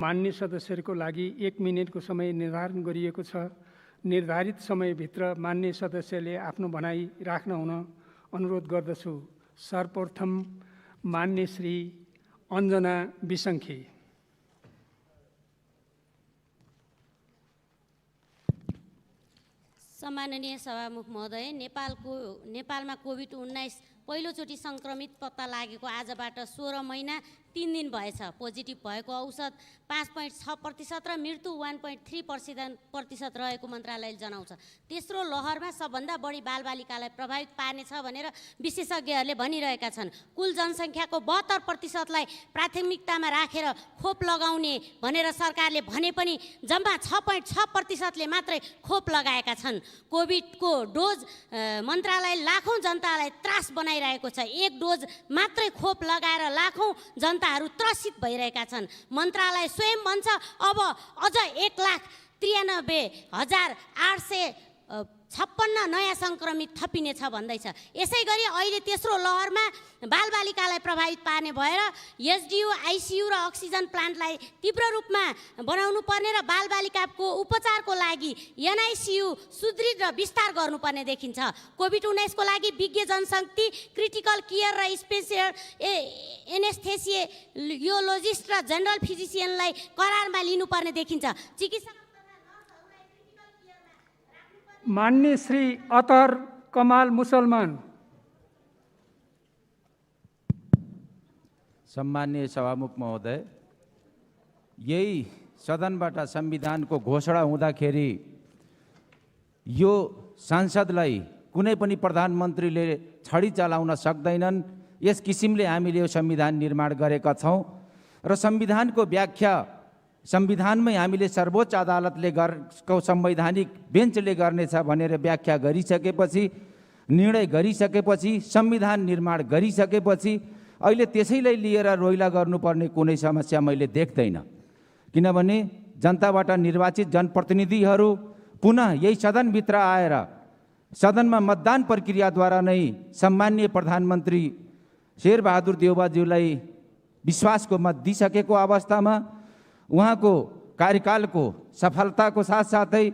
मान्य सदस्यहरूको लागि 1 मिनेटको समय निर्धारण गरिएको छ। निर्धारित समयभित्र मान्य सदस्यले आफ्नो भनाइ राख्न हुन अनुरोध गर्दछु। सर्वप्रथम मान्य श्री अञ्जना बिसङ्खे। सम्माननीय सभामुख महोदय, नेपालमा कोभिड-19 पहिलोचोटि संक्रमित पत्ता लागेको आजबाट 16 महिना 3 दिन भएछ। पोजिटिभ भएको औसत 5.6% र मृत्यु 1.3% रहेको मन्त्रालयले जनाउँछ। तेस्रो लहरमा सबभन्दा बढी बालबालिकालाई प्रभावित पार्नेछ भनेर विशेषज्ञहरूले भनिरहेका छन्। कुल जनसङ्ख्याको 72%लाई प्राथमिकतामा राखेर खोप लगाउने भनेर सरकारले भने पनि जम्मा 6.6%ले मात्रै खोप लगाएका छन्। कोभिडको डोज मन्त्रालयले लाखौँ जनतालाई त्रास बनाइरहेको छ। 1 डोज मात्रै खोप लगाएर लाखौँ जनताहरू त्रसित भइरहेका छन्। मन्त्रालय स्वयं भन्छ अब अझ 1,93,856 नयाँ सङ्क्रमित थपिनेछ भन्दैछ। यसै गरी अहिले तेस्रो लहरमा बालबालिकालाई प्रभावित पार्ने भएर एसडियू, आइसियू र अक्सिजन प्लान्टलाई तीव्र रूपमा बनाउनु पर्ने र बालबालिकाको उपचारको लागि एनआइसियू सुदृढ र विस्तार गर्नुपर्ने देखिन्छ। कोभिड-19 को लागि विज्ञ जनशक्ति, क्रिटिकल केयर र स्पेसियल एनेस्थेसियोलोजिस्ट र जनरल फिजिसियनलाई करारमा लिनुपर्ने देखिन्छ। चिकित्सक मान्य श्री अतर कमाल मुसलमान। सम्मान्य सभामुख महोदय, यही सदनबाट संविधानको घोषणा हुँदाखेरि यो सांसदलाई कुनै पनि प्रधानमन्त्रीले छडी चलाउन सक्दैनन्। यस किसिमले हामीले यो संविधान निर्माण गरेका छौँ र संविधानको व्याख्या संविधानमै हामीले सर्वोच्च अदालतले को संवैधानिक बेन्चले गर्नेछ भनेर व्याख्या गरिसकेपछि, निर्णय गरिसकेपछि, संविधान निर्माण गरिसकेपछि अहिले त्यसैलाई लिएर रोइला गर्नुपर्ने कुनै समस्या मैले देख्दैन। किनभने जनताबाट निर्वाचित जनप्रतिनिधिहरू पुनः यही सदनभित्र आएर सदनमा मतदान प्रक्रियाद्वारा नै सम्माननीय प्रधानमन्त्री शेरबहादुर देउवाज्यूलाई विश्वासको मत दिइसकेको अवस्थामा उहाँको कार्यकालको सफलताको साथसाथै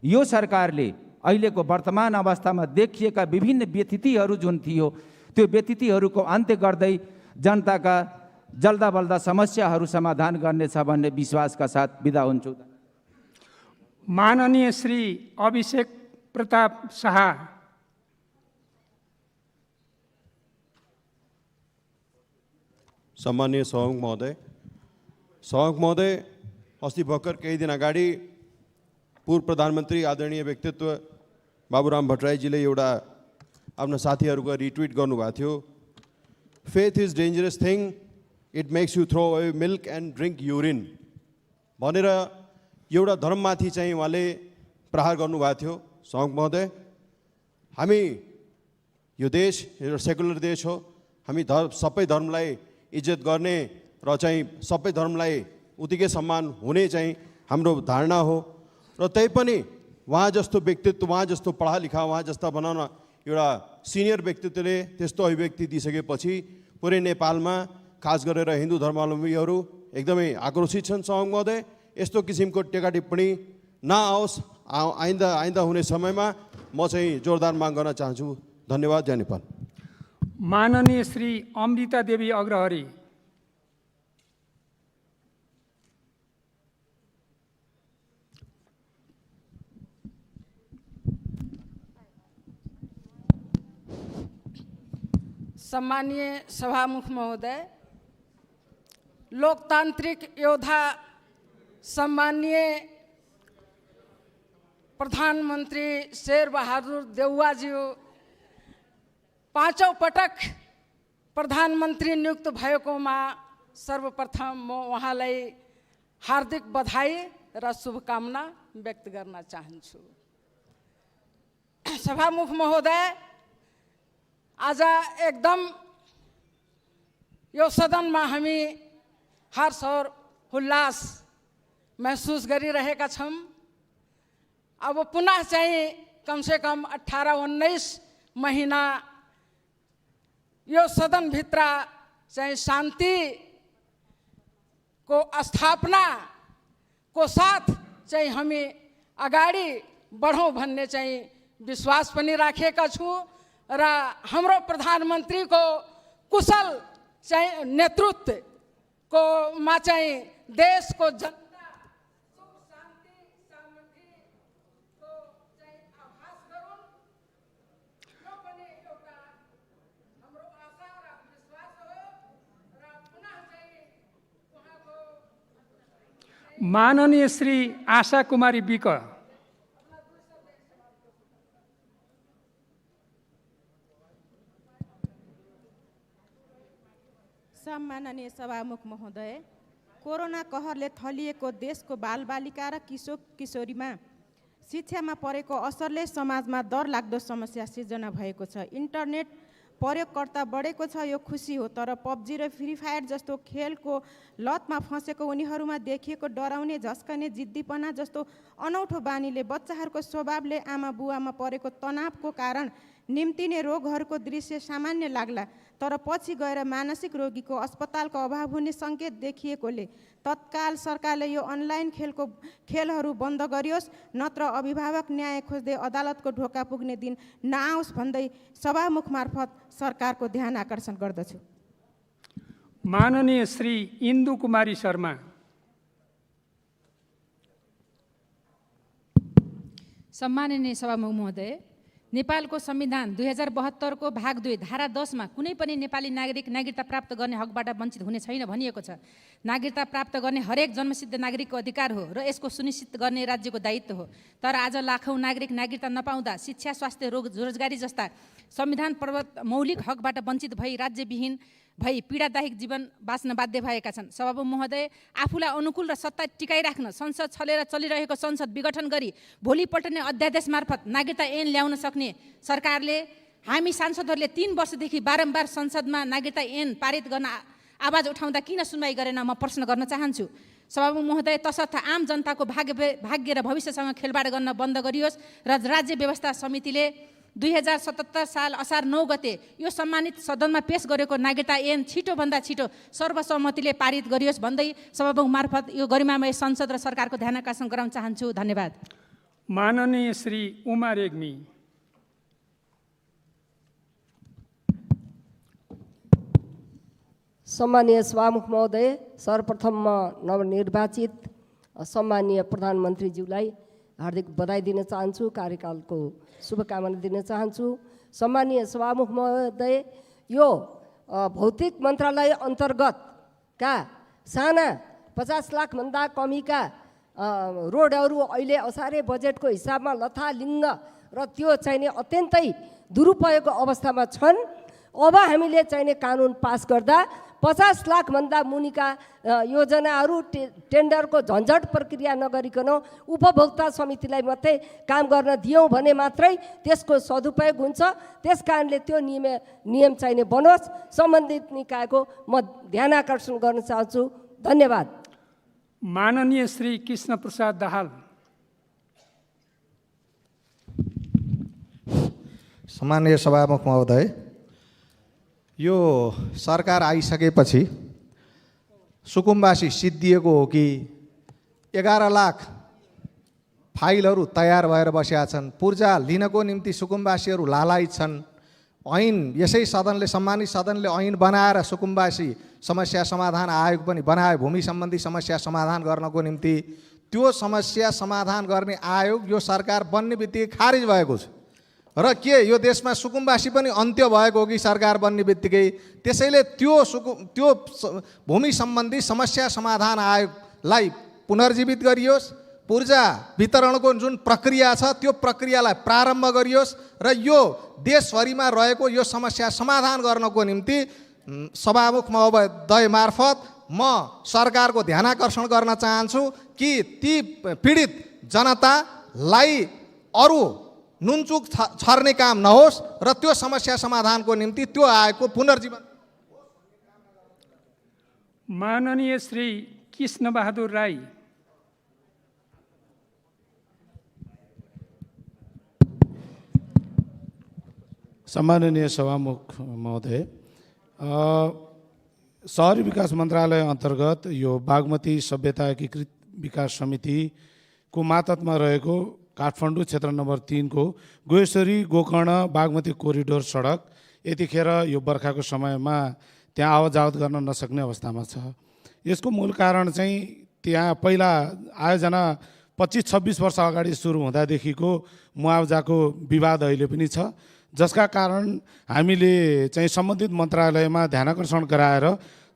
यो सरकारले अहिलेको वर्तमान अवस्थामा देखिएका विभिन्न व्यतिथिहरू जुन थियो त्यो व्यतिथिहरूको अन्त्य गर्दै जनताका जल्दाबल्दा समस्याहरू समाधान गर्नेछ भन्ने विश्वासका साथ बिदा हुन्छु। माननीय श्री अभिषेक प्रताप शाह। सम्माननीय सभामुख महोदय, अस्ति भर्खर केही दिन अगाडि पूर्व प्रधानमन्त्री आदरणीय व्यक्तित्व बाबुराम भट्टराईजीले एउटा आफ्ना साथीहरूको रिट्विट गर्नुभएको थियो। Faith is dangerous thing, it makes you throw away milk and drink urine भनेर एउटा धर्ममाथि चाहिँ उहाँले प्रहार गर्नुभएको थियो। सभामुख महोदय, हामी यो देश एउटा सेकुलर देश हो। हामी सबै धर्मलाई इज्जत गर्ने र चाहिँ सबै धर्मलाई उत्तिकै सम्मान हुने चाहिँ हाम्रो धारणा हो। र तैपनि उहाँ जस्तो व्यक्तित्व, उहाँ जस्तो पढा लेखा, उहाँ जस्ता बनाउन एउटा सिनियर व्यक्तित्वले त्यस्तो अभिव्यक्ति दिइसकेपछि पुरै नेपालमा खास गरेर हिन्दू धर्मावलम्बीहरू एकदमै आक्रोशित छन्। सभामुख महोदय, यस्तो किसिमको टेका टिप्पणी नआओस्। आइन्दा हुने समयमा म चाहिँ जोरदार माग गर्न चाहन्छु। धन्यवाद। जय नेपाल। माननीय श्री अमृता देवी अग्रहरी। सम्मानीय सभामुख महोदय, लोकतान्त्रिक योद्धा सम्मानीय प्रधानमन्त्री शेरबहादुर देउवाज्यू 5औं पटक प्रधानमन्त्री नियुक्त भएकोमा सर्वप्रथम म उहाँलाई हार्दिक बधाई र शुभकामना व्यक्त गर्न चाहन्छु। सभामुख महोदय, आज एकदम यो सदनमा हामी हर्ष और उल्लास महसुस गरिरहेका छौँ। अब पुनः चाहिँ कमसेकम 18-19 महीना यो सदनभित्र चाहिँ शान्तिको स्थापना को साथ चाहिँ हामी अगाडि बढौँ भन्ने चाहिँ विश्वास पनि राखेका छौँ र हाम्रो प्रधानमन्त्रीको कुशल चाहिँ नेतृत्वको मा चाहिँ देशको जनता सुख शान्ति समृद्धिको चाहिँ आभास गरौँ। यो पनि एउटा हाम्रो आशा र विश्वास हो र पुनः चाहिँ उहाँको माननीय श्री आशा कुमारी विक। सम्माननीय सभामुख महोदय, कोरोना कहरले थलिएको देशको बालबालिका र किशोर किशोरीमा शिक्षामा परेको असरले समाजमा डरलाग्दो समस्या सिर्जना भएको छ। इन्टरनेट प्रयोगकर्ता बढेको छ, यो खुसी हो, तर पब्जी र फ्री फायर जस्तो खेलको लतमा फँसेको उनीहरूमा देखिएको डराउने, झस्कने, जिद्दीपना जस्तो अनौठो बानीले बच्चाहरूको स्वभावले आमा बुवामा परेको तनावको कारण निम्तिने रोगहरूको दृश्य सामान्य लाग्ला, तर पछि गएर मानसिक रोगीको अस्पतालको अभाव हुने सङ्केत देखिएकोले तत्काल सरकारले यो अनलाइन खेलहरू बन्द गरियोस्, नत्र अभिभावक न्याय खोज्दै अदालतको ढोका पुग्ने दिन नआओस् भन्दै सभामुख मार्फत सरकारको ध्यान आकर्षण गर्दछु। माननीय श्री इन्दु कुमारी शर्मा। सम्माननीय सभामुख महोदय, नेपालको संविधान 2072 को भाग 2 धारा 10 मा कुनै पनि नेपाली नागरिक नागरिकता प्राप्त गर्ने हकबाट वञ्चित हुने छैन भनिएको छ। नागरिकता प्राप्त गर्ने हरेक जन्मसिद्ध नागरिकको अधिकार हो र यसको सुनिश्चित गर्ने राज्यको दायित्व हो। तर आज लाखौं नागरिक नागरिकता नपाउँदा शिक्षा, स्वास्थ्य, रोजगारी जस्ता संविधान प्रदत्त मौलिक हकबाट वञ्चित भई राज्यविहीन भई पीडादायक जीवन बाँच्न बाध्य भएका छन्। सभामुख महोदय, आफूलाई अनुकूल र सत्ता टिकाइराख्न संसद छलेर चलिरहेको संसद विघटन गरी भोलिपल्ट नै अध्यादेश मार्फत नागरिकता ऐन ल्याउन सक्ने सरकारले हामी सांसदहरूले 3 वर्षदेखि बारम्बार संसदमा नागरिकता ऐन पारित गर्न आवाज उठाउँदा किन सुनवाई गरेन, म प्रश्न गर्न चाहन्छु। सभामुख महोदय, तसर्थ आम जनताको भाग्य र भविष्यसँग खेलबाड गर्न बन्द गरियोस् र राज्य व्यवस्था समितिले 2077 साल असार 9 गते यो सम्मानित सदनमा पेश गरेको नागरिकता ऐन छिटोभन्दा छिटो सर्वसम्मतिले पारित गरियोस् भन्दै सभामुख मार्फत यो गरिमामय संसद र सरकारको ध्यान आकर्षण गराउन चाहन्छु। धन्यवाद। माननीय श्री उमा रेग्मी। सम्मानीय सभामुख महोदय, सर्वप्रथम म नवनिर्वाचित सम्मानीय प्रधानमन्त्रीज्यूलाई हार्दिक बधाई दिन चाहन्छु, कार्यकालको शुभकामना दिन चाहन्छु। सम्मानीय सभामुख महोदय, यो भौतिक मन्त्रालय अन्तर्गतका साना 50 लाखभन्दा कमीका रोडहरू अहिले असारे बजेटको हिसाबमा लथालिङ्ग र त्यो चाहिने अत्यन्तै दुरुपयोग अवस्थामा छन्। अब हामीले चाहिने कानुन पास गर्दा 50 लाखभन्दा मुनिका योजनाहरू टेन्डरको झन्झट प्रक्रिया नगरिकन उपभोक्ता समितिलाई मात्रै काम गर्न दियौँ भने मात्रै त्यसको सदुपयोग हुन्छ। त्यस कारणले त्यो नियम चाहिने बनोस्। सम्बन्धित निकायको म ध्यान आकर्षण गर्न चाहन्छु। धन्यवाद। माननीय श्री कृष्ण प्रसाद दाहाल। सम्माननीय सभामुख महोदय, यो सरकार आइसकेपछि सुकुम्बासी सिद्धिएको हो कि 11 लाख फाइलहरू तयार भएर बसेका छन्। पूर्जा लिनको निम्ति सुकुम्बासीहरू लालायित छन्। ऐन यसै सदनले, सम्मानित सदनले ऐन बनाएर सुकुम्बासी समस्या समाधान आयोग पनि बनायो भूमि सम्बन्धी समस्या समाधान गर्नको निम्ति। त्यो समस्या समाधान गर्ने आयोग यो सरकार बन्ने बित्तिकै खारिज भएको छ र के यो देशमा सुकुम्बासी पनि अन्त्य भएको हो कि सरकार बन्ने बित्तिकै? त्यसैले त्यो भूमि सम्बन्धी समस्या समाधान आयोगलाई पुनर्जीवित गरियोस्। पूर्जा वितरणको जुन प्रक्रिया छ त्यो प्रक्रियालाई प्रारम्भ गरियोस् र यो देशभरिमा रहेको यो समस्या समाधान गर्नको निम्ति सभामुख महोदय मार्फत म सरकारको ध्यान आकर्षण गर्न चाहन्छु कि ती पीडित जनतालाई अरू नुनचुक छर्ने काम नहोस् र त्यो समस्या समाधानको निम्ति त्यो आयोगको पुनर्जीवन। माननीय श्री कृष्ण बहादुर राई। सम्माननीय सभामुख महोदय, शहरी विकास मन्त्रालय अन्तर्गत यो बागमती सभ्यता एकीकृत विकास समितिको मातहतमा रहेको काठमाडौँ क्षेत्र नम्बर 3 को गोएश्वरी गोकर्ण बागमती कोरिडोर सडक यतिखेर यो बर्खाको समयमा त्यहाँ आवत जावत गर्न नसक्ने अवस्थामा छ। यसको मूल कारण चाहिँ त्यहाँ पहिला आयोजना 25-26 वर्ष अगाडि सुरु हुँदादेखिको मुआवजाको विवाद अहिले पनि छ, जसका कारण हामीले चाहिँ सम्बन्धित मन्त्रालयमा ध्यानाकर्षण गराएर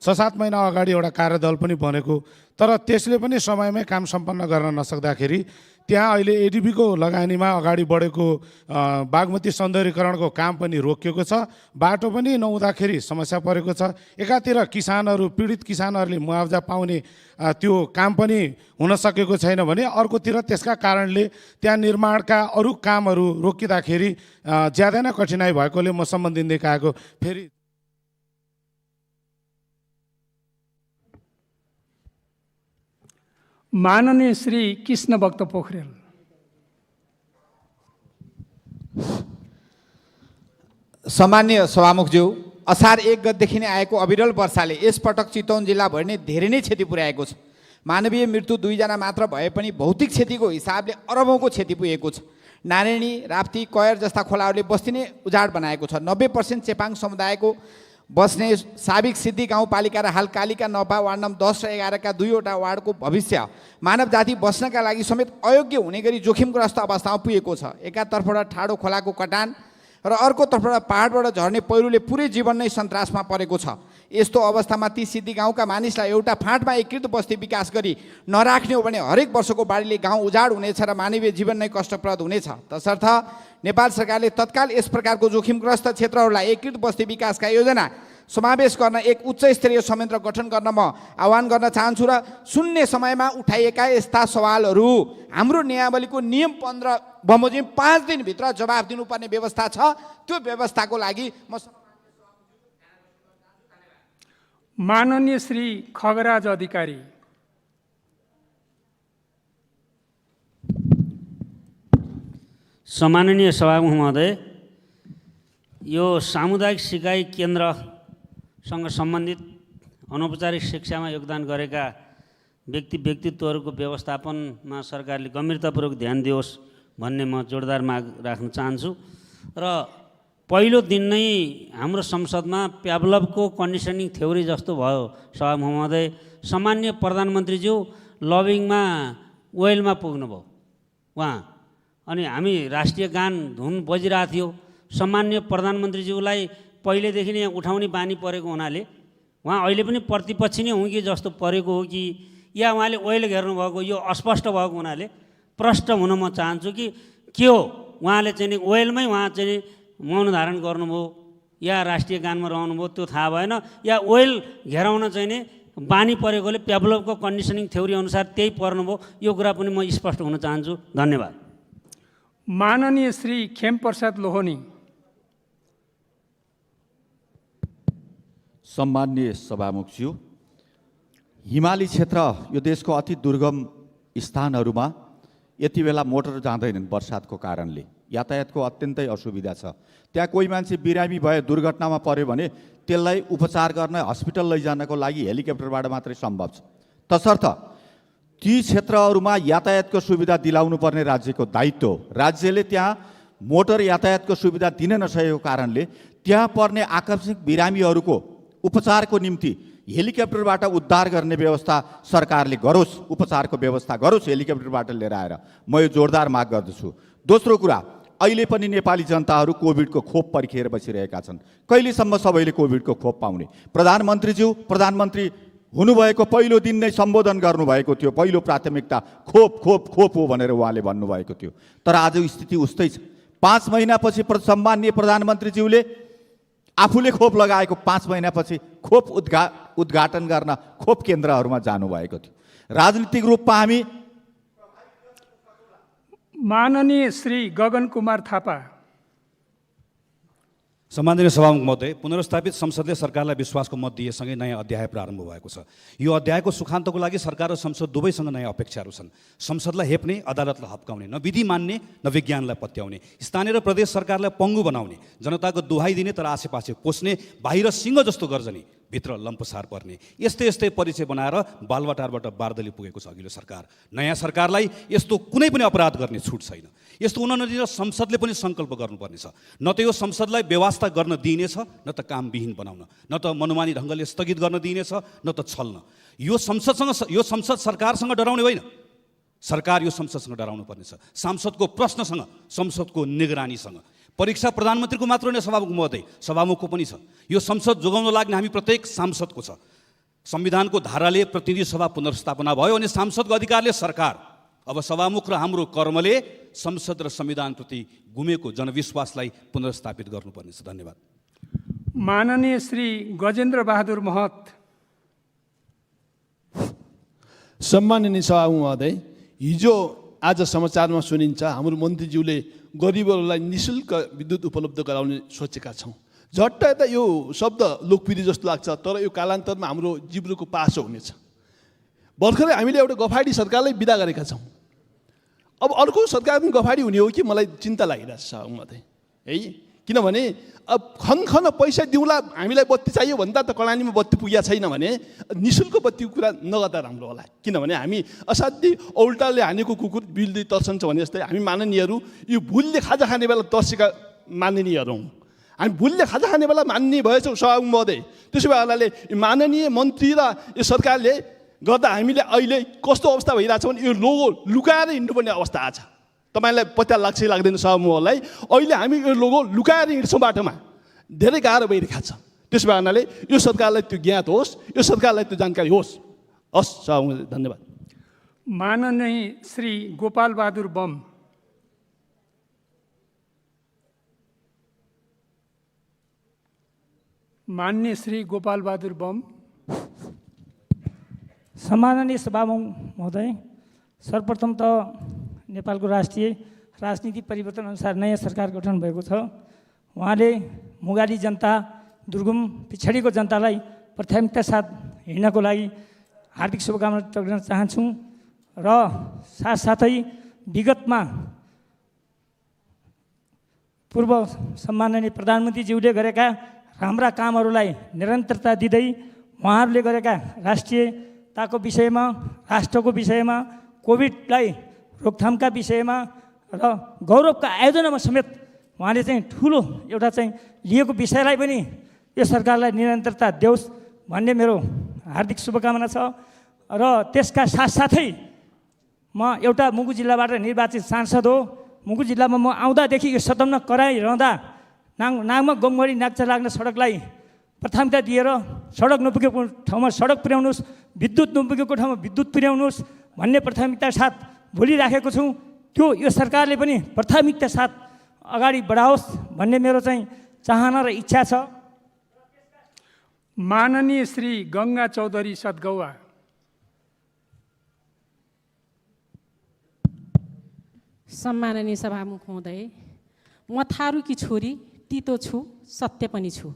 6-7 महिना अगाडि एउटा कार्यदल पनि बनेको, तर त्यसले पनि समयमै काम सम्पन्न गर्न नसक्दाखेरि त्यहाँ अहिले एडिबीको लगानीमा अगाडि बढेको बागमती सौन्दर्यीकरणको काम पनि रोकिएको छ, बाटो पनि नहुँदाखेरि समस्या परेको छ। एकातिर किसानहरू, पीडित किसानहरूले मुआवजा पाउने त्यो काम पनि हुन सकेको छैन भने अर्कोतिर त्यसका कारणले त्यहाँ निर्माणका अरू कामहरू रोकिँदाखेरि ज्यादा नै कठिनाइ भएकोले म सम्बन्धित निकायको फेरि माननीय श्री कृष्ण भक्त पोखरेल। सम्माननीय सभामुखज्यू, असार 1 गतेदेखि नै आएको अविरल वर्षाले यसपटक चितवन जिल्लाभरि नै धेरै नै क्षति पुर्याएको छ। मानवीय मृत्यु 2 जना मात्र भए पनि भौतिक क्षतिको हिसाबले अरबौँको क्षति पुगेको छ। नारायणी, राप्ती, कयर जस्ता खोलाहरूले बस्ती नै उजाड बनाएको छ। 90% चेपाङ समुदायको बस्ने साबिक सिद्धि गाउँपालिका र हाल कालिका नपा वार्ड नम्बर 10 र 11 का 2वटा वार्डको भविष्य मानव जाति बस्नका लागि समेत अयोग्य हुने गरी जोखिमग्रस्त अवस्थामा पुगेको छ। एकातर्फबाट ठाडो खोलाको कटान र अर्कोतर्फबाट पहाडबाट झर्ने पहिरोले पुरै जीवन नै सन्तासमा परेको छ। यस्तो अवस्थामा ती सिद्धि गाउँका मानिसलाई एउटा फाँटमा एकीकृत बस्ती विकास गरी नराख्ने हो भने हरेक वर्षको बाढीले गाउँ उजाड हुनेछ र मानवीय जीवन नै कष्टप्रद हुनेछ। तसर्थ नेपाल सरकारले तत्काल यस प्रकारको जोखिमग्रस्त क्षेत्रहरूलाई एकीकृत बस्ती विकासका योजना समावेश गर्न एक उच्च स्तरीय संयन्त्र गठन गर्न म आह्वान गर्न चाहन्छु र सुन्ने समयमा उठाइएका यस्ता सवालहरू हाम्रो नियमावलीको नियम 15 बमोजिम 5 दिनभित्र जवाफ दिनुपर्ने व्यवस्था छ। त्यो व्यवस्थाको लागि म माननीय श्री खगराज अधिकारी। सम्माननीय सभामुख महोदय, यो सामुदायिक सिकाइ केन्द्रसँग सम्बन्धित अनौपचारिक शिक्षामा योगदान गरेका व्यक्तित्वहरूको व्यवस्थापनमा सरकारले गम्भीरतापूर्वक ध्यान दियोस् भन्ने म जोडदार माग राख्न चाहन्छु। र पहिलो दिन नै हाम्रो संसदमा प्याभलभको कन्डिसनिङ थ्योरी जस्तो भयो सभामुख महोदय। सम्माननीय प्रधानमन्त्रीज्यू लबिङमा ओइलमा पुग्नुभयो उहाँ, अनि हामी राष्ट्रिय गान धुन बजिरहेको थियो। सम्माननीय प्रधानमन्त्रीज्यूलाई पहिलेदेखि नै उठाउने बानी परेको हुनाले उहाँ अहिले पनि प्रतिपक्षी नै हुँ कि जस्तो परेको हो कि या उहाँले ओइल घेर्नु भएको यो अस्पष्ट भएको हुनाले प्रष्ट हुन म चाहन्छु कि के हो उहाँले चाहिँ ओइलमै उहाँ चाहिँ मौन धारण गर्नुभयो या राष्ट्रिय गानमा रहनुभयो त्यो थाहा भएन, या ओइल घेराउन चाहिँ नि बानी परेकोले प्याभलभको कन्डिसनिङ थ्योरी अनुसार त्यही पर्नुभयो, यो कुरा पनि म स्पष्ट हुन चाहन्छु। धन्यवाद। माननीय श्री खेमप्रसाद लोहनी। सम्माननीय सभामुखज्यू, हिमाली क्षेत्र यो देशको अति दुर्गम स्थानहरूमा यति बेला मोटर जाँदैनन् वर्षातको कारणले, यातायातको अत्यन्तै असुविधा छ। त्यहाँ कोही मान्छे बिरामी भए दुर्घटनामा पर्यो भने त्यसलाई उपचार गर्न हस्पिटल लैजानको लागि हेलिकप्टरबाट मात्रै सम्भव छ। तसर्थ ती क्षेत्रहरूमा यातायातको सुविधा दिलाउनु पर्ने राज्यको दायित्व हो। राज्यले त्यहाँ मोटर यातायातको सुविधा दिन नसकेको कारणले त्यहाँ पर्ने आकस्मिक बिरामीहरूको उपचारको निम्ति हेलिकप्टरबाट उद्धार गर्ने व्यवस्था सरकारले गरोस्, उपचारको व्यवस्था गरोस् हेलिकप्टरबाट लिएर आएर, म यो जोरदार माग गर्दछु। दोस्रो कुरा, अहिले पनि नेपाली जनताहरू कोभिडको खोप पर्खिएर बसिरहेका छन्। कहिलेसम्म सबैले कोभिडको खोप पाउने? प्रधानमन्त्री हुनुभएको पहिलो दिन नै सम्बोधन गर्नुभएको थियो, पहिलो प्राथमिकता खोप खोप खोप हो भनेर उहाँले भन्नुभएको थियो। तर आज स्थिति उस्तै छ। 5 महिनापछि सम्माननीय प्रधानमन्त्रीज्यूले आफूले खोप लगाएको 5 महिनापछि खोप उद्घाटन गर्न खोप केन्द्रहरूमा जानुभएको थियो। राजनीतिक रूपमा हामी माननीय श्री गगन कुमार थापा। सम्माननीय सभामुख महोदय, पुनर्स्थापित संसदले सरकारलाई विश्वासको मत दिएसँगै नयाँ अध्याय प्रारम्भ भएको छ। यो अध्यायको सुखान्तको लागि सरकार र संसद दुवैसँग नयाँ अपेक्षाहरू छन्। संसदलाई हेप्ने, अदालतलाई हप्काउने, न विधि मान्ने न विज्ञानलाई पत्याउने, स्थानीय र प्रदेश सरकारलाई पङ्गु बनाउने, जनताको दुहाई दिने तर आसेपासे पोस्ने, बाहिर सिंह जस्तो गर्जने भित्र लम्पसार पर्ने यस्तै यस्तै परिचय बनाएर बालुवाटारबाट बारदली पुगेको छ अघिल्लो सरकार। नयाँ सरकारलाई यस्तो कुनै पनि अपराध गर्ने छुट छैन। यस्तो हुन नदिएर संसदले पनि सङ्कल्प गर्नुपर्नेछ। न त यो संसदलाई व्यवस्था गर्न दिइनेछ, न त कामविहीन बनाउन, न त मनमानी ढङ्गले स्थगित गर्न दिइनेछ, न त छल्न। यो संसद सरकारसँग डराउने होइन, सरकार यो संसदसँग डराउनु पर्नेछ। सांसदको प्रश्नसँग, संसदको निगरानीसँग। परीक्षा प्रधानमन्त्रीको मात्र होइन सभामुख महोदय, सभामुखको पनि छ। यो संसद जोगाउन लाग्ने हामी प्रत्येक सांसदको छ। संविधानको धाराले प्रतिनिधि सभा पुनर्स्थापना भयो अनि सांसदको अधिकारले सरकार। अब सभामुख र हाम्रो कर्मले संसद र संविधानप्रति गुमेको जनविश्वासलाई पुनर्स्थापित गर्नुपर्नेछ। धन्यवाद। माननीय श्री गजेन्द्र बहादुर महत। सम्माननीय सभामुख महोदय, हिजो आज समाचारमा सुनिन्छ हाम्रो मन्त्रीज्यूले गरिबहरूलाई निःशुल्क विद्युत उपलब्ध गराउने सोचेका छौँ। झट्ट यता यो शब्द लोकप्रिय जस्तो लाग्छ, तर यो कालान्तरमा हाम्रो जिब्रोको पासो हुनेछ। भर्खरै हामीले एउटा गफाडी सरकारलाई बिदा गरेका छौँ। अब अर्को सरकार पनि गफाडी हुने हो कि मलाई चिन्ता लागिरहेछ सभामुख महोदय है। किनभने अब खनखन पैसा दिउँला, हामीलाई बत्ती चाहियो भन्दा त कडानीमा बत्ती पुगेको छैन भने निःशुल्क बत्तीको कुरा नगर्दा राम्रो होला। किनभने हामी असाध्यै औल्टाले हानेको कुकुर बिल्ली तर्सन्छ भने जस्तै हामी माननीयहरू यो भुलले खाजा खाने बेला तर्सेका माननीयहरू हौँ। हामी भुलले खाजा खाने बेला मान्ने भएछौँ सभामुख महोदय। त्यसो भए माननीय मन्त्री र यो सरकारले गर्दा हामीले अहिले कस्तो अवस्था भइरहेछ भने यो लोगो लुकाएर हिँड्नुपर्ने अवस्था आछ। तपाईँलाई पत्ता लाग्छ लाग्दैन सभामुखलाई, अहिले हामी यो लोगो लुकाएर हिँड्छौँ बाटोमा, धेरै गाह्रो भइरहेको छ। त्यसो भए यो सरकारलाई त्यो ज्ञात होस्, यो सरकारलाई त्यो जानकारी होस्। हस् सभामुख, धन्यवाद। माननीय श्री गोपाल बहादुर बम। माननीय श्री गोपाल बहादुर बम। सम्माननीय सभामुख महोदय, सर्वप्रथम त नेपालको राष्ट्रिय राजनीति परिवर्तन अनुसार नयाँ सरकार गठन भएको छ। उहाँले मुगाली जनता, दुर्गम पिछडिको जनतालाई प्राथमिकता साथ हिँड्नको लागि हार्दिक शुभकामना टक्राउन चाहन्छु र साथसाथै विगतमा पूर्व सम्माननीय प्रधानमन्त्रीज्यूले गरेका राम्रा कामहरूलाई निरन्तरता दिँदै उहाँहरूले गरेका राष्ट्रियताको विषयमा, राष्ट्रको विषयमा, कोभिडलाई रोकथामका विषयमा र गौरवका आयोजनामा समेत उहाँले चाहिँ ठुलो एउटा चाहिँ लिएको विषयलाई पनि यो सरकारलाई निरन्तरता देओस् भन्ने मेरो हार्दिक शुभकामना छ। र त्यसका साथसाथै म एउटा मुगु जिल्लाबाट निर्वाचित सांसद हो। मुगु जिल्लामा म आउँदादेखि यो सदनमा कराइरहँदा नागमा गमगढी नाक्चा लाग्ने सडकलाई प्राथमिकता दिएर सडक नपुगेको ठाउँमा सडक पुर्याउनुहोस्, विद्युत नपुगेको ठाउँमा विद्युत पुर्याउनुहोस् भन्ने प्राथमिकता साथ बोलिराखेको छु। त्यो यो सरकारले पनि प्राथमिकता साथ अगाडि बढाओस् भन्ने मेरो चाहिँ चाहना र इच्छा छ। माननीय श्री गङ्गा चौधरी सदगौवा। सम्माननीय सभामुख महोदय, म थारूकी छोरी, तितो छु, सत्य पनि छु।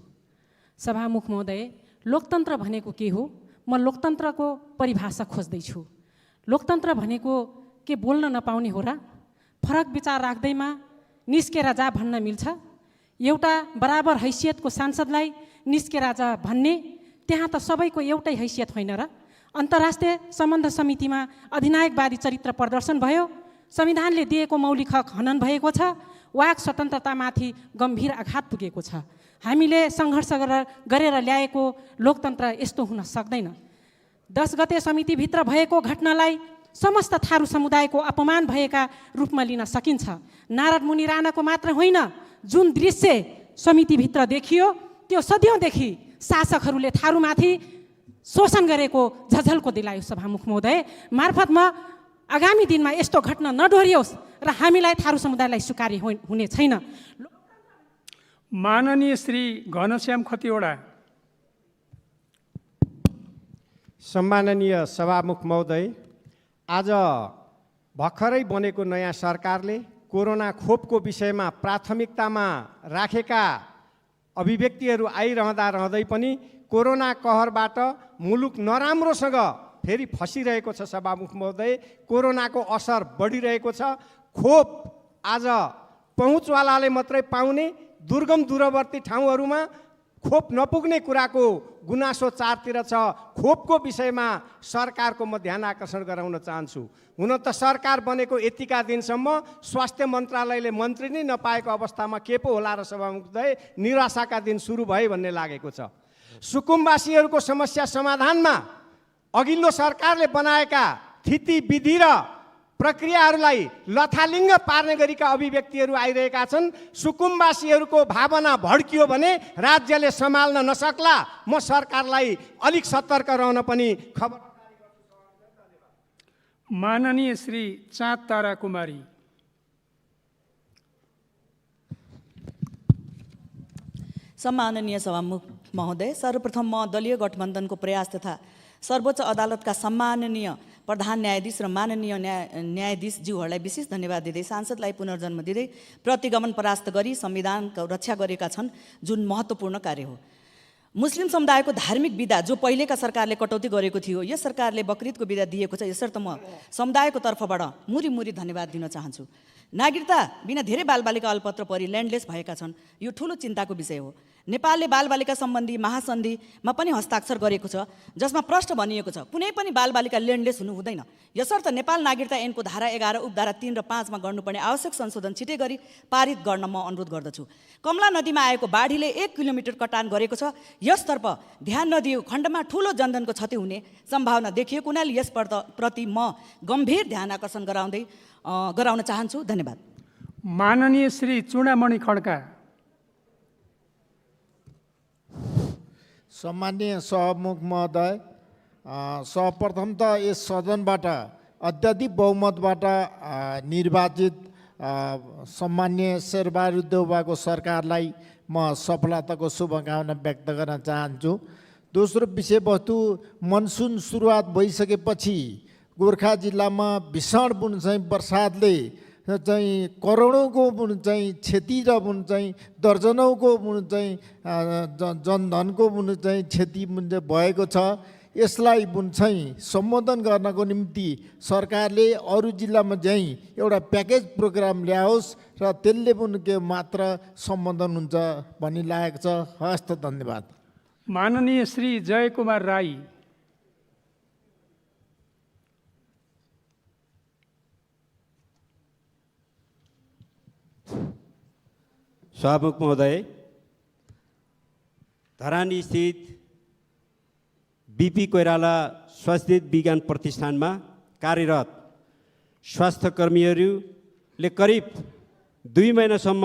सभामुख महोदय, लोकतन्त्र भनेको के हो? म लोकतन्त्रको परिभाषा खोज्दैछु। लोकतन्त्र भनेको के बोल्न नपाउने हो र? फरक विचार राख्दैमा निस्केर जा भन्न मिल्छ? एउटा बराबर हैसियतको सांसदलाई निस्केर जा भन्ने, त्यहाँ त सबैको एउटै हैसियत होइन र? अन्तर्राष्ट्रिय सम्बन्ध समितिमा अधिनायकवादी चरित्र प्रदर्शन भयो, संविधानले दिएको मौलिक हक हनन भएको छ, वाक स्वतन्त्रतामाथि गम्भीर आघात पुगेको छ। हामीले सङ्घर्ष गरेर ल्याएको लोकतन्त्र यस्तो हुन सक्दैन। 10 गते समितिभित्र भएको घटनालाई समस्त थारू समुदायको अपमान भएका रूपमा लिन सकिन्छ। नारद मुनि राणाको मात्र होइन, जुन दृश्य समितिभित्र देखियो त्यो सदियौँदेखि शासकहरूले थारूमाथि शोषण गरेको झझल्को दिलायो। सभामुख महोदय मार्फत म आगामी दिनमा यस्तो घटना नडोहोरियोस् र हामीलाई थारू समुदायलाई स्वीकार्य हुने छैन। माननीय श्री घनश्याम खतिवडा। सम्माननीय सभामुख महोदय, आज भर्खरै बनेको नयाँ सरकारले कोरोना खोपको विषयमा प्राथमिकतामा राखेका अभिव्यक्तिहरू आइरहँदै पनि कोरोना कहरबाट मुलुक नराम्रोसँग फेरि फसिरहेको छ। सभामुख महोदय, कोरोनाको असर बढिरहेको छ। खोप आज पहुँचवालाले मात्रै पाउने, दुर्गम दूरवर्ती ठाउँहरूमा खोप नपुग्ने कुराको गुनासो चारतिर छ। खोपको विषयमा सरकारको म ध्यान आकर्षण गराउन चाहन्छु। हुन त सरकार बनेको यतिका दिनसम्म स्वास्थ्य मन्त्रालयले मन्त्री नै नपाएको अवस्थामा के पो होला र सभामुख महोदय, निराशाका दिन सुरु भए भन्ने लागेको छ। सुकुम्बासीहरूको समस्या समाधानमा अघिल्लो सरकारले बनाएका थिति विधि र प्रक्रियाहरूलाई लथालिङ्ग पार्ने गरीका अभिव्यक्तिहरू आइरहेका छन्। सुकुम्बासीहरूको भावना भड्कियो भने राज्यले सम्हाल्न नसक्ला। म सरकारलाई अलिक सतर्क रहन पनि खबर। माननीय श्री चाँद तारा कुमारी। सम्माननीय सभामुख महोदय, सर्वप्रथम म दलीय गठबन्धनको प्रयास तथा सर्वोच्च अदालतका सम्माननीय प्रधान न्यायाधीश र माननीय न्यायाधीशज्यूहरूलाई विशेष धन्यवाद दिँदै सांसदलाई पुनर्जन्म दिँदै प्रतिगमन परास्त गरी संविधानको रक्षा गरेका छन्, जुन महत्त्वपूर्ण कार्य हो। मुस्लिम समुदायको धार्मिक बिदा जो पहिलेका सरकारले कटौती गरेको थियो, यस सरकारले बकरिदको बिदा दिएको छ। यसर्थ म समुदायको तर्फबाट मुरी धन्यवाद दिन चाहन्छु। नागरिकता बिना धेरै बालबालिका अल्पत्र परि ल्यान्डलेस भएका छन्। यो ठुलो चिन्ताको विषय हो। नेपालले बालबालिका सम्बन्धी महासन्धिमा पनि हस्ताक्षर गरेको छ, जसमा प्रष्ट भनिएको छ कुनै पनि बालबालिका ल्यान्डलेस हुनु हुँदैन। यसर्थ नेपाल नागरिकता ऐनको धारा 11, उपधारा 3 र 5 मा गर्नुपर्ने आवश्यक संशोधन छिटै गरी पारित गर्न म अनुरोध गर्दछु। कमला नदीमा आएको बाढीले 1 किलोमिटर कटान गरेको छ। यसतर्फ ध्यान नदिएको खण्डमा ठुलो जनधनको क्षति हुने सम्भावना देखिएको हुनाले यस प्रति म गम्भीर ध्यान आकर्षण गराउन चाहन्छु। धन्यवाद। माननीय श्री चूडामणि खड्का। सम्माननीय सभामुख महोदय, सर्वप्रथम त यस सदनबाट अत्याधिक बहुमतबाट निर्वाचित सम्माननीय शेरबहादुर देउवाको सरकारलाई म सफलताको शुभकामना व्यक्त गर्न चाहन्छु। दोस्रो विषयवस्तु, मनसुन सुरुवात भइसकेपछि गोर्खा जिल्लामा भीषण वर्षातले चाहिँ करोडौँको क्षति र दर्जनौँको जनधनको क्षति भएको छ। यसलाई सम्बोधन गर्नको निम्ति सरकारले अरू जिल्लामा एउटा प्याकेज प्रोग्राम ल्याओस् र त्यसले मात्र सम्बोधन हुन्छ भन्ने लागेको छ। हस्त, धन्यवाद। माननीय श्री जयकुमार राई। सभामुख महोदय, धरानी स्थित बीपी कोइराला स्वास्थ्य विज्ञान प्रतिष्ठानमा कार्यरत स्वास्थ्यकर्मीहरूले करिब 2 महिनासम्म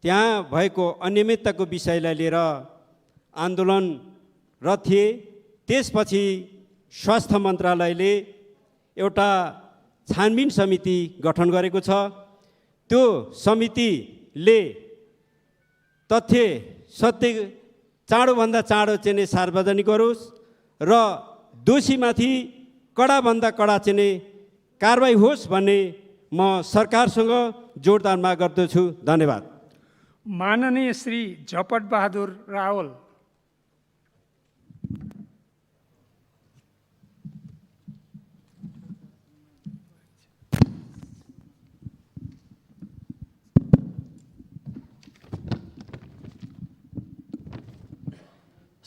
त्यहाँ भएको अनियमितताको विषयलाई लिएर आन्दोलनरत थिए। त्यसपछि स्वास्थ्य मन्त्रालयले एउटा छानबिन समिति गठन गरेको छ। त्यो समितिले तथ्य सत्य चाँडोभन्दा चाँडो चाहिँ सार्वजनिक गरोस् र दोषीमाथि कडाभन्दा कडा चाहिँ कारबाही होस् भन्ने म सरकारसँग जोडदार माग गर्दछु। धन्यवाद। माननीय श्री झपट बहादुर रावल।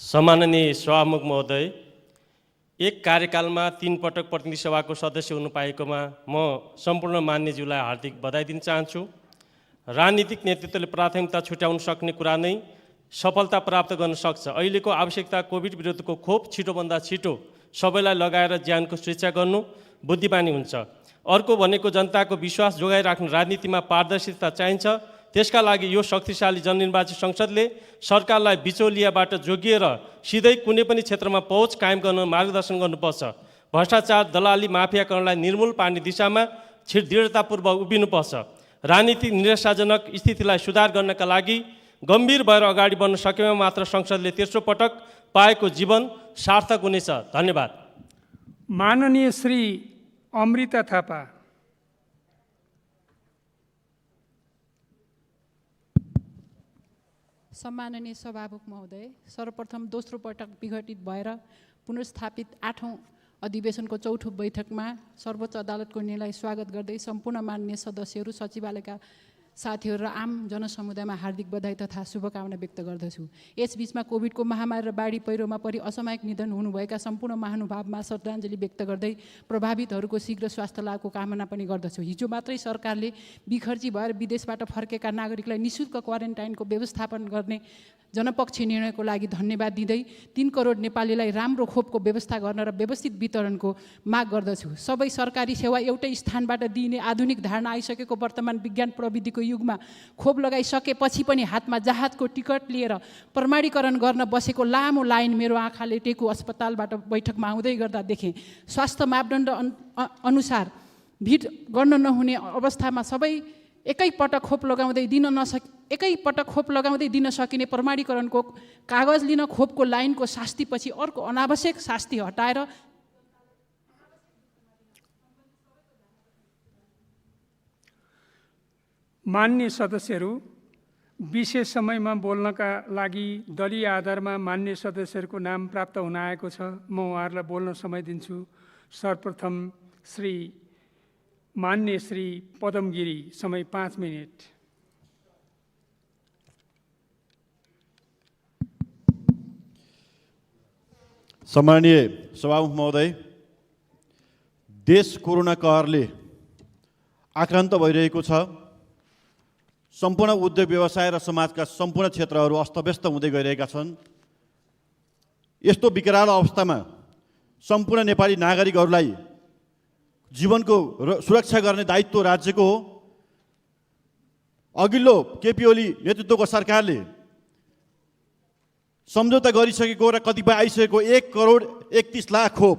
सम्माननीय सभामुख महोदय, एक कार्यकालमा 3 पटक प्रतिनिधि सभाको सदस्य हुनु पाएकोमा म सम्पूर्ण मान्यज्यूलाई हार्दिक बधाई दिन चाहन्छु। राजनीतिक नेतृत्वले प्राथमिकता छुट्याउन सक्ने कुरा नै सफलता प्राप्त गर्न सक्छ। अहिलेको आवश्यकता कोभिड विरुद्धको खोप छिटोभन्दा छिटो सबैलाई लगाएर ज्यानको सुरक्षा गर्नु बुद्धिमानी हुन्छ। अर्को भनेको जनताको विश्वास जोगाइराख्नु राजनीतिमा पारदर्शिता चाहिन्छ। त्यसका लागि यो शक्तिशाली जननिर्वाचित संसदले सरकारलाई बिचौलियाबाट जोगिएर सिधै कुनै पनि क्षेत्रमा पहुँच कायम गर्न मार्गदर्शन गर्नुपर्छ। भ्रष्टाचार, दलाली, माफियाकरणलाई निर्मूल पार्ने दिशामा दृढतापूर्वक उभिनुपर्छ। राजनीतिक निराशाजनक स्थितिलाई सुधार गर्नका लागि गम्भीर भएर अगाडि बढ्न सकेमा मात्र संसदले तेस्रो पटक पाएको जीवन सार्थक हुनेछ। धन्यवाद। माननीय श्री अमृता थापा। सम्माननीय सभामुख महोदय, सर्वप्रथम दोस्रो पटक विघटित भएर पुनर्स्थापित 8औं अधिवेशनको चौथो बैठकमा सर्वोच्च अदालतको निर्णयलाई स्वागत गर्दै सम्पूर्ण माननीय सदस्यहरू, सचिवालयका साथीहरू र आम जनसमुदायमा हार्दिक बधाई तथा शुभकामना व्यक्त गर्दछु। यसबीचमा कोभिडको महामारी र बाढी पहिरोमा परि असामयिक निधन हुनुभएका सम्पूर्ण महानुभावमा श्रद्धाञ्जली व्यक्त गर्दै प्रभावितहरूको शीघ्र स्वास्थ्य लाभको कामना पनि गर्दछु। हिजो मात्रै सरकारले बिखर्ची भएर विदेशबाट फर्केका नागरिकलाई निःशुल्क क्वारेन्टाइनको व्यवस्थापन गर्ने जनपक्षी निर्णयको लागि धन्यवाद दिँदै 3 करोड नेपालीलाई राम्रो खोपको व्यवस्था गर्न र व्यवस्थित वितरणको माग गर्दछु। सबै सरकारी सेवा एउटै स्थानबाट दिइने आधुनिक धारणा आइसकेको वर्तमान विज्ञान प्रविधिको युगमा खोप लगाइसकेपछि पनि हातमा जहाजको टिकट लिएर प्रमाणीकरण गर्न बसेको लामो लाइन मेरो आँखाले टेकु अस्पतालबाट बैठकमा आउँदै गर्दा देखेँ। स्वास्थ्य मापदण्ड अनुसार भिड गर्न नहुने अवस्थामा सबै एकैपटक खोप लगाउँदै दिन सकिने प्रमाणीकरणको कागज लिन खोपको लाइनको शास्तिपछि अर्को अनावश्यक शास्ति हटाएर मान्य सदस्यहरू, विशेष समयमा बोल्नका लागि दलीय आधारमा मान्य सदस्यहरूको नाम प्राप्त हुन आएको छ। म उहाँहरूलाई बोल्न समय दिन्छु। सर्वप्रथम मान्य श्री पदम गिरी, समय 5 मिनट। सम्माननीय सभामुख महोदय, देश कोरोना कहरले आक्रान्त भइरहेको छ। सम्पूर्ण उद्योग व्यवसाय र समाजका सम्पूर्ण क्षेत्रहरू अस्तव्यस्त हुँदै गइरहेका छन्। यस्तो विकराल अवस्थामा सम्पूर्ण नेपाली नागरिकहरूलाई जीवनको सुरक्षा गर्ने दायित्व राज्यको हो। अघिल्लो केपी ओली नेतृत्वको सरकारले सम्झौता गरिसकेको र कतिपय आइसकेको 1 करोड 31 लाख खोप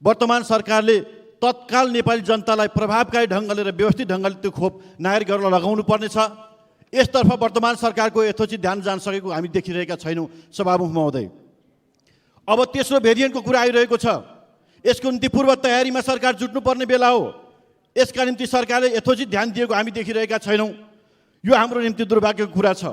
वर्तमान सरकारले तत्काल नेपाली जनतालाई प्रभावकारी ढङ्गले र व्यवस्थित ढङ्गले त्यो खोप नागरिकहरूलाई लगाउनु पर्नेछ। यसतर्फ वर्तमान सरकारको यथोचित ध्यान जान सकेको हामी देखिरहेका छैनौँ। सभामुख महोदय, अब तेस्रो भेरिएन्टको कुरा आइरहेको छ। यसको निम्ति पूर्व तयारीमा सरकार जुट्नुपर्ने बेला हो। यसका निम्ति सरकारले यथोचित ध्यान दिएको हामी देखिरहेका छैनौँ। यो हाम्रो निम्ति दुर्भाग्यको कुरा छ।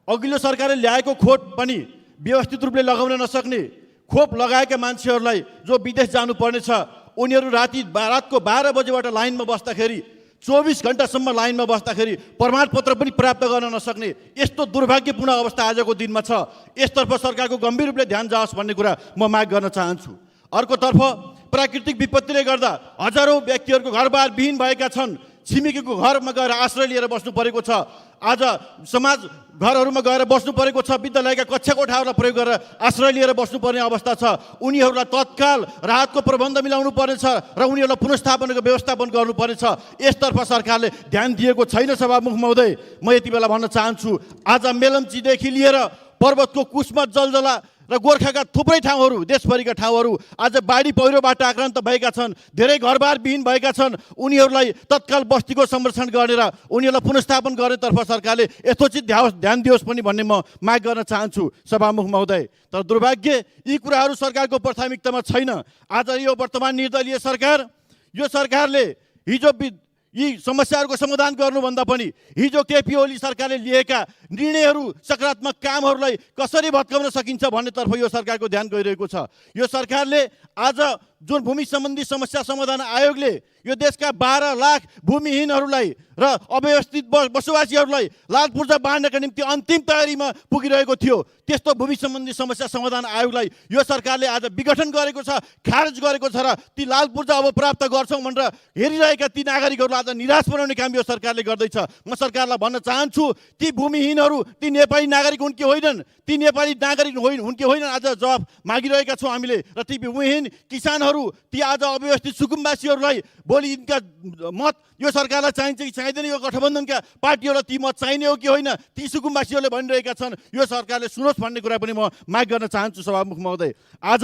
अघिल्लो सरकारले ल्याएको खोप पनि व्यवस्थित रूपले लगाउन नसक्ने, खोप लगाएका मान्छेहरूलाई जो विदेश जानुपर्ने छ उनीहरू रातको 12 बजेबाट लाइनमा बस्दाखेरि 24 घण्टासम्म लाइनमा बस्दाखेरि प्रमाणपत्र पनि प्राप्त गर्न नसक्ने यस्तो दुर्भाग्यपूर्ण अवस्था आजको दिनमा छ। यसतर्फ सरकारको गम्भीर रूपले ध्यान जाओस् भन्ने कुरा म माग गर्न चाहन्छु। अर्कोतर्फ प्राकृतिक विपत्तिले गर्दा हजारौँ व्यक्तिहरूको घरबार विहीन भएका छन्। छिमेकीको घरमा गएर आश्रय लिएर बस्नु परेको छ। आज समाज घरहरूमा गएर बस्नु परेको छ। विद्यालयका कक्षा कोठाहरूलाई प्रयोग गरेर आश्रय लिएर बस्नुपर्ने अवस्था छ। उनीहरूलाई तत्काल राहतको प्रबन्ध मिलाउनु पर्नेछ र उनीहरूलाई पुनर्स्थापनाको व्यवस्थापन गर्नुपर्नेछ। यसतर्फ सरकारले ध्यान दिएको छैन। सभामुख महोदय, म यति बेला भन्न चाहन्छु, आज मेलम्चीदेखि लिएर पर्वतको कुस्मा जलजला र गोर्खाका थुप्रै ठाउँहरू, देशभरिका ठाउँहरू आज बाढी पहिरोबाट आक्रान्त भएका छन्। धेरै घरबार विहीन भएका छन्। उनीहरूलाई तत्काल बस्तीको संरक्षण गरेर उनीहरूलाई पुनर्स्थापन गर्नेतर्फ सरकारले यथोचित ध्यान दियोस् पनि भन्ने म माग गर्न चाहन्छु। सभामुख महोदय, तर दुर्भाग्य यी कुराहरू सरकारको प्राथमिकतामा छैन। आज यो वर्तमान निर्दलीय सरकार, यो सरकारले हिजो यी समस्याहरूको समाधान गर्नुभन्दा पनि हिजो केपी ओली सरकारले लिएका निर्णयहरू, सकारात्मक कामहरूलाई कसरी भत्काउन सकिन्छ भन्नेतर्फ यो सरकारको ध्यान गइरहेको छ। यो सरकारले आज जुन भूमि सम्बन्धी समस्या समाधान आयोगले यो देशका 12 लाख भूमिहीनहरूलाई र अव्यवस्थित बसोबासीहरूलाई लाल पूर्जा बाँड्नका निम्ति अन्तिम तयारीमा पुगिरहेको थियो, त्यस्तो भूमि सम्बन्धी समस्या समाधान आयोगलाई यो सरकारले आज विघटन गरेको छ, खारेज गरेको छ र ती लाल पूर्जा अब प्राप्त गर्छौँ भनेर हेरिरहेका ती नागरिकहरूलाई आज निराश बनाउने काम यो सरकारले गर्दैछ। म सरकारलाई भन्न चाहन्छु, ती भूमिहीनहरू ती नेपाली नागरिक हुन् कि होइनन्, ती नेपाली नागरिक हुन् कि होइनन् आज जवाफ मागिरहेका छौँ हामीले। र ती भूमिहीन किसानहरू, ती आज अव्यवस्थित सुकुम्बासीहरूलाई भोलि यिनका मत यो सरकारलाई चाहिन्छ कि चाहिँदैन, यो गठबन्धनका पार्टीहरूलाई ती मत चाहिने हो कि होइन, ती सुकुम्बासीहरूले भनिरहेका छन्। यो सरकारले सुनोस् भन्ने कुरा पनि म माग गर्न चाहन्छु। सभामुख महोदय, आज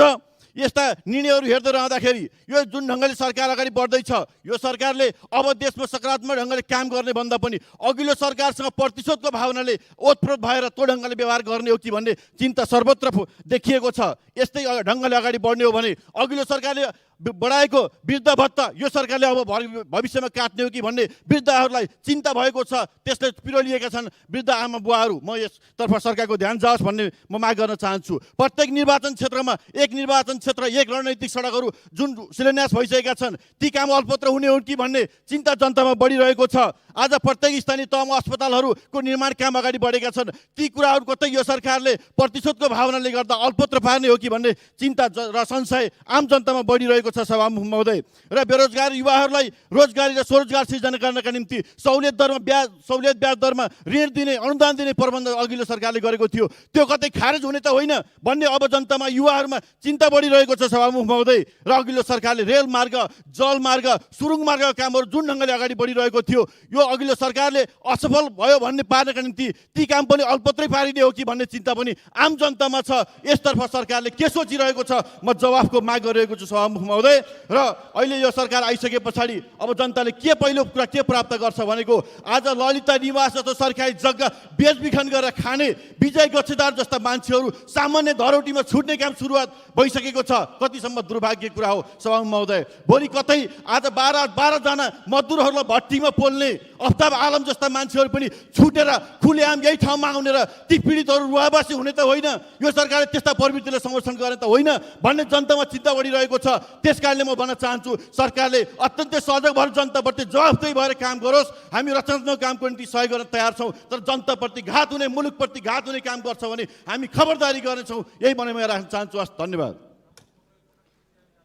यस्ता निर्णयहरू हेर्दै रहँदाखेरि यो जुन ढङ्गले सरकार अगाडि बढ्दैछ, यो सरकारले अब देशमा सकारात्मक ढङ्गले काम गर्ने भन्दा पनि अघिल्लो सरकारसँग प्रतिशोधको भावनाले ओतप्रोत भएर त्यो ढङ्गले व्यवहार गर्ने हो कि भन्ने चिन्ता सर्वत्र देखिएको छ। यस्तै ढङ्गले अगाडि बढ्ने हो भने अघिल्लो सरकारले बढाएको वृद्ध भत्ता यो सरकारले अब भविष्यमा काट्ने हो कि भन्ने वृद्धहरूलाई चिन्ता भएको छ, त्यसले पिरोलिएका छन् वृद्ध आमा बुवाहरू। म यसतर्फ सरकारको ध्यान जाओस् भन्ने म माग गर्न चाहन्छु। प्रत्येक निर्वाचन क्षेत्रमा एक निर्वाचन क्षेत्र एक रणनीतिक सडकहरू जुन शिलान्यास भइसकेका छन् ती काम अल्पत्र हुने हो कि भन्ने चिन्ता जनतामा बढिरहेको छ। आज प्रत्येक स्थानीय तहमा अस्पतालहरूको निर्माण काम अगाडि बढेका छन्। ती कुराहरू कतै यो सरकारले प्रतिशोधको भावनाले गर्दा अल्पत्र पार्ने हो कि भन्ने चिन्ता र संशय आम जनतामा बढिरहेको छ सभामुख महोदय। र बेरोजगार युवाहरूलाई रोजगारी र स्वरोजगार सृजना गर्नका निम्ति सहुलियत ब्याज दरमा ऋण दिने अनुदान दिने प्रबन्ध अघिल्लो सरकारले गरेको थियो, त्यो कतै खारेज हुने त होइन भन्ने अब जनतामा युवाहरूमा चिन्ता बढिरहेको छ सभामुख महोदय। र अघिल्लो सरकारले रेल मार्ग जल मार्ग सुरुङ मार्गका कामहरू जुन ढङ्गले अगाडि बढिरहेको थियो यो अघिल्लो सरकारले असफल भयो भन्ने पार्नका निम्ति ती काम पनि अल्पत्रै पारिने हो कि भन्ने चिन्ता पनि आम जनतामा छ। यसतर्फ सरकारले के सोचिरहेको छ म जवाफको माग गरिरहेको छु सभामुख महोदय। र अहिले यो सरकार आइसके पछाडि अब जनताले के पहिलो कुरा के प्राप्त गर्छ भनेको आज ललिता निवास जस्तो सरकारी जग्गा बेचबिखन गरेर खाने विजय गच्छेदार जस्ता मान्छेहरू सामान्य धरौटीमा छुट्ने काम सुरुवात भइसकेको छ। कतिसम्म दुर्भाग्य कुरा हो सभामुख महोदय। भोलि कतै आज 12 जना मजदुरहरूलाई भट्टीमा पोल्ने अफ्ताब आलम जस्ता मान्छेहरू पनि छुटेर खुलेआम यही ठाउँमा आउने र ती पीडितहरू रुवाबासी हुने त होइन, यो सरकारले त्यस्ता प्रवृत्तिलाई समर्थन गर्ने त होइन भन्ने जनतामा चिन्ता बढिरहेको छ। त्यसकारणले म भन्न चाहन्छु सरकारले अत्यन्तै सजग भएर जनताप्रति जवाफदेही भएर काम गरोस्। हामी रचनात्मक कामको निम्ति सहयोग गर्न तयार छौँ, तर जनताप्रति घात हुने मुलुकप्रति घात हुने काम गर्छ भने हामी खबरदारी गर्नेछौँ, यही भनाइ म राख्न चाहन्छु। हस्, धन्यवाद।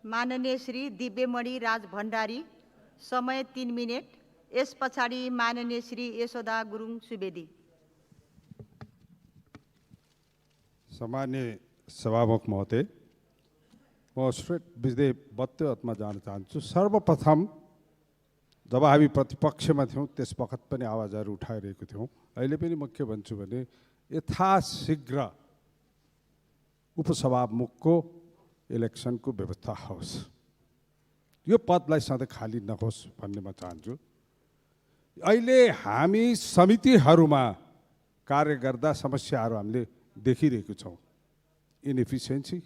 माननीय श्री दिव्यमणि राज भण्डारी, समय 3 मिनेट। यस पछाडि माननीय श्री यशोदा गुरुङ सुवेदी। सम्माननीय सभामुख महोदय, म स्ट्रेट विषयमा जान चाहन्छु। सर्वप्रथम जब हामी प्रतिपक्षमा थियौँ त्यस बखत पनि आवाजहरू उठाइरहेको थियौँ, अहिले पनि म के भन्छु भने यथाशीघ्र उपसभामुखको इलेक्सनको व्यवस्था होस्, यो पदलाई सधैँ खाली नहोस् भन्ने म चाहन्छु। अहिले हामी समितिहरूमा कार्य गर्दा समस्याहरू हामीले देखिरहेको छौँ। इनएफिसियन्सी,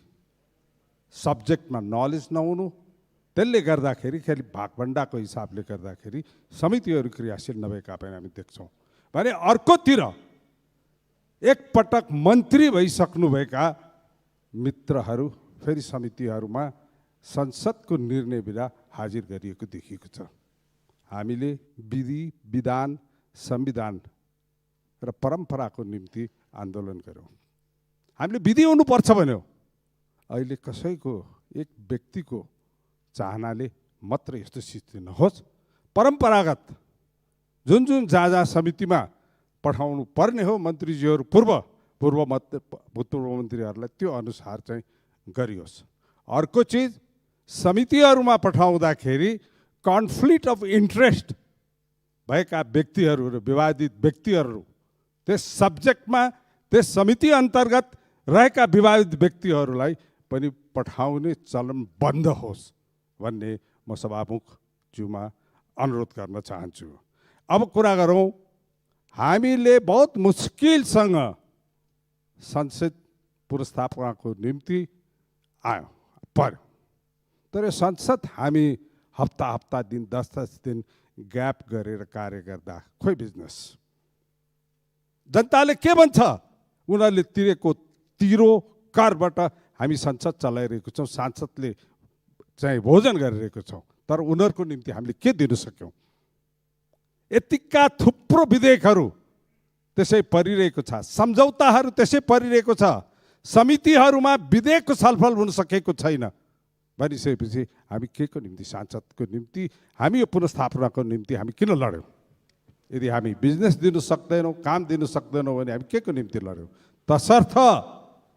सब्जेक्टमा नलेज नहुनु, त्यसले गर्दाखेरि खालि भागभण्डाको हिसाबले गर्दाखेरि समितिहरू क्रियाशील नभएका पनि हामी देख्छौँ। भने अर्कोतिर एकपटक मन्त्री भइसक्नुभएका मित्रहरू फेरि समितिहरूमा संसदको निर्णय बिना हाजिर गरिएको देखिएको छ। हामीले विधि विधान संविधान र परम्पराको निम्ति आन्दोलन गऱ्यौँ। हामीले विधि हुनुपर्छ भन्यो, अहिले कसैको एक व्यक्तिको चाहनाले मात्र यस्तो स्थिति नहोस्। परम्परागत जुन जहाँ समितिमा पठाउनु पर्ने हो मन्त्रीजीहरू भूतपूर्व मन्त्रीहरूलाई त्यो अनुसार चाहिँ गरियोस्। अर्को चिज, समितिहरूमा पठाउँदाखेरि कन्फ्लिक्ट अफ इन्ट्रेस्ट भएका व्यक्तिहरू र विवादित व्यक्तिहरू त्यस सब्जेक्टमा त्यस समिति अन्तर्गत रहेका विवादित व्यक्तिहरूलाई पनि पठाउने चलन बन्द होस् भन्ने म सभामुखज्यूमा अनुरोध गर्न चाहन्छु। अब कुरा गरौँ, हामीले बहुत मुस्किलसँग संसद पुनर्स्थापनाको निम्ति पर्यो, तर संसद हामी हप्ता दिन 10 दिन ग्याप गरेर कार्य गर्दा खोइ बिजनेस। जनताले के भन्छ, उनीहरूले तिरेको तिरो करबाट हामी संसद चलाइरहेको छौँ, सांसदले चाहिँ भोजन गरिरहेको छौँ, तर उनीहरूको निम्ति हामीले के दिन सक्यौँ? यतिका थुप्रो विधेयकहरू त्यसै परिरहेको छ, सम्झौताहरू त्यसै परिरहेको छ, समितिहरूमा विधेयकको छलफल हुन सकेको छैन भनिसकेपछि हामी के को निम्ति, सांसदको निम्ति, हामी यो पुनर्स्थापनाको निम्ति हामी किन लड्यौँ? यदि हामी बिजनेस दिनु सक्दैनौँ, काम दिनु सक्दैनौँ भने हामी के को निम्ति लड्यौँ? तसर्थ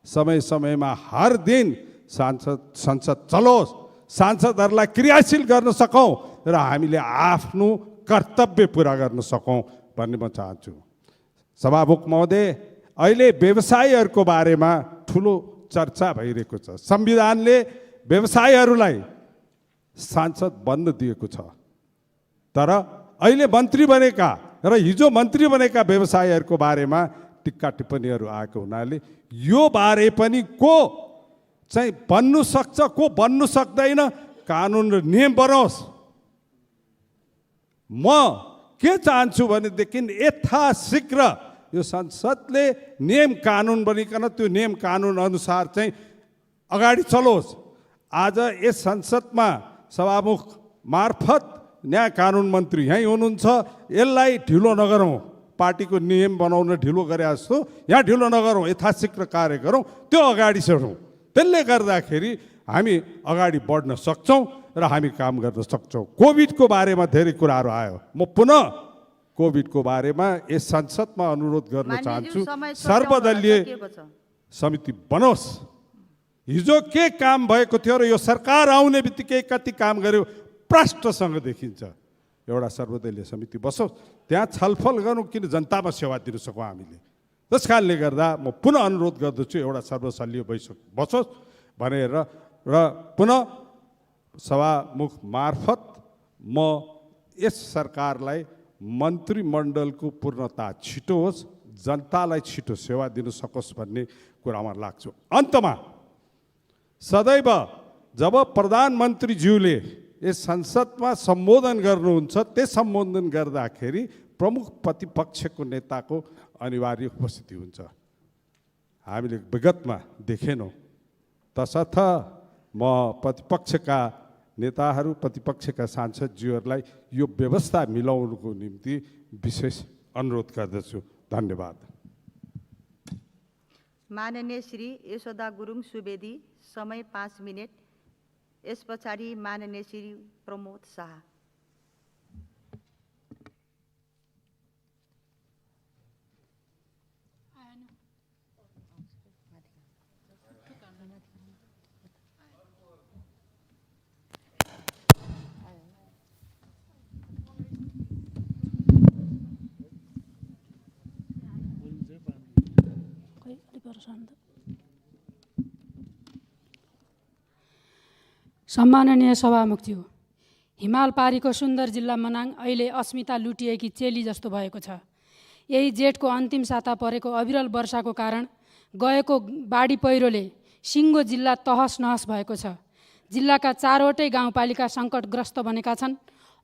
समय समयमा हर दिन संसद चलोस्, सांसदहरूलाई क्रियाशील गर्न सकौँ र हामीले आफ्नो कर्तव्य पुरा गर्न सकौँ भन्ने म चाहन्छु। सभामुख महोदय, अहिले व्यवसायीहरूको बारेमा ठुलो चर्चा भइरहेको छ। संविधानले व्यवसायीहरूलाई सांसद बन्न दिएको छ, तर अहिले मन्त्री बनेका र हिजो मन्त्री बनेका व्यवसायीहरूको बारेमा टिक्का टिप्पणीहरू आएको हुनाले यो बारे पनि को चाहिँ बन्नु सक्छ, को बन्नु सक्दैन, कानुन र नियम बनोस्। म के चाहन्छु भनेदेखि यथाशीघ्र यो संसदले नियम कानुन बनिकन त्यो नियम कानुन अनुसार चाहिँ अगाडि चलोस्। आज यस संसदमा सभामुख मार्फत न्याय कानुन मन्त्री यहीँ हुनुहुन्छ, यसलाई ढिलो नगरौँ, पार्टीको नियम बनाउन ढिलो गरे जस्तो यहाँ ढिलो नगरौँ, यथाशीघ्र कार्य गरौँ, त्यो अगाडि सढौँ। त्यसले गर्दाखेरि हामी अगाडि बढ्न सक्छौँ र हामी काम गर्न सक्छौँ। कोभिडको बारेमा धेरै कुराहरू आयो, म पुनः कोभिडको बारेमा यस संसदमा अनुरोध गर्न चाहन्छु, सर्वदलीय समिति बनोस्। हिजो के काम भएको थियो र यो सरकार आउने बित्तिकै कति काम गर्यो प्रष्टसँग देखिन्छ। एउटा सर्वदलीय समिति बसोस्, त्यहाँ छलफल गरौँ, किन जनतामा सेवा दिन सकौँ हामीले। त्यस कारणले गर्दा म पुनः अनुरोध गर्दछु एउटा सर्वदलीय बैठक बसोस् भनेर र पुनः सभामुख मार्फत म यस सरकारलाई मन्त्रीमण्डलको पूर्णता छिटो होस्, जनतालाई छिटो सेवा दिन सकोस् भन्ने कुरामा लाग्छु। अन्तमा सदैव जब प्रधानमन्त्रीज्यूले यस संसदमा सम्बोधन गर्नुहुन्छ, त्यस सम्बोधन गर्दाखेरि प्रमुख प्रतिपक्षको नेताको अनिवार्य उपस्थिति हुन्छ। हामीले विगतमा देखेनौँ, तसर्थ म प्रतिपक्षका नेताहरू, प्रतिपक्षका सांसदज्यूहरूलाई यो व्यवस्था मिलाउनुको निम्ति विशेष अनुरोध गर्दछु। धन्यवाद। माननीय श्री यशोदा गुरुङ सुवेदी, समय 5 मिनट। यस पछाडि माननीय श्री प्रमोद शाह। सम्माननीय सभामुखज्यू, हिमाल पारीको सुन्दर जिल्ला मनाङ अहिले अस्मिता लुटिएकी चेली जस्तो भएको छ। यही जेठको अन्तिम साता परेको अविरल वर्षाको कारण गएको बाढी पहिरोले सिङ्गो जिल्ला तहस नहस भएको छ। जिल्लाका 4वटै गाउँपालिका सङ्कटग्रस्त बनेका छन्,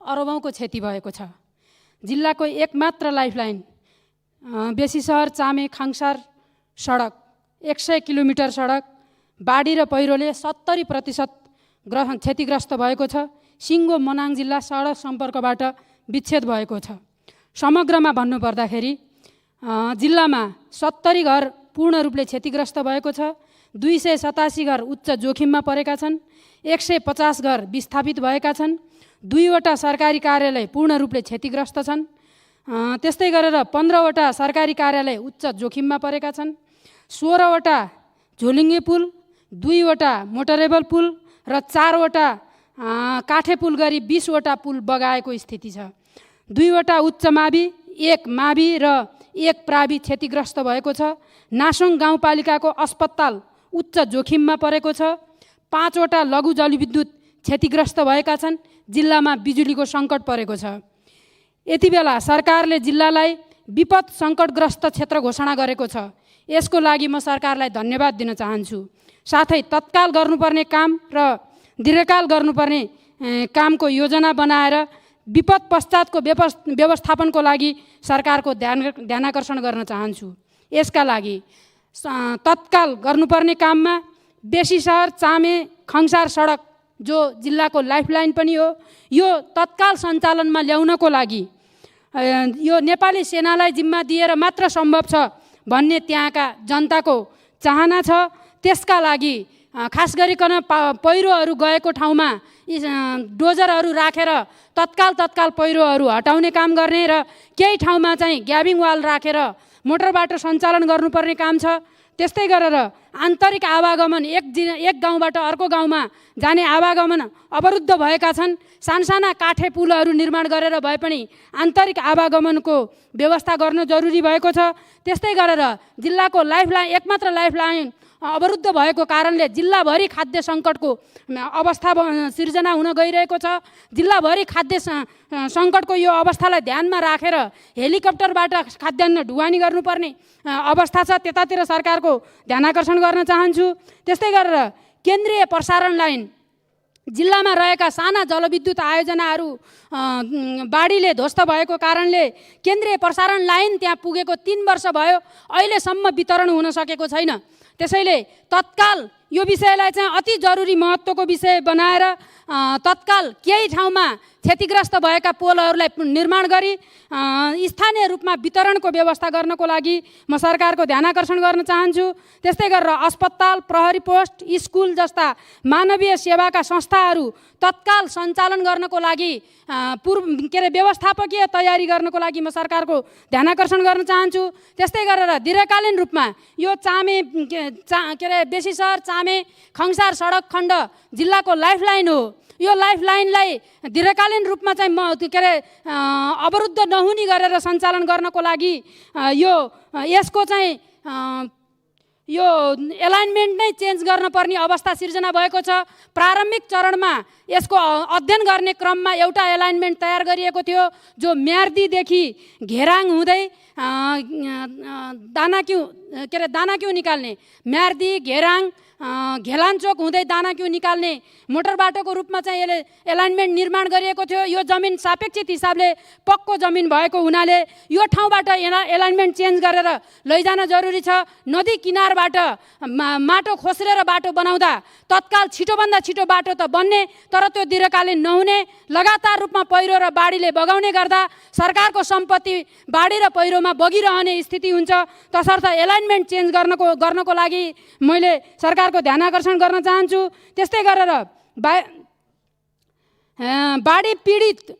अरबौँको क्षति भएको छ। जिल्लाको एकमात्र लाइफलाइन बेसी सहर चामे खाङसार सडक 100 किलोमिटर सडक बाढी र पहिरोले 70% क्षतिग्रस्त भएको छ। सिङ्गो मनाङ जिल्ला सडक सम्पर्कबाट विच्छेद भएको छ। समग्रमा भन्नुपर्दाखेरि जिल्लामा 70 घर पूर्ण रूपले क्षतिग्रस्त भएको छ, 287 घर उच्च जोखिममा परेका छन्, 150 घर विस्थापित भएका छन्, 2वटा सरकारी कार्यालय पूर्ण रूपले क्षतिग्रस्त छन्। त्यस्तै गरेर 15वटा सरकारी कार्यालय उच्च जोखिममा परेका छन्, 16वटा झोलिङ्गे पुल, 2वटा मोटरेबल पुल र 4वटा काठे पुल गरी 20वटा पुल बगाएको स्थिति छ। 2वटा उच्च मावि, 1 मावि र 1 प्रावि क्षतिग्रस्त भएको छ। नासोङ गाउँपालिकाको अस्पताल उच्च जोखिममा परेको छ। 5वटा लघु जलविद्युत क्षतिग्रस्त भएका छन्। जिल्लामा बिजुलीको सङ्कट परेको छ। यति बेला सरकारले जिल्लालाई विपद सङ्कटग्रस्त क्षेत्र घोषणा गरेको छ। यसको लागि म सरकारलाई धन्यवाद दिन चाहन्छु। साथै तत्काल गर्नुपर्ने काम र दीर्घकाल गर्नुपर्ने कामको योजना बनाएर विपद पश्चातको व्यवस्थापनको लागि सरकारको ध्यानाकर्षण गर्न चाहन्छु। यसका लागि तत्काल गर्नुपर्ने काममा बेसी सहर चामे खङसार सडक जो जिल्लाको लाइफलाइन पनि हो, यो तत्काल सञ्चालनमा ल्याउनको लागि यो नेपाली सेनालाई जिम्मा दिएर मात्र सम्भव छ भन्ने त्यहाँका जनताको चाहना छ। त्यसका लागि खास गरिकन पहिरोहरू गएको ठाउँमा डोजरहरू राखेर तत्काल पहिरोहरू हटाउने काम गर्ने र केही ठाउँमा चाहिँ ग्याबिङ वाल राखेर मोटर बाटो सञ्चालन गर्नुपर्ने काम छ। त्यस्तै गरेर आन्तरिक आवागमन एक गाउँबाट अर्को गाउँमा जाने आवागमन अवरुद्ध भएका छन्। सानसाना काठे पुलहरू निर्माण गरेर भए पनि आन्तरिक आवागमनको व्यवस्था गर्न जरुरी भएको छ। त्यस्तै गरेर जिल्लाको लाइफलाइन एकमात्र लाइफलाइन अवरुद्ध भएको कारणले जिल्लाभरि खाद्य सङ्कटको अवस्था सिर्जना हुन गइरहेको छ। जिल्लाभरि खाद्य सङ्कटको यो अवस्थालाई ध्यानमा राखेर हेलिकप्टरबाट खाद्यान्न ढुवानी गर्नुपर्ने अवस्था छ। त्यतातिर सरकारको ध्यानाकर्षण गर्न चाहन्छु। त्यस्तै गरेर केन्द्रीय प्रसारण लाइन जिल्लामा रहेका साना जलविद्युत आयोजनाहरू बाढीले ध्वस्त भएको कारणले केन्द्रीय प्रसारण लाइन त्यहाँ पुगेको 3 वर्ष भयो, अहिलेसम्म वितरण हुन सकेको छैन। त्यसैले तत्काल यो विषयलाई चाहिँ अति जरुरी महत्त्वको विषय बनाएर तत्काल केही ठाउँमा क्षतिग्रस्त भएका पोलहरूलाई निर्माण गरी स्थानीय रूपमा वितरणको व्यवस्था गर्नको लागि म सरकारको ध्यान आकर्षण गर्न चाहन्छु। त्यस्तै गरेर अस्पताल, प्रहरी पोस्ट, स्कुल जस्ता मानवीय सेवाका संस्थाहरू तत्काल सञ्चालन गर्नको लागि व्यवस्थापकीय तयारी गर्नको लागि म सरकारको ध्यान आकर्षण गर्न चाहन्छु। त्यस्तै गरेर दीर्घकालीन रूपमा यो बेसीसर चामे खङसार सडक खण्ड जिल्लाको लाइफलाइन हो। यो लाइफलाइनलाई दीर्घकालीन रूपमा चाहिँ अवरुद्ध नहुने गरेर सञ्चालन गर्नको लागि यसको चाहिँ यो एलाइनमेन्ट नै चेन्ज गर्न पर्ने अवस्था सिर्जना भएको छ। प्रारम्भिक चरणमा यसको अध्ययन गर्ने क्रममा एउटा एलाइनमेन्ट तयार गरिएको थियो जो म्यार्दीदेखि घेराङ हुँदै दानाक्यु निकाल्ने, म्यार्दी घेराङ घेलानचोक हुँदै दानाक्यु निकाल्ने मोटर बाटोको रूपमा चाहिँ यसले एलाइनमेन्ट निर्माण गरिएको थियो। यो जमिन सापेक्षित हिसाबले पक्को जमिन भएको हुनाले यो ठाउँबाट एलाइनमेन्ट चेन्ज गरेर लैजान जरुरी छ। नदी किनारबाट माटो खोस्रेर बाटो बनाउँदा तत्काल छिटोभन्दा छिटो बाटो त बन्ने, तर त्यो दीर्घकालीन नहुने, लगातार रूपमा पहिरो र बाढीले बगाउने गर्दा सरकारको सम्पत्ति बाढी र पहिरोमा बगिरहने स्थिति हुन्छ। तसर्थ एलाइनमेन्ट चेन्ज गर्नको लागि मैले सरकारको ध्यान आकर्षण गर्न चाहन्छु। त्यस्तै गरेर बाढी पीडित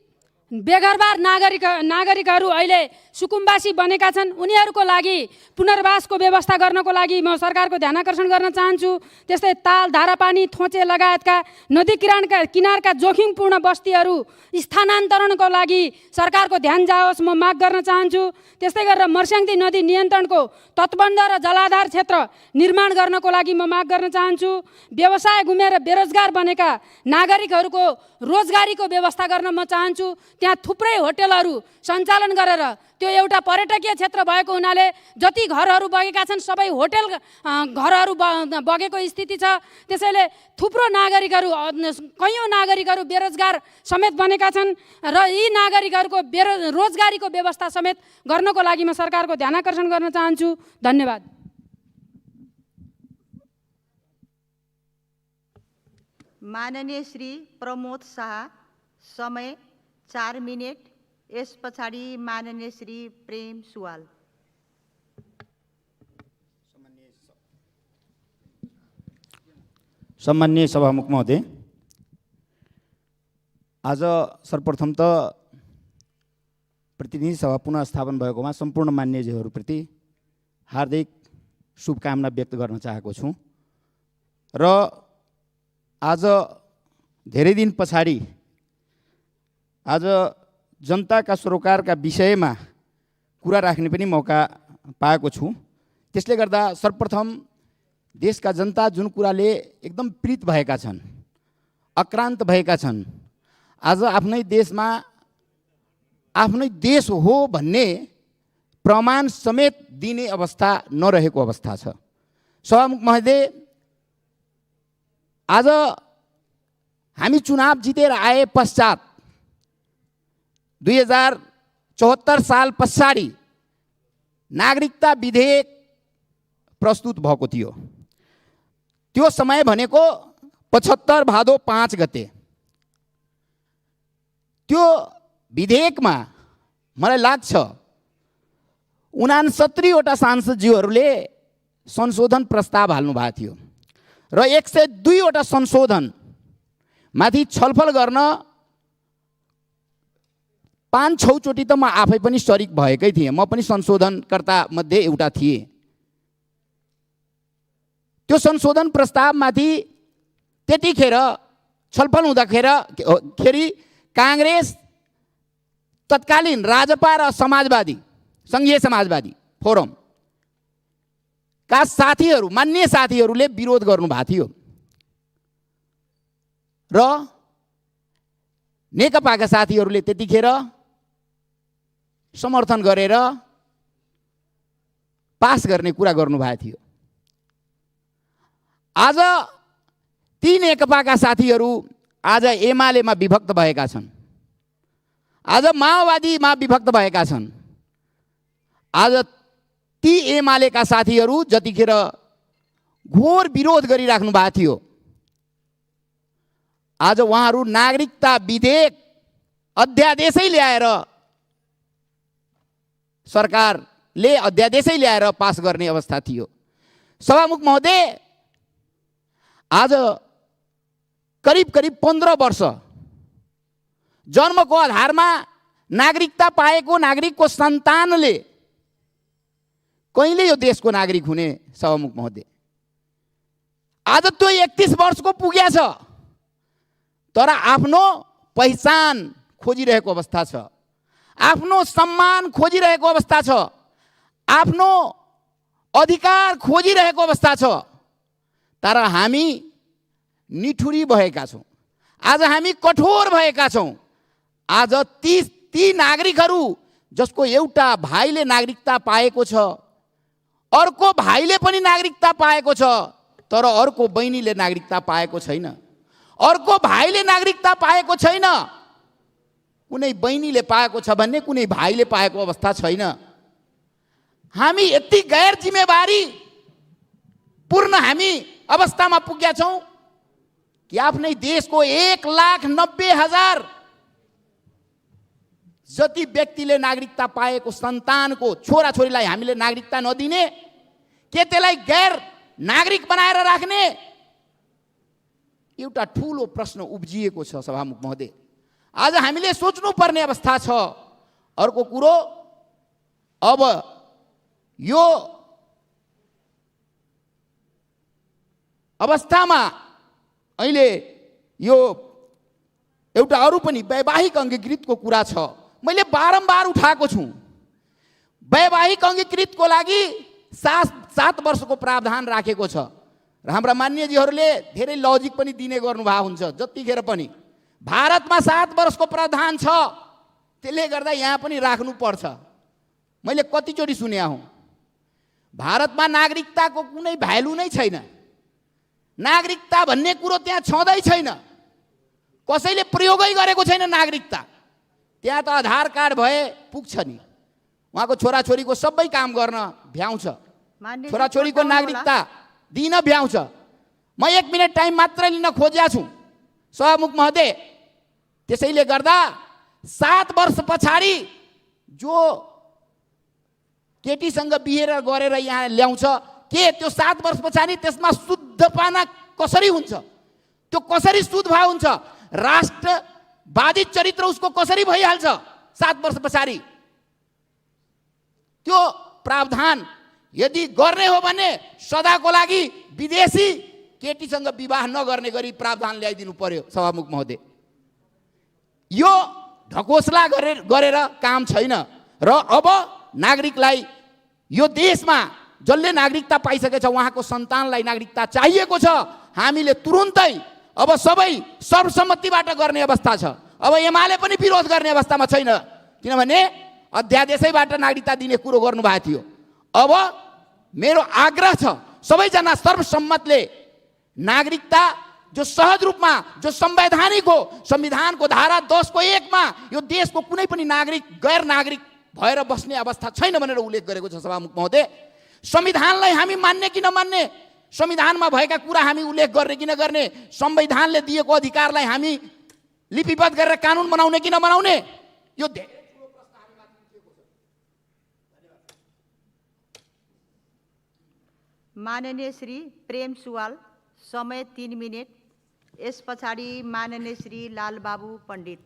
बेघरबार नागरिकहरू अहिले सुकुम्बासी बनेका छन्। उनीहरूको लागि पुनर्वासको व्यवस्था गर्नको लागि म सरकारको ध्यान आकर्षण गर्न चाहन्छु। त्यस्तै ताल, धारापानी, थोचे लगायतका नदी किनारका जोखिमपूर्ण बस्तीहरू स्थानान्तरणको लागि सरकारको ध्यान जाओस् म माग गर्न चाहन्छु। त्यस्तै गरेर मर्स्याङ्दी नदी नियन्त्रणको तटबन्ध र जलाधार क्षेत्र निर्माण गर्नको लागि म माग गर्न चाहन्छु। व्यवसाय गुमेर बेरोजगार बनेका नागरिकहरूको रोजगारीको व्यवस्था गर्न म चाहन्छु। त्यहाँ थुप्रै होटलहरू सञ्चालन गरेर त्यो एउटा पर्यटकीय क्षेत्र भएको हुनाले जति घरहरू बगेका छन् सबै होटल घरहरू बगेको स्थिति छ। त्यसैले थुप्रो नागरिकहरू, कैयौँ नागरिकहरू बेरोजगार समेत बनेका छन् र यी नागरिकहरूको रोजगारीको व्यवस्था समेत गर्नको लागि म सरकारको ध्यान आकर्षण गर्न चाहन्छु। धन्यवाद। माननीय श्री प्रमोद शाह, समय 4 मिनेट। यस पछाडि माननीय श्री प्रेम सुवाल। सम्माननीय सभामुख महोदय, आज सर्वप्रथम त प्रतिनिधि सभा पुनः स्थापन भएकोमा सम्पूर्ण मान्यज्यूहरूप्रति हार्दिक शुभकामना व्यक्त गर्न चाहेको छु र आज धेरै दिन पछाडि आज जनताका सरोकारका विषयमा कुरा राख्ने पनि मौका पाएको छु। त्यसले गर्दा सर्वप्रथम देशका जनता जुन कुराले एकदम पीडित भएका छन्, आक्रान्त भएका छन्, आज आफ्नै देशमा आफ्नै देश हो भन्ने प्रमाण समेत दिने अवस्था नरहेको अवस्था छ। सभामुख महोदय, आज हामी चुनाव जितेर आए पश्चात 2074 साल पछाडि नागरिकता विधेयक प्रस्तुत भएको थियो। त्यो समय भनेको 75 भादो 5 गते। त्यो विधेयकमा मलाई लाग्छ 69वटा सांसदज्यूहरूले संशोधन प्रस्ताव हाल्नु भएको थियो र 102वटा संशोधन माथि छलफल गर्न 5-6 चोटि त म आफै पनि सरिक भएकै थिएँ। म पनि संशोधनकर्ता मध्ये एउटा थिएँ। त्यो संशोधन प्रस्तावमाथि त्यतिखेर छलफल हुँदाखेरि काङ्ग्रेस, तत्कालीन राजपा र समाजवादी, सङ्घीय समाजवादी फोरम का साथीहरू, मान्य साथीहरूले विरोध गर्नुभएको थियो र नेकपाका साथीहरूले त्यतिखेर समर्थन गरेर पास गर्ने कुरा गर्नुभएको थियो। आज ती नेकपाका साथीहरू आज एमालेमा विभक्त भएका छन्, आज माओवादीमा विभक्त भएका छन्। आज ती एमालेका साथीहरू जतिखेर घोर विरोध गरिराख्नु भएको थियो, आज उहाँहरू नागरिकता विधेयक अध्यादेशै ल्याएर सरकारले अध्यादेशै ल्याएर पास गर्ने अवस्था थियो। सभामुख महोदय, आज करिब 15 वर्ष जन्मको आधारमा नागरिकता पाएको नागरिकको सन्तानले कहिले यो देशको नागरिक हुने? सभामुख महोदय, आज त्यो 31 वर्षको पुग्या छ, तर आफ्नो पहिचान खोजिरहेको अवस्था छ, आफ्नो सम्मान खोजिरहेको अवस्था छ, आफ्नो अधिकार खोजिरहेको अवस्था छ। तर हामी निठुरी भएका छौँ, आज हामी कठोर भएका छौँ। आज ती नागरिकहरू जसको एउटा भाइले नागरिकता पाएको छ, अर्को भाइले पनि नागरिकता पाएको छ, तर अर्को बहिनीले नागरिकता पाएको छैन, अर्को भाइले नागरिकता पाएको छैन, कुनै बहिनीले पाएको छ भन्ने कुनै भाइले पाएको अवस्था छैन। हामी यति गैर जिम्मेवारी पूर्ण हामी अवस्थामा पुगेका छौँ कि आफ्नै देशको 1,90,000 जति व्यक्तिले नागरिकता पाएको सन्तानको छोराछोरीलाई हामीले नागरिकता नदिने, के त्यसलाई गैर नागरिक बनाएर राख्ने, एउटा ठुलो प्रश्न उब्जिएको छ। सभामुख महोदय, आज हामीले सोच्नुपर्ने अवस्था छ। अर्को कुरो, अब यो अवस्थामा अहिले यो एउटा अरू पनि वैवाहिक अङ्गीकृतको कुरा छ। मैले बारम्बार उठाएको छु, वैवाहिक अङ्गीकृतको लागि 7 वर्षको प्रावधान राखेको छ र हाम्रा मान्यजीहरूले धेरै लजिक पनि दिने गर्नुभएको हुन्छ। जतिखेर पनि भारतमा 7 वर्षको प्रावधान छ, त्यसले गर्दा यहाँ पनि राख्नुपर्छ। मैले कतिचोटि सुने हौँ, भारतमा नागरिकताको कुनै भ्यालु नै छैन, नागरिकता भन्ने कुरो त्यहाँ छँदै छैन, कसैले प्रयोगै गरेको छैन नागरिकता। त्यहाँ त आधार कार्ड भए पुग्छ नि, उहाँको छोराछोरीको सबै काम गर्न भ्याउँछ, छोराछोरीको नागरिकता दिन भ्याउँछ। म 1 मिनट टाइम मात्र लिन खोजेको छु सभामुख महोदय। त्यसैले गर्दा 7 वर्ष पछाडि जो केटीसँग बिहे गरेर यहाँ ल्याउँछ, के त्यो 7 वर्ष पछाडि त्यसमा शुद्धपना कसरी हुन्छ? त्यो कसरी शुद्ध भाव हुन्छ? राष्ट्रवादी चरित्र उसको कसरी भइहाल्छ 7 वर्ष पछाडि? त्यो प्रावधान यदि गर्ने हो भने सदाको लागि विदेशी केटीसँग विवाह नगर्ने गरी प्रावधान ल्याइदिनु पर्यो सभामुख महोदय। यो ढकोसला गरेर काम छैन। र अब नागरिकलाई यो देशमा जसले नागरिकता पाइसकेछ उहाँको सन्तानलाई नागरिकता चाहिएको छ। हामीले तुरुन्तै अब सबै सर्वसम्मतिबाट गर्ने अवस्था छ। अब एमाले पनि विरोध गर्ने अवस्थामा छैन, किनभने अध्यादेशैबाट नागरिकता दिने कुरो गर्नुभएको थियो। अब मेरो आग्रह छ सबैजना सर्वसम्मतले नागरिकता जो सहज रूपमा, जो संवैधानिक हो, संविधानको धारा 10 को 1 मा यो देशको कुनै पनि नागरिक गैर नागरिक भएर बस्ने अवस्था छैन भनेर उल्लेख गरेको छ सभामुख महोदय। संविधानलाई हामी मान्ने कि नमान्ने, संविधानमा भएका कुरा हामी उल्लेख गर्ने कि नगर्ने, संविधानले दिएको अधिकारलाई हामी लिपिबद्ध गरेर कानुन बनाउने कि नबनाउने, यो माननीय श्री प्रेम सुवाल, समय 3 मिनट। यस पछाडि माननीय श्री लालबाबु पण्डित।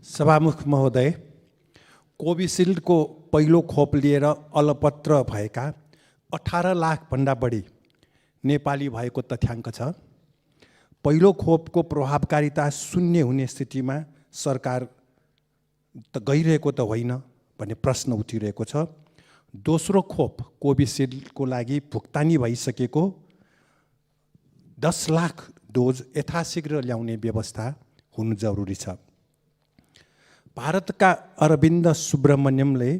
सभामुख महोदय, कोभिसिल्डको पहिलो खोप लिएर अलपत्र भएका 18 लाखभन्दा बढी नेपाली भएको तथ्याङ्क छ। पहिलो खोपको प्रभावकारिता 0 हुने स्थितिमा सरकार त गइरहेको त होइन भन्ने प्रश्न उठिरहेको छ। दोस्रो खोप कोभिसिल्डको लागि भुक्तानी भइसकेको 10 लाख डोज यथाशीघ्र ल्याउने व्यवस्था हुनु जरुरी छ। भारतका अरविन्द सुब्रमण्यमले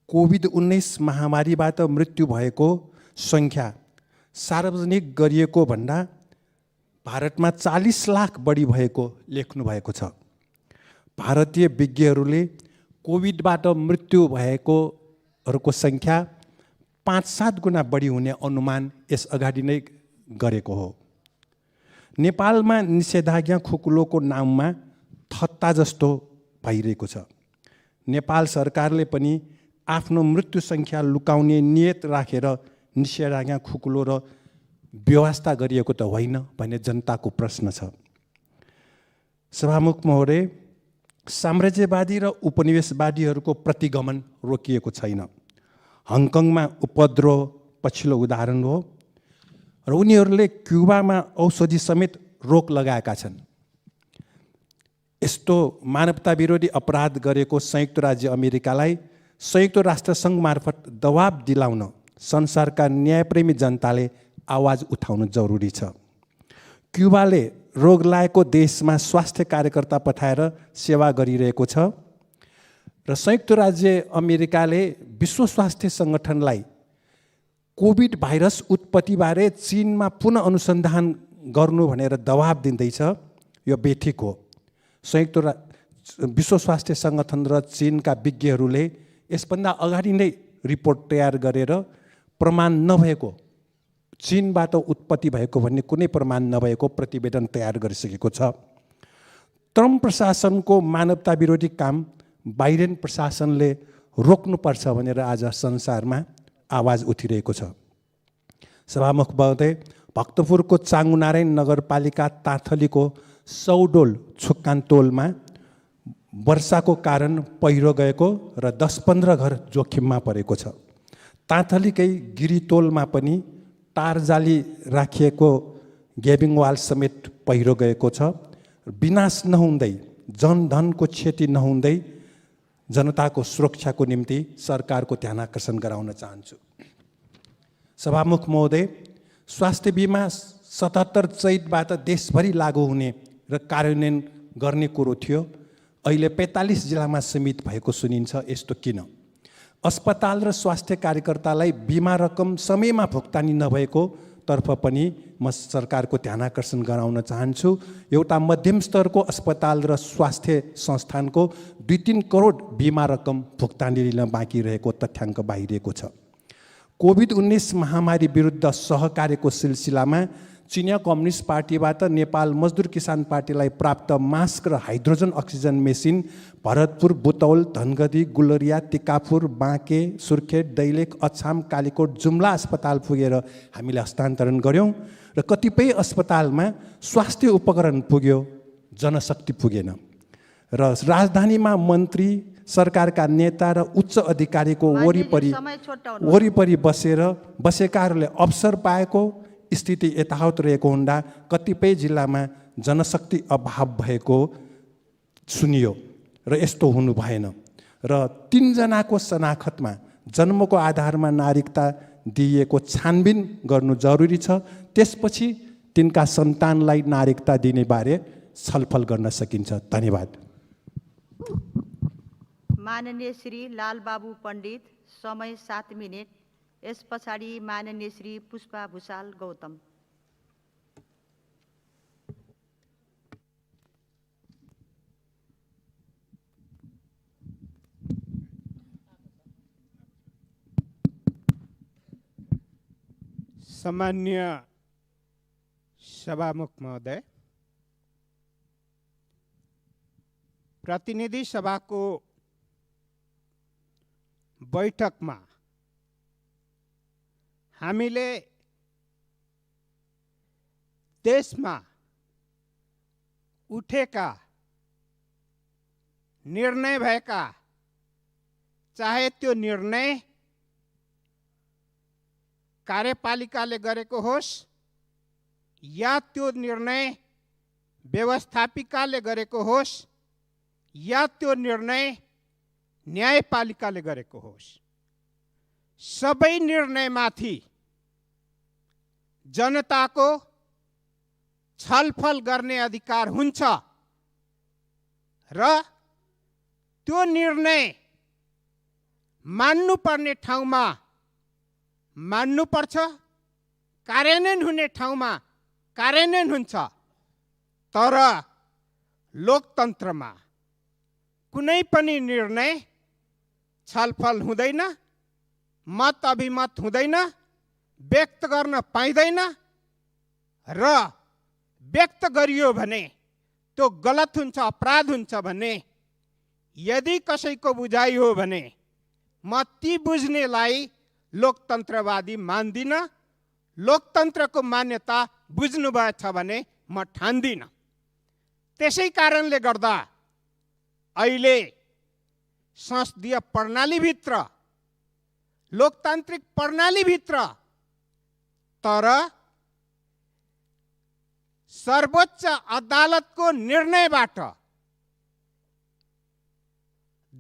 कोभिड-19 महामारीबाट मृत्यु भएको सङ्ख्या सार्वजनिक गरिएको भन्दा भारतमा 40 लाख बढी भएको लेख्नु भएको छ। भारतीय विज्ञहरूले कोभिडबाट मृत्यु भएकोहरूको सङ्ख्या 5-7 गुणा बढी हुने अनुमान यस अगाडि नै गरेको हो। नेपालमा निषेधाज्ञा खुकुलोको नाममा थत्ता जस्तो भइरहेको छ। नेपाल सरकारले पनि आफ्नो मृत्यु सङ्ख्या लुकाउने नियत राखेर निषेधाज्ञा खुकुलो र व्यवस्था गरिएको त होइन भन्ने जनताको प्रश्न छ। सभामुख महोदय, साम्राज्यवादी र उपनिवेशवादीहरूको प्रतिगमन रोकिएको छैन। हङकङमा उपद्रव पछिल्लो उदाहरण हो र उनीहरूले क्युबामा औषधि समेत रोक लगाएका छन्। यस्तो मानवता विरोधी अपराध गरेको संयुक्त राज्य अमेरिकालाई संयुक्त राष्ट्रसङ्घ मार्फत दबाब दिलाउन संसारका न्यायप्रेमी जनताले आवाज उठाउनु जरुरी छ। क्युबाले रोग लागेको देशमा स्वास्थ्य कार्यकर्ता पठाएर सेवा गरिरहेको छ र संयुक्त राज्य अमेरिकाले विश्व स्वास्थ्य सङ्गठनलाई कोभिड भाइरस उत्पत्तिबारे चीनमा पुनः अनुसन्धान गर्नु भनेर दबाब दिँदैछ। यो बेठिक हो। विश्व स्वास्थ्य सङ्गठन र चीनका विज्ञहरूले यसभन्दा अगाडि नै रिपोर्ट तयार गरेर प्रमाण नभएको, चीनबाट उत्पत्ति भएको भन्ने कुनै प्रमाण नभएको प्रतिवेदन तयार गरिसकेको छ। ट्रम्प प्रशासनको मानवता विरोधी काम बाइडेन प्रशासनले रोक्नुपर्छ भनेर आज संसारमा आवाज उठिरहेको छ। सभामुख महोदय, भक्तपुरको चाङ्गुनारायण नगरपालिका ताँथलीको सौडोल छुक्कानतोलमा वर्षाको कारण पहिरो गएको र 10-15 घर जोखिममा परेको छ। ताँथलीकै गिरितोलमा पनि तारजाली राखिएको गेबिङ वाल समेत पहिरो गएको छ। विनाश नहुँदै, जनधनको क्षति नहुँदै जनताको सुरक्षाको निम्ति सरकारको ध्यान आकर्षण गराउन चाहन्छु। सभामुख महोदय, स्वास्थ्य बिमा 77 चैतबाट देशभरि लागू हुने र कार्यान्वयन गर्ने कुरो थियो। अहिले 45 जिल्लामा सीमित भएको सुनिन्छ। यस्तो किन? अस्पताल र स्वास्थ्य कार्यकर्तालाई बिमा रकम समयमा भुक्तानी नभएको तर्फ पनि म सरकारको ध्यान आकर्षण गराउन चाहन्छु। एउटा मध्यम स्तरको अस्पताल र स्वास्थ्य संस्थानको 2-3 करोड बिमा रकम भुक्तानी लिन बाँकी रहेको तथ्याङ्क बाहिरिएको छ। कोभिड-19 महामारी विरुद्ध सहकार्यको सिलसिलामा चिनिया कम्युनिस्ट पार्टीबाट नेपाल मजदुर किसान पार्टीलाई प्राप्त मास्क र hydrogen oxygen machine Bharatpur, Butwal, Dhangadhi, Gulariya, Tikapur, Banke, Surkhet, Dailekh, Achham, Kalikot, Jumla अस्पताल पुगेर हामीले हस्तान्तरण गऱ्यौँ र कतिपय अस्पतालमा स्वास्थ्य उपकरण पुग्यो, जनशक्ति पुगेन। र राजधानीमा मन्त्री, सरकारका नेता र उच्च अधिकारीको वरिपरि बसेकाहरूले अवसर पाएको स्थिति यथावत रहेको हुँदा कतिपय जिल्लामा जनशक्ति अभाव भएको सुनियो र यस्तो हुनु भएन। र 3 जनाको शनाखतमा जन्मको आधारमा नागरिकता दिइएको छानबिन गर्नु जरुरी छ। त्यसपछि तिनका सन्तानलाई नागरिकता दिने बारे छलफल गर्न सकिन्छ। धन्यवाद। माननीय श्री लालबाबु पण्डित, समय 7 मिनेट। यस पछाडि माननीय श्री पुष्पा भुषाल गौतम। सम्मान्य सभामुख महोदय, प्रतिनिधि सभाको बैठकमा हामीले देशमा उठेका निर्णय भएका, चाहे त्यो निर्णय कार्यपालिकाले गरेको होस् या त्यो निर्णय व्यवस्थापिकाले गरेको होस् या त्यो निर्णय न्यायपालिकाले गरेको होस्, सबै निर्णयमाथि जनताको छलफल गर्ने अधिकार हुन्छ र त्यो निर्णय मान्नुपर्ने ठाउँमा मान्नुपर्छ, कार्यान्वयन हुने ठाउँमा कार्यान्वयन हुन्छ। तर लोकतन्त्रमा कुनै पनि निर्णय छलफल हुँदैन, मत अभिमत हुँदैन, व्यक्त गर्न पाइँदैन र व्यक्त गरियो भने त्यो गलत हुन्छ, अपराध हुन्छ भने यदि कसैको बुझाइ हो भने म ती बुझ्नेलाई लोकतन्त्रवादी मान्दिन। लोकतन्त्रको मान्यता बुझ्नुभएछ भने म ठान्दिनँ। त्यसै कारणले गर्दा अहिले संसदीय प्रणालीभित्र, लोकतान्त्रिक प्रणालीभित्र तर सर्वोच्च अदालतको निर्णयबाट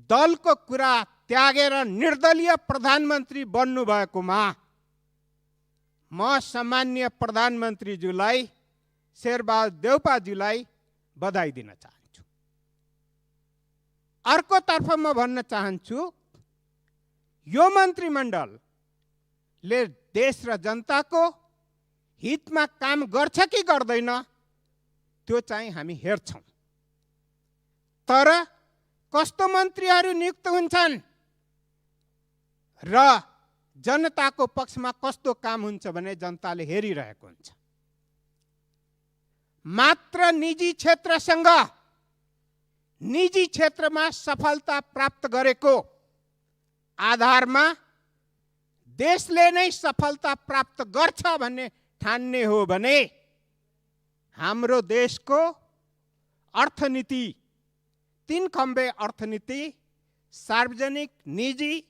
दलको कुरा त्यागेर निर्दलीय प्रधानमन्त्री बन्नुभएकोमा म सम्माननीय प्रधानमन्त्रीज्यूलाई, शेरबहादुर देउपाज्यूलाई बधाई दिन चाहन्छु। अर्कोतर्फ म भन्न चाहन्छु, यो मन्त्रीमण्डलले देश र जनताको हितमा काम गर्छ कि गर्दैन त्यो चाहिँ हामी हेर्छौँ। तर कस्तो मन्त्रीहरू नियुक्त हुन्छन् र जनताको पक्षमा कस्तो काम हुन्छ भने जनताले हेरिरहेको हुन्छ। मात्र निजी क्षेत्रसँग, निजी क्षेत्रमा सफलता प्राप्त गरेको आधारमा देशले नै सफलता प्राप्त गर्छ भन्ने ठान्ने हो भने हाम्रो देशको अर्थनीति, 3 खम्बे अर्थनीति, सार्वजनिक, निजी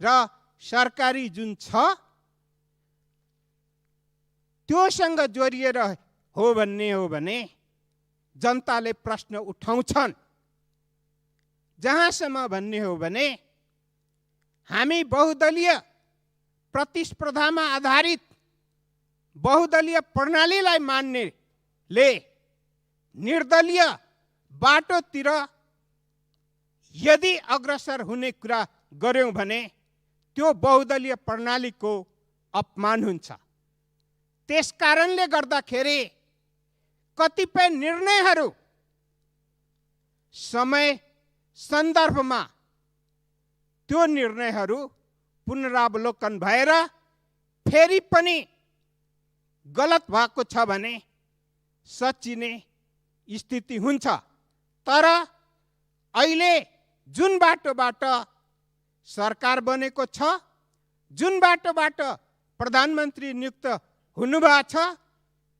र सरकारी जुन छ त्योसँग जोडिएर हो भने जनताले प्रश्न उठाउँछन्। जहाँसम्म भन्ने हो भने हामी बहुदलीय प्रतिस्पर्धामा आधारित बहुदलीय प्रणालीलाई मान्नेले निर्दलीय बाटोतिर यदि अग्रसर हुने कुरा गर्यौं भने त्यो बहुदलीय प्रणालीको अपमान हुन्छ। त्यसकारणले गर्दाखेरि कतिपय निर्णयहरू समय सन्दर्भमा त्यो निर्णयहरू पुनरावलोकन भएर फेरि पनि गलत भएको छ भने सचिने स्थिति हुन्छ। तर अहिले जुन बाटोबाट सरकार बनेको छ, जुन बाटोबाट प्रधानमन्त्री नियुक्त हुनुभएको छ,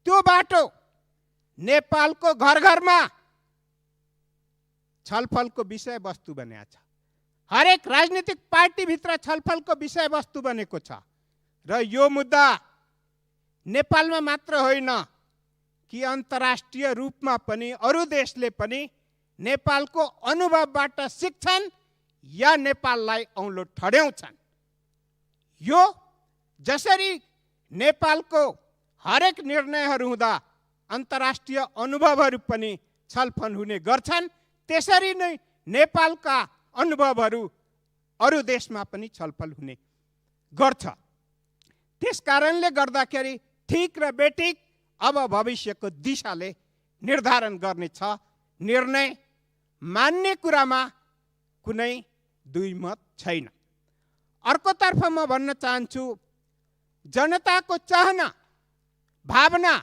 त्यो बाटो नेपालको घर घरमा छलफलको विषयवस्तु बनेको छ। हरेक राजनीतिक पार्टीभित्र छलफलको विषयवस्तु बनेको छ र यो मुद्दा नेपालमा मात्र होइन कि अन्तर्राष्ट्रिय रूपमा पनि अरू देशले पनि नेपालको अनुभवबाट सिक्छन् या नेपाललाई औँलो ठड्याउँछन्। यो जसरी नेपालको हरेक निर्णयहरू हुँदा अन्तर्राष्ट्रिय अनुभवहरू पनि छलफल हुने गर्छन्, त्यसरी नै नेपालका अनुभवहरू अरू देशमा पनि छलफल हुने गर्छ। त्यसकारणले गर्दाखेरि ठीक र बेठिक अब भविष्यको दिशाले निर्धारण गर्नेछ। निर्णय मान्ने कुरामा कुनै दुई मत छैन। अर्कोतर्फ म भन्न चाहन्छु, जनताको चाहना, भावना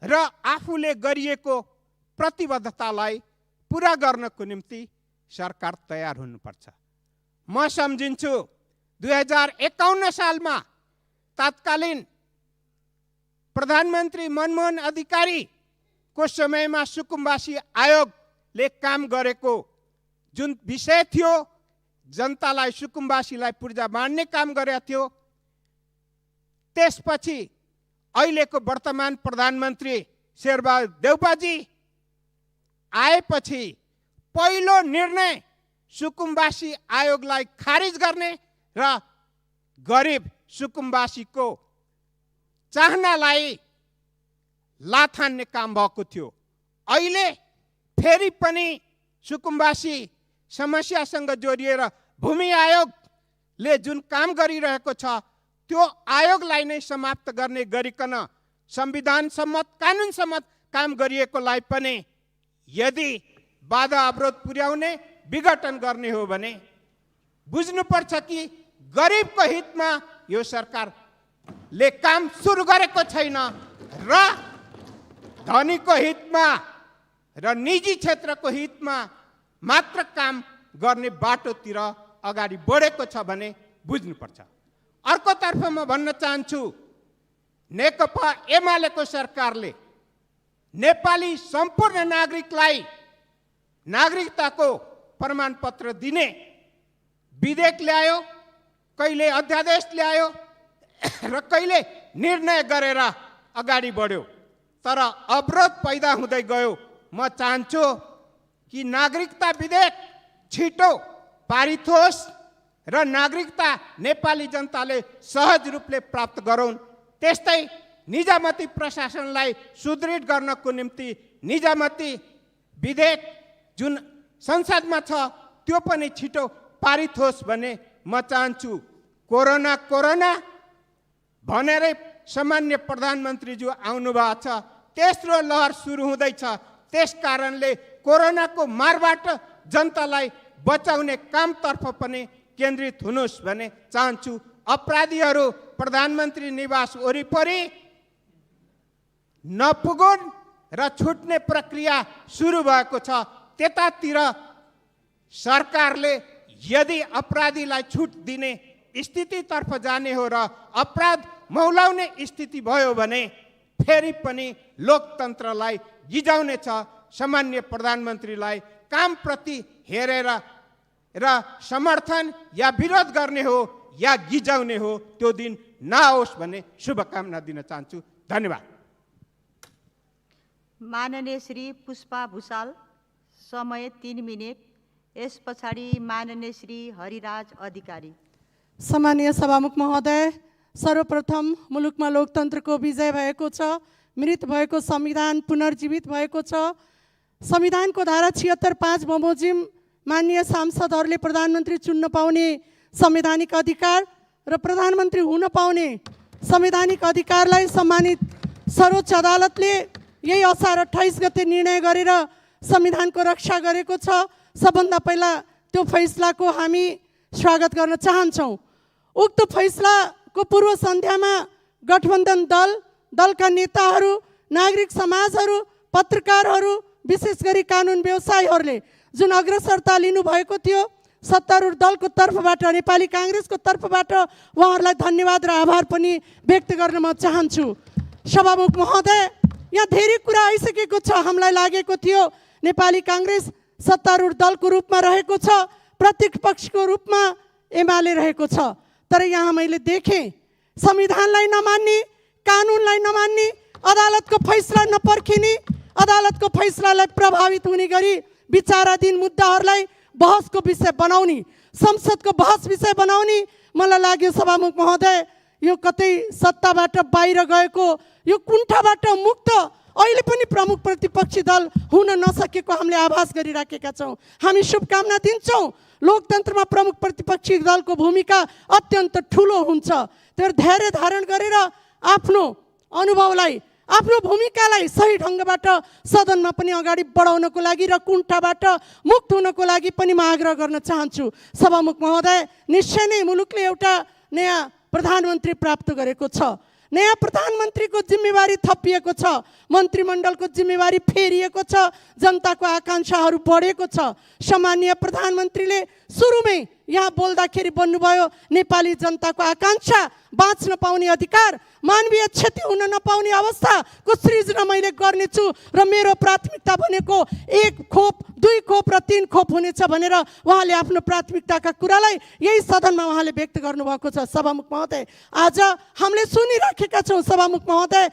र आफूले गरिएको प्रतिबद्धतालाई पुरा गर्नको निम्ति सरकार तयार हुनुपर्छ। म सम्झिन्छु 2051 सालमा तत्कालीन प्रधानमन्त्री मनमोहन अधिकारीको समयमा सुकुम्बासी आयोगले काम गरेको जुन विषय थियो, जनतालाई, सुकुम्बासीलाई पूर्जा बाँड्ने काम गरेको थियो। त्यसपछि अहिलेको वर्तमान प्रधानमन्त्री शेरबहादुर देउपाजी आएपछि पहिलो निर्णय सुकुम्बासी आयोगलाई खारिज गर्ने र गरिब सुकुम्बासीको चाहनालाई लाथान्ने काम भएको थियो। अहिले फेरि पनि सुकुम्बासी समस्यासँग जोडिएर भूमि आयोगले जुन काम गरिरहेको छ त्यो आयोगलाई नै समाप्त गर्ने गरिकन संविधान सम्मत कानुन सम्मत काम गरिएकोलाई पनि यदि बाधा अवरोध पुर्याउने विघटन गर्ने हो भने बुझ्नुपर्छ कि गरिबको हितमा यो सरकारले काम सुरु गरेको छैन र धनीको हितमा र निजी क्षेत्रको हितमा मात्र काम गर्ने बाटोतिर अगाडि बढेको छ भने बुझ्नुपर्छ। अर्कोतर्फ म भन्न चाहन्छु, नेकपा एमालेको सरकारले नेपाली सम्पूर्ण नागरिकलाई नागरिकताको प्रमाणपत्र दिने विधेयक ल्यायो, कहिले अध्यादेश ल्यायो र कहिले निर्णय गरेर अगाडि बढ्यो, तर अवरोध पैदा हुँदै गयो। म चाहन्छु कि नागरिकता विधेयक छिटो पारित होस् र नागरिकता नेपाली जनताले सहज रूपले प्राप्त गरून्। त्यस्तै निजामती प्रशासनलाई सुदृढ गर्नको निम्ति निजामती विधेयक जुन संसदमा छ त्यो पनि छिटो पारित होस् भन्ने म चाहन्छु। कोरोना कोरोना भनेरै सामान्य प्रधानमन्त्रीज्यू आउनुभएको छ, तेस्रो लहर सुरु हुँदैछ। त्यस कारणले कोरोनाको मारबाट जनतालाई बचाउने कामतर्फ पनि केन्द्रित हुनुहोस् भन्ने चाहन्छु। अपराधीहरू प्रधानमन्त्री निवास वरिपरि नपुगुन् र छुट्ने प्रक्रिया सुरु भएको छ। त्यतातिर सरकारले यदि अपराधीलाई छुट दिने स्थितितर्फ जाने हो र अपराध मौलाउने स्थिति भयो भने फेरि पनि लोकतन्त्रलाई गिजाउने छ। सामान्य प्रधानमन्त्रीलाई कामप्रति हेरेर र समर्थन या विरोध गर्ने हो या गिजाउने हो त्यो दिन नआओस् भन्ने शुभकामना दिन चाहन्छु। धन्यवाद। माननीय श्री पुष्पा भुषाल, समय 3 मिनट। यस पछाडि माननीय श्री हरिराज अधिकारी। सम्मानीय सभामुख महोदय, सर्वप्रथम मुलुकमा लोकतन्त्रको विजय भएको छ, मृत भएको संविधान पुनर्जीवित भएको छ। संविधानको धारा 76(5) बमोजिम माननीय सांसदहरूले प्रधानमन्त्री चुन्न पाउने संवैधानिक अधिकार र प्रधानमन्त्री हुन पाउने संवैधानिक अधिकारलाई सम्मानित सर्वोच्च अदालतले यही असार 28 गते निर्णय गरेर संविधानको रक्षा गरेको छ। सबभन्दा पहिला त्यो फैसलाको हामी स्वागत गर्न चाहन्छौँ। उक्त फैसलाको पूर्व सन्ध्यामा गठबन्धन दलका नेताहरू, नागरिक समाजहरू, पत्रकारहरू, विशेष गरी कानुन व्यवसायीहरूले जुन अग्रसरता लिनुभएको थियो, सत्तारूढ दलको तर्फबाट, नेपाली काङ्ग्रेसको तर्फबाट उहाँहरूलाई धन्यवाद र आभार पनि व्यक्त गर्न म चाहन्छु। सभामुख महोदय, यहाँ धेरै कुरा आइसकेको छ। हामीलाई लागेको थियो नेपाली काङ्ग्रेस सत्तारूढ दलको रूपमा रहेको छ, प्रतिपक्षको रूपमा एमाले रहेको छ। तर यहाँ मैले देखेँ संविधानलाई नमान्ने, कानुनलाई नमान्ने, अदालतको फैसला नपर्खिने, अदालतको फैसलालाई प्रभावित हुने गरी विचाराधीन मुद्दाहरूलाई बहसको विषय बनाउने, संसदको बहस विषय बनाउने। मलाई लाग्यो सभामुख महोदय, यो कतै सत्ताबाट बाहिर गएको, यो कुण्ठाबाट मुक्त अहिले पनि प्रमुख प्रतिपक्षी दल हुन नसकेको हामीले आभास गरिराखेका छौँ। हामी शुभकामना दिन्छौँ। लोकतन्त्रमा प्रमुख प्रतिपक्षी दलको भूमिका अत्यन्त ठुलो हुन्छ। तर धैर्य धारण गरेर आफ्नो अनुभवलाई, आफ्नो भूमिकालाई सही ढङ्गबाट सदनमा पनि अगाडि बढाउनको लागि र कुण्ठाबाट मुक्त हुनको लागि पनि म आग्रह गर्न चाहन्छु। सभामुख महोदय, निश्चय नै मुलुकले एउटा नयाँ प्रधानमन्त्री प्राप्त गरेको छ। नयाँ प्रधानमन्त्रीको जिम्मेवारी थपिएको छ, मन्त्रीमण्डलको जिम्मेवारी फेरिएको छ, जनताको आकाङ्क्षाहरू बढेको छ। सामान्य प्रधानमन्त्रीले सुरुमै यहाँ बोल्दाखेरि भन्नुभयो नेपाली जनताको आकाङ्क्षा, बाँच्न पाउने अधिकार, मानवीय क्षति हुन नपाउने अवस्थाको सृजना मैले गर्नेछु र मेरो प्राथमिकता भनेको 1 खोप, 2 खोप र 3 खोप हुनेछ भनेर उहाँले आफ्नो प्राथमिकताका कुरालाई यही सदनमा उहाँले व्यक्त गर्नुभएको छ। सभामुख महोदय, आज हामीले सुनिराखेका छौँ, सभामुख महोदय,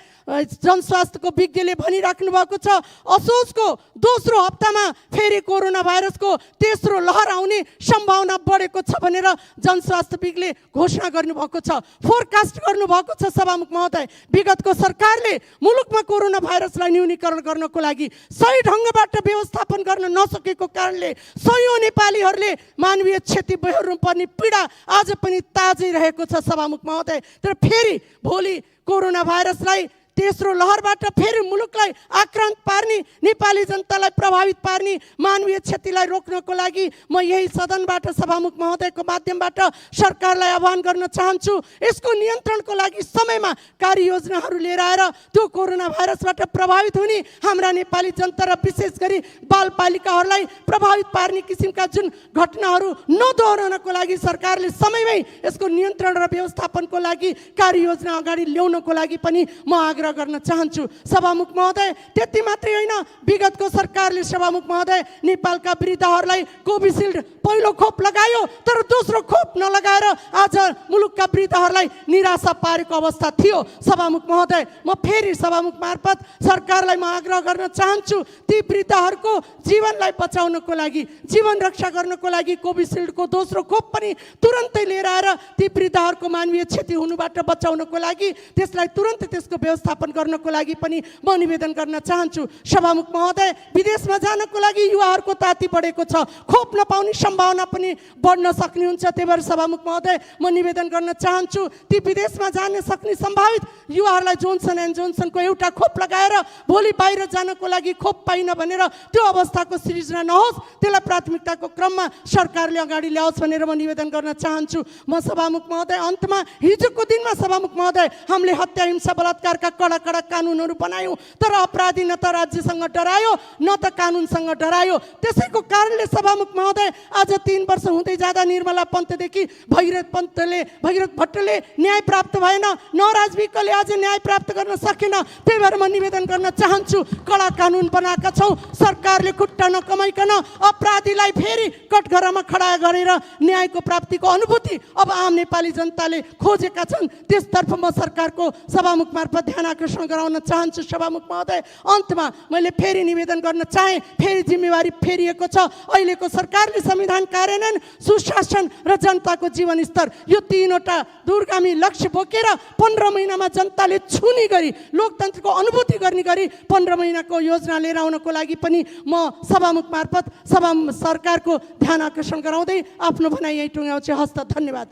जनस्वास्थ्यको विज्ञले भनिराख्नु भएको छ असोजको दोस्रो हप्तामा फेरि कोरोना भाइरसको तेस्रो लहर आउने सम्भावना बढेको छ भनेर जनस्वास्थ्य विज्ञले घोषणा गर्नुभएको छ, फोरकास्ट गर्नुभएको छ। सभामुख महोदय, विगतको सरकारले मुलुकमा कोरोना भाइरसलाई न्यूनीकरण गर्नको लागि सही ढङ्गबाट व्यवस्थापन गर्न नसकेको कारणले सयौँ नेपालीहरूले मानवीय क्षति बेहोर्नु पर्ने पीडा आज पनि ताजै रहेको छ। सभामुख महोदय, तर फेरि भोलि कोरोना भाइरसलाई तेस्रो लहरबाट फेरि मुलुकलाई आक्रान्त पार्ने, नेपाली जनतालाई प्रभावित पार्ने मानवीय क्षतिलाई रोक्नको लागि म यही सदनबाट सभामुख महोदयको माध्यमबाट सरकारलाई आह्वान गर्न चाहन्छु। यसको नियन्त्रणको लागि समयमा कार्ययोजनाहरू लिएर आएर त्यो कोरोना भाइरसबाट प्रभावित हुने हाम्रा नेपाली जनता र विशेष गरी बालबालिकाहरूलाई प्रभावित पार्ने किसिमका जुन घटनाहरू नदोहोरनको लागि सरकारले समयमै यसको नियन्त्रण र व्यवस्थापनको लागि कार्ययोजना अगाडि ल्याउनको लागि पनि म आग्रह गर्न चाहन्छु। सभामुख महोदय, त्यति मात्रै होइन, विगतको सरकारले सभामुख महोदय नेपालका वृद्धहरूलाई कोभिसिल्ड पहिलो खोप लगायो, तर दोस्रो खोप नलगाएर आज मुलुकका वृद्धहरूलाई निराशा पारेको अवस्था थियो। सभामुख महोदय, म फेरि सभामुख मार्फत सरकारलाई म आग्रह गर्न चाहन्छु, ती वृद्धहरूको जीवनलाई बचाउनको लागि, जीवन रक्षा गर्नको लागि कोभिसिल्डको दोस्रो खोप पनि तुरन्तै लिएर आएर ती वृद्धहरूको मानवीय क्षति हुनुबाट बचाउनको लागि, त्यसलाई तुरन्तै त्यसको व्यवस्थापन गर्नको लागि पनि म निवेदन गर्न चाहन्छु। सभामुख महोदय, विदेशमा जानको लागि युवाहरूको ताती बढेको छ, खोप नपाउने सम्भावना पनि बढ्न सक्ने हुन्छ। त्यही भएर सभामुख महोदय, म निवेदन गर्न चाहन्छु, ती विदेशमा जान सक्ने सम्भावित युवाहरूलाई जोन्सन एन्ड जोन्सनको एउटा खोप लगाएर भोलि बाहिर जानको लागि खोप पाइन भनेर त्यो अवस्थाको सृजना नहोस्, त्यसलाई प्राथमिकताको क्रममा सरकारले अगाडि ल्याओस् भनेर म निवेदन गर्न चाहन्छु। म सभामुख महोदय, अन्तमा हिजोको दिनमा सभामुख महोदय हामीले हत्या हिंसा बलात्कारका कडा कडा कानुनहरू बनायौँ, तर अपराधी न त राज्यसँग डरायो न त कानुनसँग डरायो। त्यसैको कारणले सभामुख महोदय आज 3 वर्ष हुँदै जाँदा निर्मला पन्तदेखि भगीरथ भट्टले न्याय प्राप्त भएन, नवराज विकले आज न्याय प्राप्त गर्न सकेन। त्यही भएर म निवेदन गर्न चाहन्छु, कडा कानुन बनाएका छौँ, सरकारले खुट्टा नकमाइकन अपराधीलाई फेरि कठघरामा खडा गरेर न्यायको प्राप्तिको अनुभूति अब आम नेपाली जनताले खोजेका छन्। त्यसतर्फ म सरकारको सभामुख मार्फत ध्यान आकर्षण गराउन चाहन्छु। सभामुख महोदय, अन्तमा मैले फेरि निवेदन गर्न चाहे, फेरि जिम्मेवारी फेरिएको छ। अहिलेको सरकारले संविधान कार्यान्वयन, सुशासन र जनताको जीवनस्तर, यो 3वटा दूरगामी लक्ष्य बोकेर 15 महिनामा जनताले छुने गरी, लोकतन्त्रको अनुभूति गर्ने गरी 15 महिनाको योजना लिएर आउनको लागि पनि म सभामुख मार्फत सरकारको ध्यान आकर्षण गराउँदै आफ्नो भनाइ यही टुङ्ग्याउँछु। हस्त, धन्यवाद।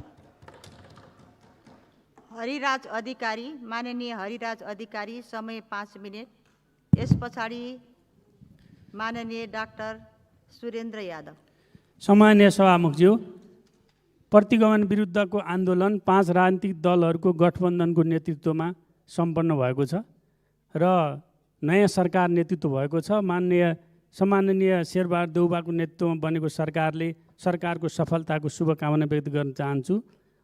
हरिराज अधिकारी, माननीय हरिराज अधिकारी, समय 5 मिनट। यस पछाडि माननीय डाक्टर सुरेन्द्र यादव। सम्माननीय सभामुखज्यू, प्रतिगमन विरुद्धको आन्दोलन 5 राजनीतिक दलहरूको गठबन्धनको नेतृत्वमा सम्पन्न भएको छ र नयाँ सरकार नेतृत्व भएको छ। सम्माननीय शेरबहादुर देउबाको नेतृत्वमा बनेको सरकारको सफलताको शुभकामना व्यक्त गर्न चाहन्छु।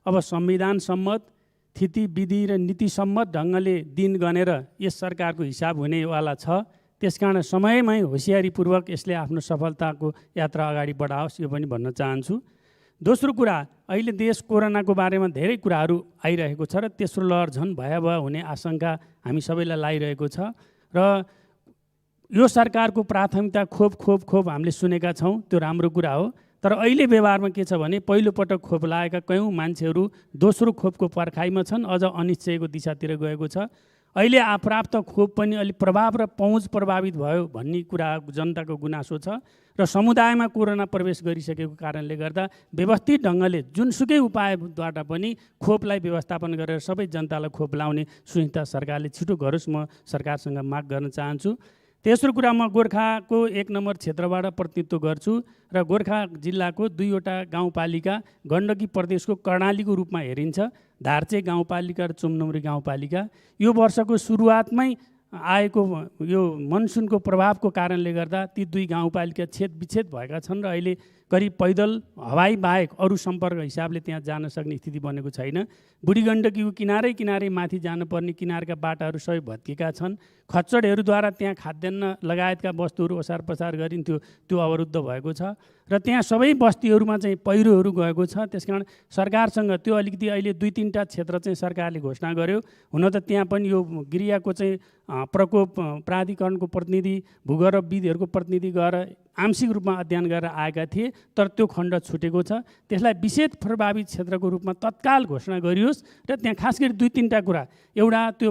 अब संविधान सम्मत, स्थिति विधि र नीति सम्मत ढङ्गले दिन गनेर यस सरकारको हिसाब हुनेवाला छ। त्यसकारण समयमै होसियारीपूर्वक यसले आफ्नो सफलताको यात्रा अगाडि बढाओस्, यो पनि भन्न चाहन्छु। दोस्रो कुरा, अहिले देश कोरोनाको बारेमा धेरै कुराहरू आइरहेको छ र तेस्रो लहर झन् भयावह हुने आशंका हामी सबैलाई लागिरहेको छ र यो सरकारको प्राथमिकता खोप हामीले सुनेका छौँ, त्यो राम्रो कुरा हो। तर अहिले व्यवहारमा के छ भने पहिलोपटक खोप लागेका कयौँ मान्छेहरू दोस्रो खोपको पर्खाइमा छन्, अझ अनिश्चयको दिशातिर गएको छ। अहिले प्राप्त खोप पनि अलिक प्रभाव र पहुँच प्रभावित भयो भन्ने कुरा जनताको गुनासो छ र समुदायमा कोरोना प्रवेश गरिसकेको कारणले गर्दा व्यवस्थित ढङ्गले जुनसुकै उपायबाट पनि खोपलाई व्यवस्थापन गरेर सबै जनतालाई खोप लाउने सुनिश्चितता सरकारले छिटो गरोस्, म सरकारसँग माग गर्न चाहन्छु। तेस्रो कुरा, म गोर्खाको 1 नम्बर क्षेत्रबाट प्रतिनिधित्व गर्छु र गोर्खा जिल्लाको 2वटा गाउँपालिका गण्डकी प्रदेशको कर्णालीको रूपमा हेरिन्छ, धार्चे गाउँपालिका र चुम्नुम्री गाउँपालिका। यो वर्षको सुरुवातमै आएको यो मनसुनको प्रभावको कारणले गर्दा ती 2 गाउँपालिका छेदविच्छेद भएका छन् र अहिले करिब पैदल हवाई बाहेक अरू सम्पर्क हिसाबले त्यहाँ जान सक्ने स्थिति बनेको छैन। बुढी गण्डकीको किनारै माथि जानुपर्ने किनारका बाटाहरू सबै भत्किएका छन्। खच्चडहरूद्वारा त्यहाँ खाद्यान्न लगायतका वस्तुहरू ओसार पसार गरिन्थ्यो, त्यो अवरुद्ध भएको छ र त्यहाँ सबै बस्तीहरूमा चाहिँ पहिरोहरू गएको छ। त्यसकारण सरकारसँग त्यो अलिकति अहिले 2-3टा क्षेत्र चाहिँ सरकारले घोषणा गर्यो। हुन त त्यहाँ पनि यो गृहको चाहिँ प्रकोप प्राधिकरणको प्रतिनिधि, भूगर्भविदहरूको प्रतिनिधि गएर आंशिक रूपमा अध्ययन गरेर आएका थिए, तर त्यो खण्ड छुटेको छ। त्यसलाई विशेष प्रभावित क्षेत्रको रूपमा तत्काल घोषणा गरियोस् र त्यहाँ खास गरी 2-3टा कुरा, एउटा त्यो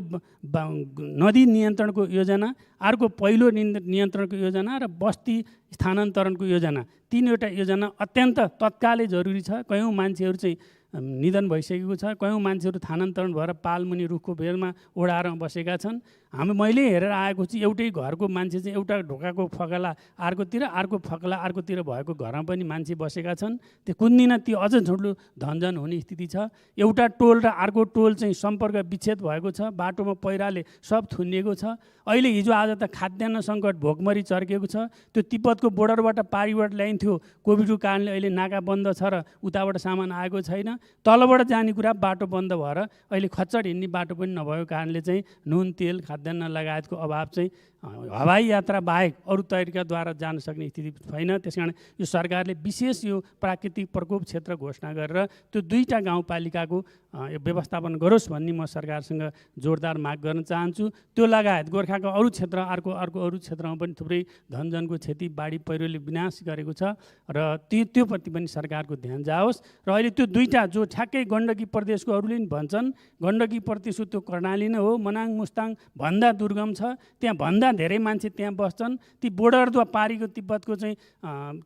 नदी नियन्त्रणको योजना, अर्को पहिलो नियन्त्रणको योजना र बस्ती स्थानान्तरणको योजना, 3वटा योजना अत्यन्त तत्कालै जरुरी छ। कयौँ मान्छेहरू चाहिँ निधन भइसकेको छ, कयौँ मान्छेहरू स्थानान्तरण भएर पालमुनि रुखको बेलमा ओढाएर बसेका छन् मैले हेरेर आएको छु एउटै घरको मान्छे चाहिँ एउटा ढोकाको फकला अर्को फकला अर्कोतिर भएको घरमा पनि मान्छे बसेका छन्। त्यो कुन दिन त्यो अझ ठुलो धनजन हुने स्थिति छ। एउटा टोल र अर्को टोल चाहिँ सम्पर्क विच्छेद भएको छ, बाटोमा पहिराले सब थुनिएको छ। अहिले हिजो आज त खाद्यान्न सङ्कट भोकमरी चर्केको छ। त्यो तिब्बतको बोर्डरबाट पारिबाट ल्याइन्थ्यो, कोभिडको कारणले अहिले नाका बन्द छ र उताबाट सामान आएको छैन। तलबाट जाने कुरा बाटो बन्द भएर अहिले खच्चड हिँड्ने बाटो पनि नभएको कारणले चाहिँ नुन तेल खाद्यान्न लगायतको अभाव चाहिँ हवाई यात्रा बाहेक अरू तरिकाद्वारा जान सक्ने स्थिति छैन। त्यसकारण यो सरकारले विशेष यो प्राकृतिक प्रकोप क्षेत्र घोषणा गरेर त्यो 2टा गाउँपालिकाको व्यवस्थापन गरोस् भन्ने म सरकारसँग जोरदार माग गर्न चाहन्छु। त्यो लगायत गोर्खाको अरू क्षेत्र अरू क्षेत्रमा पनि थुप्रै धनजनको क्षति बाढी पहिरोले विनाश गरेको छ र त्योप्रति पनि सरकारको ध्यान जाओस्। र अहिले त्यो 2टा जो ठ्याक्कै गण्डकी प्रदेशको अरूले पनि भन्छन्, गण्डकी प्रदेश त्यो कर्णाली नै हो, मनाङ मुस्ताङ भन्दा दुर्गम छ, त्यहाँ भन्दा धेरै मान्छे त्यहाँ बस्छन्। ती बोर्डरद्वारा पारीको तिब्बतको चाहिँ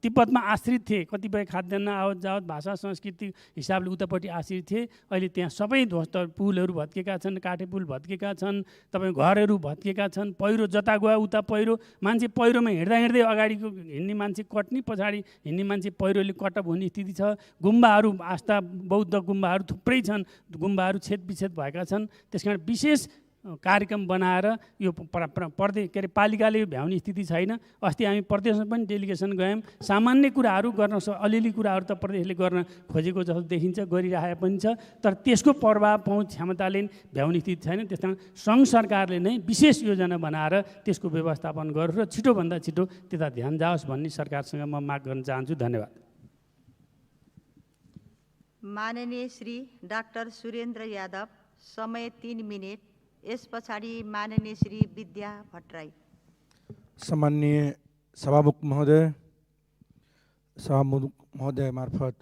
तिब्बतमा आश्रित थिए, कतिपय खाद्यान्न आवत जावत भाषा संस्कृति हिसाबले उतापट्टि आश्रित थिए। अहिले त्यहाँ सबै ध्वस्त, पुलहरू भत्केका छन्, काठे पुल भत्केका छन्, तपाईँ घरहरू भत्केका छन्, पहिरो जता गयो उता पहिरो, मान्छे पहिरोमा हिँड्दै अगाडिको हिँड्ने मान्छे कट्ने, पछाडि हिँड्ने मान्छे पहिरोले कटअप हुने स्थिति छ। गुम्बाहरू आस्था बौद्ध गुम्बाहरू थुप्रै छन्, गुम्बाहरू छेदविच्छेद भएका छन्। त्यसकारण विशेष कार्यक्रम बनाएर यो पालिकाले भ्याउने स्थिति छैन। अस्ति हामी प्रदेशमा पनि डेलिगेसन गयौँ, सामान्य कुराहरू गर्न अलिअलि कुराहरू त प्रदेशले गर्न खोजेको जस्तो देखिन्छ, गरिरहेको पनि छ, तर त्यसको प्रभाव पहुँच क्षमताले भ्याउने स्थिति छैन। त्यस कारण सङ्घ सरकारले नै विशेष योजना बनाएर त्यसको व्यवस्थापन गरोस् र छिटोभन्दा छिटो त्यता ध्यान जाओस् भन्ने सरकारसँग म माग गर्न चाहन्छु। धन्यवाद। माननीय श्री डाक्टर सुरेन्द्र यादव, समय 3 मिनट। यस पछाडि माननीय श्री विद्या भट्टराई। सम्माननीय सभामुख महोदय मार्फत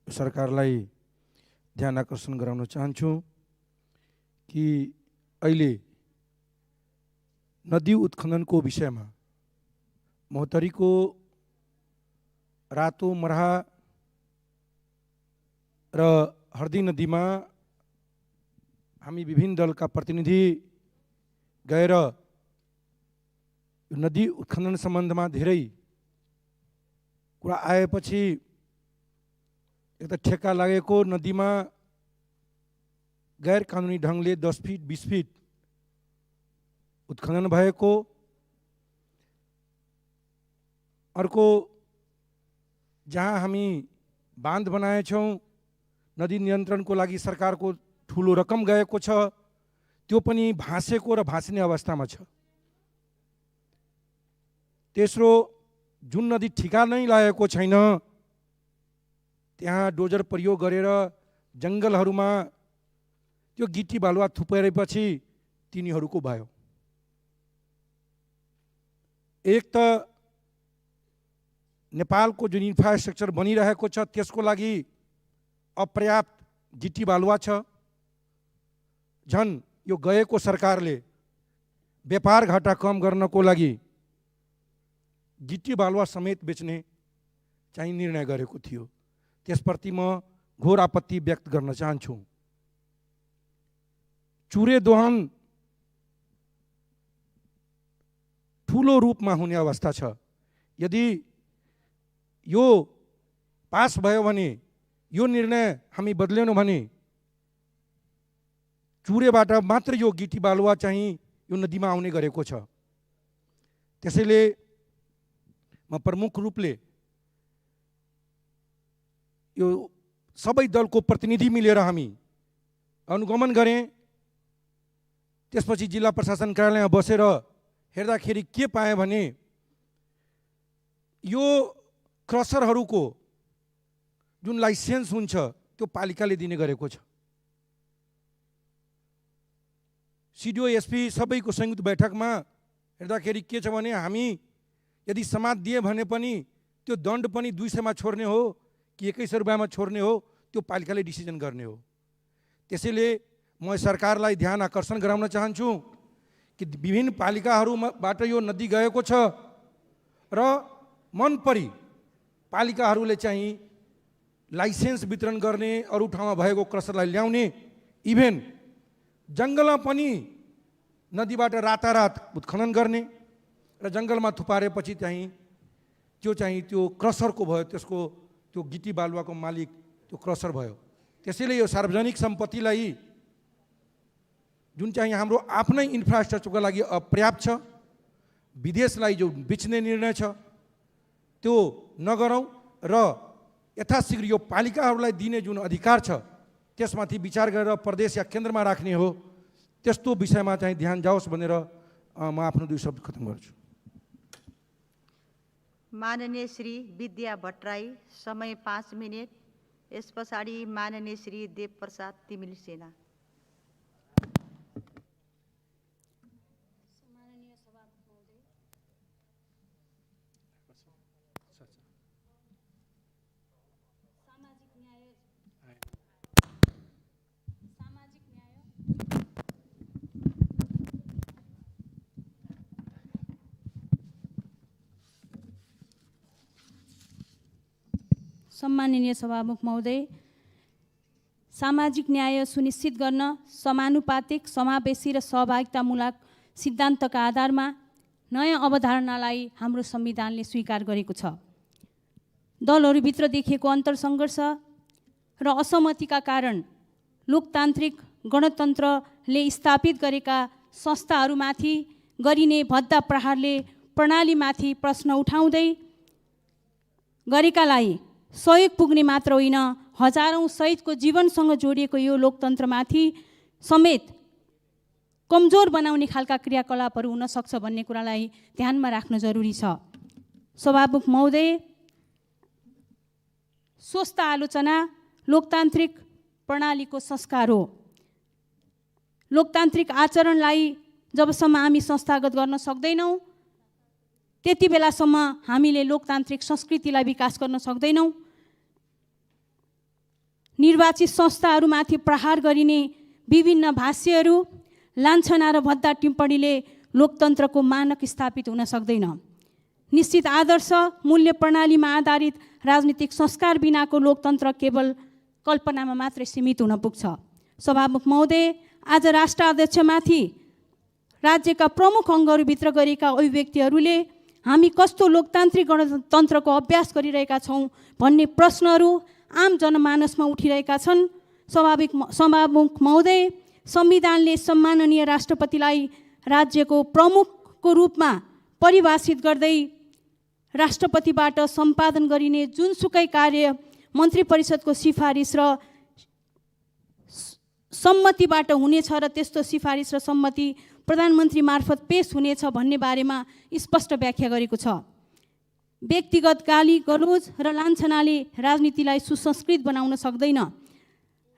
सरकारलाई ध्यान आकर्षण गराउन चाहन्छु कि अहिले नदी उत्खननको विषयमा महोत्तरीको रातो मरहा र हर्दी नदीमा हामी विभिन्न दलका प्रतिनिधि गएर नदी उत्खनन सम्बन्धमा धेरै कुरा आएपछि एक त ठेक्का लागेको नदीमा गैर कानुनी ढङ्गले 10 फिट 20 फिट उत्खनन भएको, अर्को जहाँ हामी बाँध बनाएछौँ नदी नियन्त्रणको लागि सरकारको ठुलो रकम गएको छ, त्यो पनि भाँसेको र भाँसिने अवस्थामा छ। तेस्रो, जुन नदी ठिका नै लागेको छैन त्यहाँ डोजर प्रयोग गरेर जङ्गलहरूमा त्यो गिटी बालुवा थुपारेपछि तिनीहरूको भयो। एक त नेपालको जुन इन्फ्रास्ट्रक्चर बनिरहेको छ त्यसको लागि अपर्याप्त गिटी बालुवा छ। झन् यो गएको सरकारले व्यापार घाटा कम गर्नको लागि गिटी बालुवा समेत बेच्ने चाहिँ निर्णय गरेको थियो। त्यसप्रति म घोर आपत्ति व्यक्त गर्न चाहन्छु। चुरे दोहन ठुलो रूपमा हुने अवस्था छ। यदि यो पास भयो भने, यो निर्णय हामी बदलेनौँ भने चुरेबाट मात्र यो गिटी बालुवा चाहिँ यो नदीमा आउने गरेको छ। त्यसैले म प्रमुख रूपले यो सबै दलको प्रतिनिधि मिलेर हामी अनुगमन गरेँ। त्यसपछि जिल्ला प्रशासन कार्यालयमा बसेर हेर्दाखेरि के पाएँ भने यो क्रसरहरूको जुन लाइसेन्स हुन्छ त्यो पालिकाले दिने गरेको छ। सिडिओ एसपी सबैको संयुक्त बैठकमा हेर्दाखेरि के छ भने हामी यदि समाज दिए भने पनि त्यो दण्ड पनि 200मा छोड्ने हो कि 2100 रुपियाँमा छोड्ने हो, त्यो पालिकाले डिसिजन गर्ने हो। त्यसैले म सरकारलाई ध्यान आकर्षण गराउन चाहन्छु कि विभिन्न पालिकाहरूबाट यो नदी गएको छ र मन परी पालिकाहरूले चाहिँ लाइसेन्स वितरण गर्ने, अरू ठाउँमा भएको क्रसरलाई ल्याउने, इभेन जङ्गलमा पनि नदीबाट रातारात उत्खनन गर्ने र जङ्गलमा थुपारेपछि त्यो क्रसरको भयो, त्यसको त्यो गिटी बालुवाको मालिक त्यो क्रसर भयो। त्यसैले यो सार्वजनिक सम्पत्तिलाई जुन चाहिँ हाम्रो आफ्नै इन्फ्रास्ट्रक्चरको लागि अपर्याप्त छ, विदेशलाई जो बेच्ने निर्णय छ त्यो नगरौँ र यथाशीघ्र यो पालिकाहरूलाई दिने जुन अधिकार छ त्यसमाथि विचार गरेर प्रदेश या केन्द्रमा राख्ने हो, त्यस्तो विषयमा चाहिँ ध्यान जाओस् भनेर म आफ्नो 2 शब्द खत्म गर्छु। माननीय श्री विद्या भट्टराई, समय 5 मिनट। यस पछाडि माननीय श्री देवप्रसाद तिमिल सेना। सम्माननीय सभामुख महोदय, सामाजिक न्याय सुनिश्चित गर्न समानुपातिक, समावेशी र सहभागितामूलक सिद्धान्तका आधारमा नयाँ अवधारणालाई हाम्रो संविधानले स्वीकार गरेको छ। दलहरूभित्र देखिएको अन्तरसङ्घर्ष र असहमतिका कारण लोकतान्त्रिक गणतन्त्रले स्थापित गरेका संस्थाहरूमाथि गरिने भद्दा प्रहारले प्रणालीमाथि प्रश्न उठाउँदै गरेकालाई सहयोग पुग्ने मात्र होइन, हजारौँ शहीदको जीवनसँग जोडिएको यो लोकतन्त्रमाथि समेत कमजोर बनाउने खालका क्रियाकलापहरू हुन सक्छ भन्ने कुरालाई ध्यानमा राख्न जरुरी छ। सभामुख महोदय, स्वस्थ आलोचना लोकतान्त्रिक प्रणालीको संस्कार हो। लोकतान्त्रिक आचरणलाई जबसम्म हामी संस्थागत गर्न सक्दैनौँ त्यति बेलासम्म हामीले लोकतान्त्रिक संस्कृतिलाई विकास गर्न सक्दैनौँ। निर्वाचित संस्थाहरूमाथि प्रहार गरिने विभिन्न भाष्यहरू, लान्छना र भद्दा टिप्पणीले लोकतन्त्रको मानक स्थापित हुन सक्दैन। निश्चित आदर्श मूल्य प्रणालीमा आधारित राजनीतिक संस्कार बिनाको लोकतन्त्र केवल कल्पनामा मात्रै सीमित हुन पुग्छ। सभामुख महोदय, आज राष्ट्र अध्यक्षमाथि राज्यका प्रमुख अङ्गहरूभित्र गरेका अभिव्यक्तिहरूले हामी कस्तो लोकतान्त्रिक गणतन्त्रको अभ्यास गरिरहेका छौँ भन्ने प्रश्नहरू आम जनमानसमा उठिरहेका छन्। सभामुख महोदय, संविधानले सम्माननीय राष्ट्रपतिलाई राज्यको प्रमुखको रूपमा परिभाषित गर्दै राष्ट्रपतिबाट सम्पादन गरिने जुनसुकै कार्य मन्त्री परिषदको सिफारिस र सम्मतिबाट हुनेछ र त्यस्तो सिफारिस र सम्मति प्रधानमन्त्री मार्फत पेश हुनेछ भन्ने बारेमा स्पष्ट व्याख्या गरेको छ। व्यक्तिगत गाली गलोज र लान्छनाले राजनीतिलाई सुसंस्कृत बनाउन सक्दैन।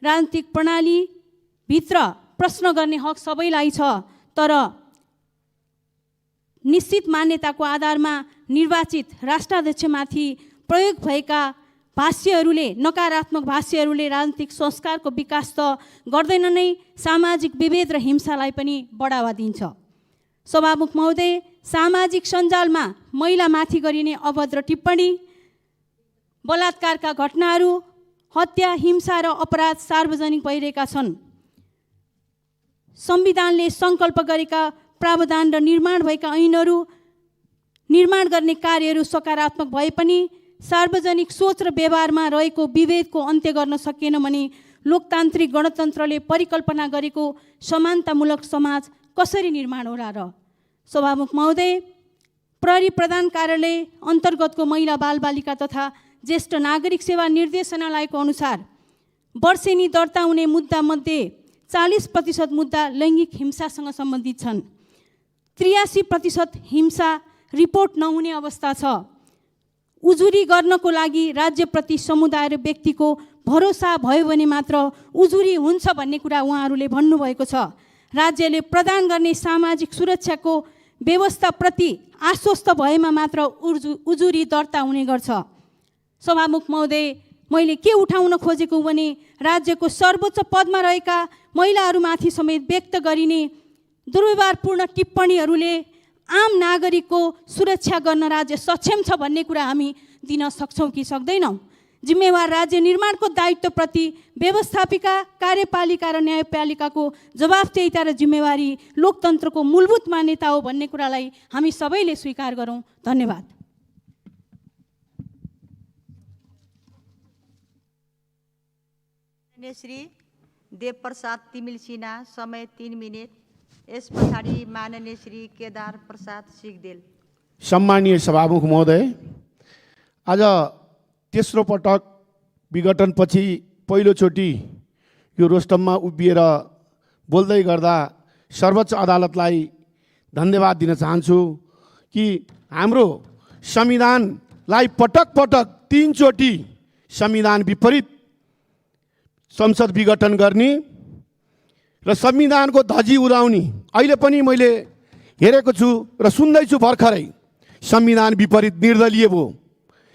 राजनीतिक प्रणालीभित्र प्रश्न गर्ने हक सबैलाई छ, तर निश्चित मान्यताको आधारमा निर्वाचित राष्ट्राध्यक्षमाथि प्रयोग भएका भाष्यहरूले, नकारात्मक भाष्यहरूले राजनीतिक संस्कारको विकास त गर्दैन नै, सामाजिक विभेद र हिंसालाई पनि बढावा दिन्छ। सभामुख महोदय, सामाजिक सञ्जालमा महिलामाथि गरिने अभद्र टिप्पणी, बलात्कारका घटनाहरू, हत्या, हिंसा र अपराध सार्वजनिक भइरहेका छन्। संविधानले सङ्कल्प गरेका प्रावधान र निर्माण भएका ऐनहरू, निर्माण गर्ने कार्यहरू सकारात्मक भए पनि सार्वजनिक सोच र व्यवहारमा रहेको विभेदको अन्त्य गर्न सकिएन भने लोकतान्त्रिक गणतन्त्रले परिकल्पना गरेको समानतामूलक समाज कसरी निर्माण होला र? सभामुख महोदय, प्रहरी प्रधान कार्यालय अन्तर्गतको महिला बालबालिका तथा ज्येष्ठ नागरिक सेवा निर्देशनालयको अनुसार वर्षेनी दर्ता हुने मुद्दामध्ये 40% मुद्दा लैङ्गिक हिंसासँग सम्बन्धित छन्। 83% हिंसा रिपोर्ट नहुने अवस्था छ। उजुरी गर्नको लागि राज्यप्रति समुदाय र व्यक्तिको भरोसा भयो भने मात्र उजुरी हुन्छ भन्ने कुरा उहाँहरूले भन्नुभएको छ। राज्यले प्रदान गर्ने सामाजिक सुरक्षाको व्यवस्थाप्रति आश्वस्त भएमा मात्र उजुरी दर्ता हुने गर्छ। सभामुख महोदय, मैले के उठाउन खोजेको भने राज्यको सर्वोच्च पदमा रहेका महिलाहरूमाथि समेत व्यक्त गरिने दुर्व्यवहारपूर्ण टिप्पणीहरूले आम नागरिकको सुरक्षा गर्न राज्य सक्षम छ भन्ने कुरा हामी दिन सक्छौँ कि सक्दैनौँ? जिम्मेवार राज्य निर्माणको दायित्वप्रति व्यवस्थापिका, कार्यपालिका र न्यायपालिकाको जवाफदेहिता र जिम्मेवारी लोकतन्त्रको मूलभूत मान्यता हो भन्ने कुरालाई हामी सबैले स्वीकार गरौँ। धन्यवाद। श्री देवप्रसाद तिमिल सिन्हा, समय 3 मिनेट। यस पछाडि माननीय श्री केदार प्रसाद सिगदेल। सम्मानीय सभामुख महोदय, आज तेस्रो पटक विघटनपछि पहिलोचोटि यो रोस्टममा उभिएर बोल्दै गर्दा सर्वोच्च अदालतलाई धन्यवाद दिन चाहन्छु कि हाम्रो संविधानलाई पटक पटक 3 चोटि संविधान विपरीत संसद विघटन गर्ने र संविधानको धजी उडाउने अहिले पनि मैले हेरेको छु र सुन्दैछु भर्खरै संविधान विपरीत निर्दलीय भयो।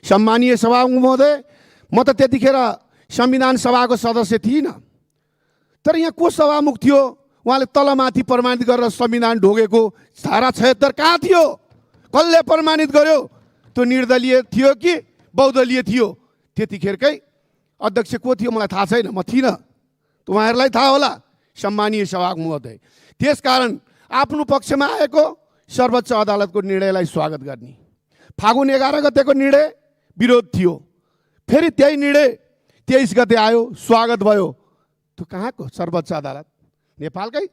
सम्मानीय सभामुख महोदय, म त त्यतिखेर संविधान सभाको सदस्य थिइनँ, तर यहाँ को सभामुख थियो? उहाँले तलमाथि प्रमाणित गरेर संविधान ढोगेको धारा 76 कहाँ थियो? कसले प्रमाणित गर्यो? त्यो निर्दलीय थियो कि बहुदलीय थियो? त्यतिखेरकै अध्यक्ष को थियो मलाई थाहा छैन, म थिइनँ, तपाईँहरूलाई थाहा होला सम्मानीय सभामुख महोदय। त्यसकारण आफ्नो पक्षमा आएको सर्वोच्च अदालतको निर्णयलाई स्वागत गर्ने। फागुन 11 गतेको निर्णय विरोध थियो, फेरि त्यही निर्णय 23 गते आयो, स्वागत भयो। त्यो कहाँको सर्वोच्च अदालत? नेपालकै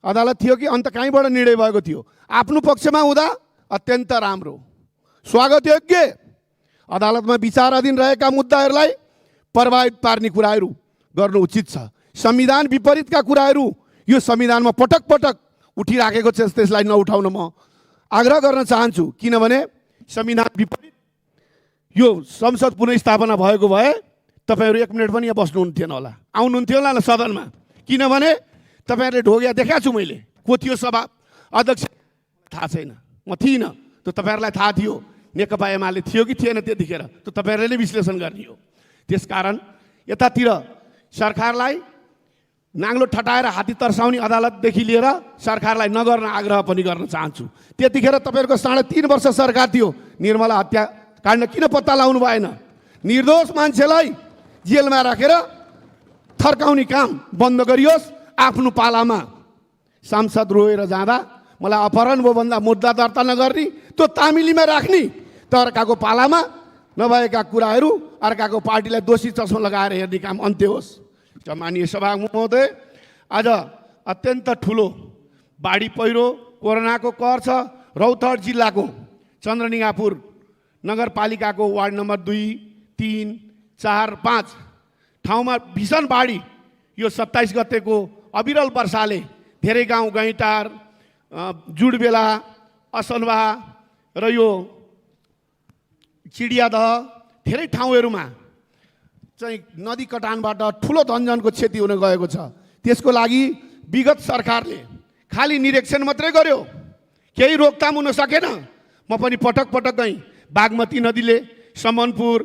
अदालत थियो कि अन्त कहीँबाट निर्णय भएको थियो? आफ्नो पक्षमा हुँदा अत्यन्त राम्रो, स्वागत योग्य। अदालतमा विचाराधीन रहेका मुद्दाहरूलाई प्रभावित पार्ने कुराहरू गर्नु उचित छ। संविधान विपरीतका कुराहरू यो संविधानमा पटक पटक उठिराखेको छ, त्यसलाई नउठाउन म आग्रह गर्न चाहन्छु। किनभने संविधान विपरीत यो संसद पुनर्स्थापना भएको भए तपाईँहरू 1 मिनट पनि यहाँ बस्नुहुन्थेन होला, आउनुहुन्थ्यो होला न सदनमा। किनभने तपाईँहरूले ढोग्या देखाएको छु मैले। को थियो सभा अध्यक्ष थाहा छैन, म थिइनँ, त्यो तपाईँहरूलाई थाहा थियो। नेकपा एमाले थियो कि थिएन त्यतिखेर, त्यो तपाईँहरूले नै विश्लेषण गर्ने हो। त्यसकारण यतातिर सरकारलाई नाङ्लो ठटाएर हात्ती तर्साउने अदालतदेखि लिएर सरकारलाई नगर्न आग्रह पनि गर्न चाहन्छु। त्यतिखेर तपाईँहरूको 3.5 वर्ष सरकार थियो, निर्मला हत्याकाण्ड किन पत्ता लगाउनु भएन? निर्दोष मान्छेलाई जेलमा राखेर थर्काउने काम बन्द गरियोस्। आफ्नो पालामा सांसद रोएर जाँदा मलाई अपहरण भयो भन्दा मुद्दा दर्ता नगर्ने, त्यो तामिलीमा राख्ने, त अर्काको पालामा नभएका कुराहरू अर्काको पार्टीलाई दोषी चस्मा लगाएर हेर्ने काम अन्त्य होस्। सम्मानीय सभामुख महोदय, आज अत्यन्त ठुलो बाढी पहिरो कोरोनाको कहर छ। रौतहट जिल्लाको चन्द्रनिगापुर नगरपालिकाको वार्ड नम्बर 2, 3, 4, 5 ठाउँमा भीषण बाढी यो 27 गतेको अविरल वर्षाले धेरै गाउँ गैँटार, जुडबेला, असलवा र यो चिडियादह धेरै ठाउँहरूमा चाहिँ नदी कटानबाट ठुलो धनजनको क्षति हुन गएको छ। त्यसको लागि विगत सरकारले खालि निरीक्षण मात्रै गर्यो, केही रोकथाम हुन सकेन। म पनि पटक पटक गएँ, बागमती नदीले समनपुर,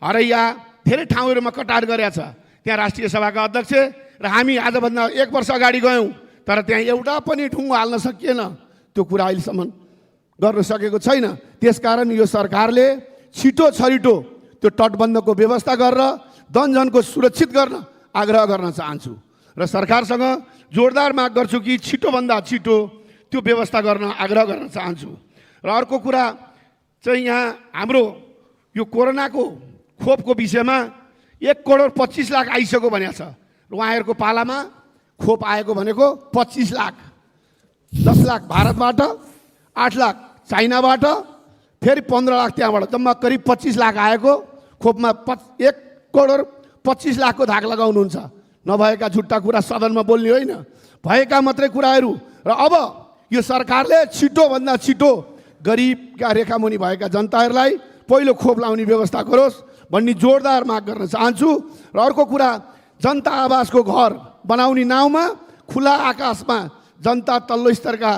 हरैया धेरै ठाउँहरूमा कटार गरेछ। त्यहाँ राष्ट्रिय सभाका अध्यक्ष र हामी आजभन्दा 1 वर्ष अगाडि गयौँ, तर त्यहाँ एउटा पनि ढुङ्गो हाल्न सकिएन। त्यो कुरा अहिलेसम्म गर्न सकेको छैन। त्यसकारण यो सरकारले छिटो छरिटो त्यो तटबन्धको व्यवस्था गरेर धनजनको सुरक्षित गर्न आग्रह गर्न चाहन्छु र सरकारसँग जोरदार माग गर्छु कि छिटोभन्दा छिटो त्यो व्यवस्था गर्न आग्रह गर्न चाहन्छु। र अर्को कुरा चाहिँ यहाँ हाम्रो यो कोरोनाको खोपको विषयमा 1,25,00,000 आइसक्यो भनेको छ र उहाँहरूको पालामा खोप आएको भनेको 25 लाख, 10 लाख भारतबाट, 8 लाख चाइनाबाट, फेरि 15 लाख त्यहाँबाट, जम्मा करिब 25 लाख आएको खोपमा 1,25,00,000 धाक लगाउनुहुन्छ। नभएका झुट्टा कुरा सदनमा बोल्ने होइन, भएका मात्रै कुराहरू। र अब यो सरकारले छिटोभन्दा छिटो गरिबका रेखामुनि भएका जनताहरूलाई पहिलो खोप लाउने व्यवस्था गरोस् भन्ने जोरदार माग गर्न चाहन्छु। र अर्को कुरा, जनता आवासको घर बनाउने नाउँमा खुला आकाशमा जनता तल्लो स्तरका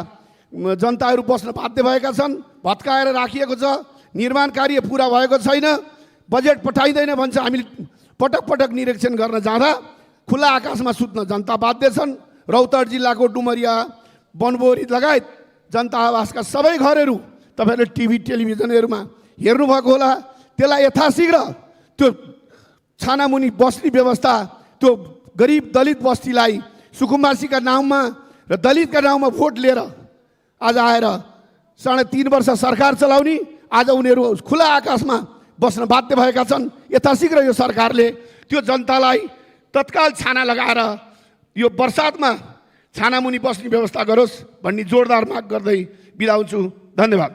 जनताहरू बस्न बाध्य भएका छन्, भत्काएर राखिएको छ, निर्माण कार्य पुरा भएको छैन, बजेट पठाइँदैन भन्छ। हामीले पटक पटक निरीक्षण गर्न जाँदा खुला आकाशमा सुत्न जनता बाध्य छन्। रौतहट जिल्लाको डुमरिया, बनबोरी लगायत जनता आवासका सबै घरहरू तपाईँहरूले टिभी टेलिभिजनहरूमा हेर्नुभएको होला। त्यसलाई यथाशीघ्र त्यो त्यो छानामुनि बस्ने व्यवस्था, त्यो गरिब दलित बस्तीलाई सुकुम्बासीका नाउँमा र दलितका नाउँमा भोट लिएर आज आएर 3.5 वर्ष सरकार चलाउने, आज उनीहरू खुला आकाशमा बस्न बाध्य भएका छन्। यथाशीघ्र यो सरकारले त्यो जनतालाई तत्काल छाना लगाएर यो बर्सातमा छानामुनि बस्ने व्यवस्था गरोस् भन्ने जोरदार माग गर्दै बिदा हुन्छु। धन्यवाद।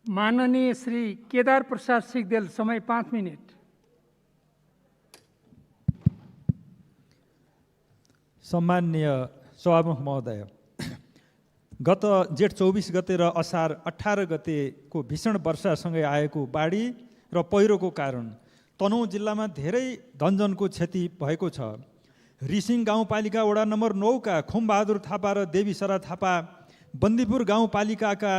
माननीय श्री केदार प्रसाद सिग्देल, समय 5 मिनट। सम्माननीय सभामुख महोदय, गत जेठ 24 गते र असार 18 गतेको भीषण वर्षासँगै आएको बाढी र पहिरोको कारण तनहुँ जिल्लामा धेरै धनजनको क्षति भएको छ। रिसिङ गाउँपालिका वडा नम्बर 9 का खुमबहादुर थापा र देवीसरा थापा, बन्दीपुर गाउँपालिकाका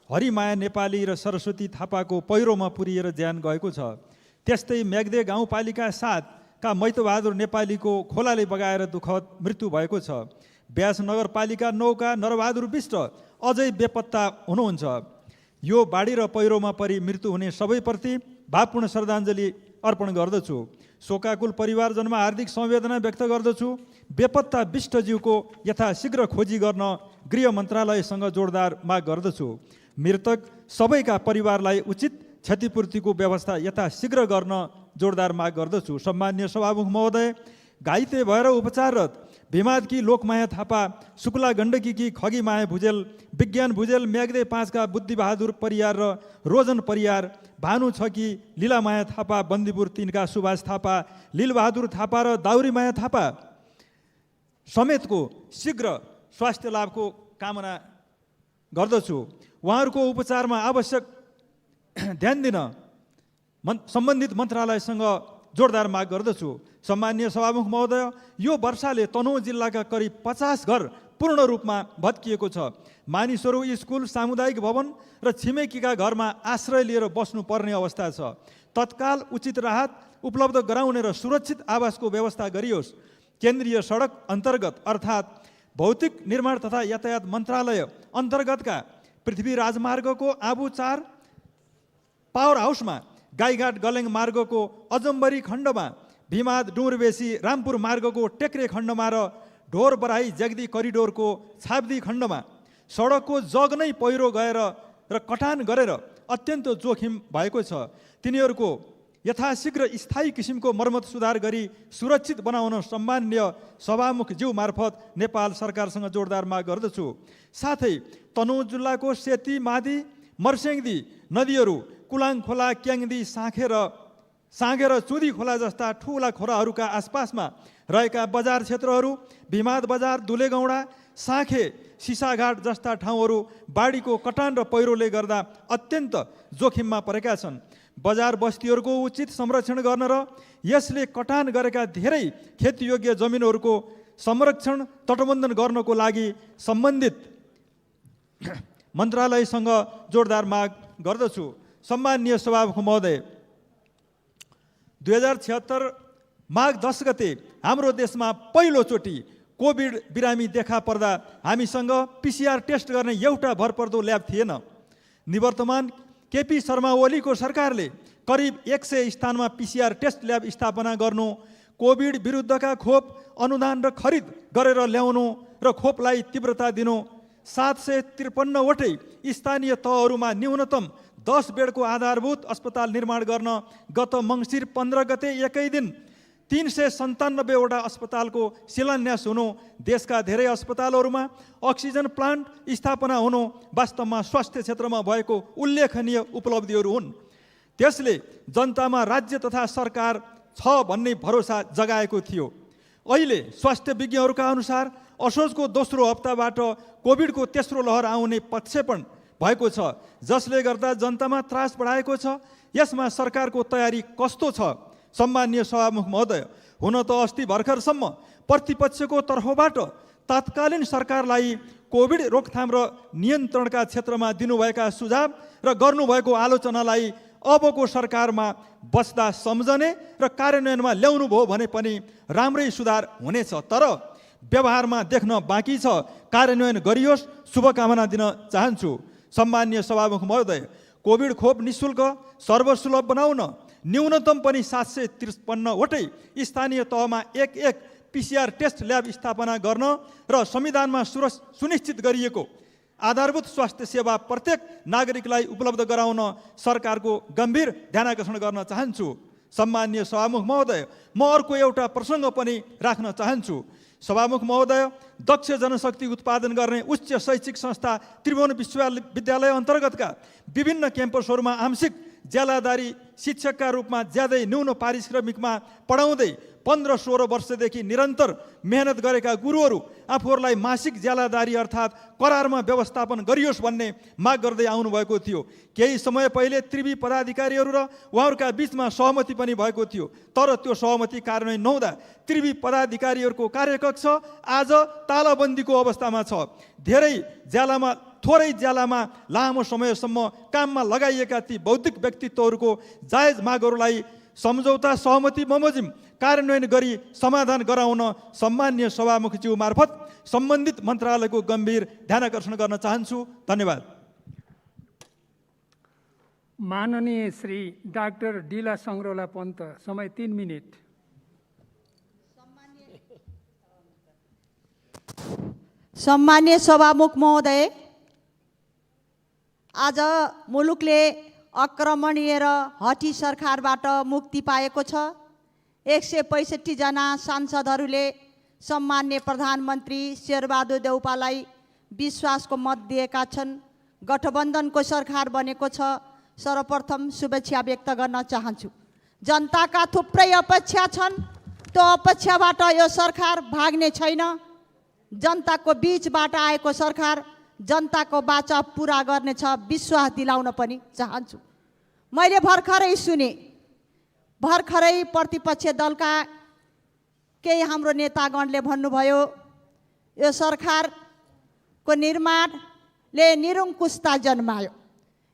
हरिमाया नेपाली र सरस्वती थापाको पहिरोमा पुरिएर ज्यान गएको छ। त्यस्तै म्याग्दे गाउँपालिका 7 का मैतबहादुर नेपालीको खोलाले बगाएर दुःखद मृत्यु भएको छ। ब्यास नगरपालिका 9 का नरबहादुर विष्ट अझै बेपत्ता हुनुहुन्छ। यो बाढी र पहिरोमा परि मृत्यु हुने सबैप्रति भावपूर्ण श्रद्धाञ्जली अर्पण गर्दछु। शोकाकुल परिवारजनमा हार्दिक संवेदना व्यक्त गर्दछु। बेपत्ता विष्टज्यूको यथाशीघ्र खोजी गर्न गृह मन्त्रालयसँग जोरदार माग गर्दछु। मृतक सबैका परिवारलाई उचित क्षतिपूर्तिको व्यवस्था यथाशीघ्र गर्न जोरदार माग गर्दछु। सम्माननीय सभामुख महोदय, घाइते भएर उपचाररत भीमादकी लोकमाया थापा, शुक्ला गण्डकीकी खगीमाया भुजेल, विज्ञान भुजेल, म्याग्दे 5 का बुद्धिबहादुर परियार र रोजन परियार, भानु 6 की लीलामाया थापा, बन्दीपुर 3 का सुभाष थापा, लीलबहादुर थापा र दाउरीमाया थापा समेतको शीघ्र स्वास्थ्य लाभको कामना गर्दछु। उहाँहरूको उपचारमा आवश्यक ध्यान दिन सम्बन्धित मन्त्रालयसँग जोरदार माग गर्दछु। सम्माननीय सभामुख महोदय, यो वर्षाले तनहुँ जिल्लाका करिब 50 घर पूर्ण रूपमा भत्किएको छ। मानिसहरू स्कुल, सामुदायिक भवन र छिमेकीका घरमा आश्रय लिएर बस्नुपर्ने अवस्था छ। तत्काल उचित राहत उपलब्ध गराउने र सुरक्षित आवासको व्यवस्था गरियोस्। केन्द्रीय सडक अन्तर्गत अर्थात् भौतिक निर्माण तथा यातायात मन्त्रालय अन्तर्गतका पृथ्वी राजमार्गको आबु 4 पावर हाउसमा, गाईघाट गलेङ मार्गको अजम्बरी खण्डमा, भीमाद डुम्रबेसी रामपुर मार्गको टेक्रे खण्डमा र ढोर बराई जगदी करिडोरको छाब्दी खण्डमा सडकको जग नै पहिरो गएर र कटान गरेर अत्यन्त जोखिम भएको छ। तिनीहरूको यथाशीघ्र स्थायी किसिमको मर्मत सुधार गरी सुरक्षित बनाउन सम्माननीय सभामुखज्यू मार्फत नेपाल सरकारसँग जोरदार माग गर्दछु। साथै तनहुँ जिल्लाको सेती, मादी, मर्स्याङदी नदीहरू, कुलाङ खोला, क्याङदी, साँगे र चुदी खोला जस्ता ठुला खोलाहरूका आसपासमा रहेका बजार क्षेत्रहरू, भीमाद बजार, दुलेगौडा, साँखे, सिसाघाट जस्ता ठाउँहरू बाढीको कटान र पहिरोले गर्दा अत्यन्त जोखिममा परेका छन्। बजार बस्तीहरूको उचित संरक्षण गर्न र यसले कटान गरेका धेरै खेतीयोग्य जमिनहरूको संरक्षण तटबन्धन गर्नको लागि सम्बन्धित मन्त्रालयसँग जोरदार माग गर्दछु। सम्माननीय सभामुख महोदय, 2076 माघ 10 गते हाम्रो देशमा पहिलोचोटि कोभिड बिरामी देखा पर्दा हामीसँग PCR टेस्ट गर्ने एउटा भरपर्दो ल्याब थिएन। निवर्तमान केपी शर्मा ओलीको सरकारले करिब 100 स्थानमा PCR टेस्ट ल्याब स्थापना गर्नु, कोभिड विरुद्धका खोप अनुदान र खरिद गरेर ल्याउनु र खोपलाई तीव्रता दिनु, 753 वटै स्थानीय तहहरूमा न्यूनतम 10 बेडको आधारभूत अस्पताल निर्माण गर्न गत मङ्सिर 15 गते एकै दिन 397 वटा अस्पतालको शिलान्यास हुनु, देशका धेरै अस्पतालहरूमा अक्सिजन प्लान्ट स्थापना हुनु वास्तवमा स्वास्थ्य क्षेत्रमा भएको उल्लेखनीय उपलब्धिहरू हुन्। त्यसले जनतामा राज्य तथा सरकार छ भन्ने भरोसा जगाएको थियो। अहिले स्वास्थ्य विज्ञहरूका अनुसार असोजको दोस्रो हप्ताबाट कोभिडको तेस्रो लहर आउने प्रक्षेपण भएको छ, जसले गर्दा जनतामा त्रास बढाएको छ। यसमा सरकारको तयारी कस्तो छ? सम्माननीय सभामुख महोदय, हुन त अस्ति भर्खरसम्म प्रतिपक्षको तर्फबाट तत्कालीन सरकारलाई कोभिड रोकथाम र नियन्त्रणका क्षेत्रमा दिनुभएका सुझाव र गर्नुभएको आलोचनालाई अबको सरकारमा बस्दा सम्झने र कार्यान्वयनमा ल्याउनु भयो भने पनि राम्रै सुधार हुनेछ, तर व्यवहारमा देख्न बाँकी छ। कार्यान्वयन गरियोस्, शुभकामना दिन चाहन्छु। सम्माननीय सभामुख महोदय, कोभिड खोप निःशुल्क सर्वसुलभ बनाउन न्यूनतम पनि 753 वटै स्थानीय तहमा एक PCR टेस्ट ल्याब स्थापना गर्न र संविधानमा सुनिश्चित गरिएको आधारभूत स्वास्थ्य सेवा प्रत्येक नागरिकलाई उपलब्ध गराउन सरकारको गम्भीर ध्यानाकर्षण गर्न चाहन्छु। सम्माननीय सभामुख महोदय, म अर्को एउटा प्रसङ्ग पनि राख्न चाहन्छु। सभामुख महोदय, दक्ष जनशक्ति उत्पादन गर्ने उच्च शैक्षिक संस्था त्रिभुवन विश्वविद्यालय अन्तर्गतका विभिन्न क्याम्पसहरूमा आंशिक ज्यालादारी शिक्षकका रूपमा ज्यादै न्यून पारिश्रमिकमा पढाउँदै 15-16 वर्षदेखि निरन्तर मेहनत गरेका गुरुहरू आफूहरूलाई मासिक ज्यालादारी अर्थात् करारमा व्यवस्थापन गरियोस् भन्ने माग गर्दै आउनुभएको थियो। केही समय पहिले त्रिवी पदाधिकारीहरू र उहाँहरूका बीचमा सहमति पनि भएको थियो, तर त्यो सहमति कार्यान्वयन नहुँदा त्रिवी पदाधिकारीहरूको कार्यकक्ष आज तालाबन्दीको अवस्थामा छ। थोरै ज्यालामा लामो समयसम्म काममा लगाइएका ती बौद्धिक व्यक्तित्वहरूको जायज मागहरूलाई सम्झौता सहमति बमोजिम कार्यान्वयन गरी समाधान गराउन सम्माननीय सभामुखज्यू मार्फत सम्बन्धित मन्त्रालयको गम्भीर ध्यानाकर्षण गर्न चाहन्छु। धन्यवाद। माननीय श्री डाक्टर डिला सङ्ग्रौला पन्त, समय 3 मिनेट। सम्मान्य सभामुख महोदय, आज मुलुकले आक्रमणीय र हटी सरकारबाट मुक्ति पाएको छ। 165 जना सांसदहरूले सम्मान्य प्रधानमन्त्री शेरबहादुर देउपालाई विश्वासको मत दिएका छन्। गठबन्धनको सरकार बनेको छ। सर्वप्रथम शुभेच्छा व्यक्त गर्न चाहन्छु। जनताका थुप्रै अपेक्षा छन्, त्यो अपेक्षाबाट यो सरकार भाग्ने छैन। जनताको बीचबाट आएको सरकार जनताको बाचा पुरा गर्नेछ विश्वास दिलाउन पनि चाहन्छु। मैले भर्खरै सुने, भर्खरै प्रतिपक्ष दलका केही हाम्रो नेतागणले भन्नुभयो यो सरकारको निर्माणले निरङ्कुशता जन्मायो।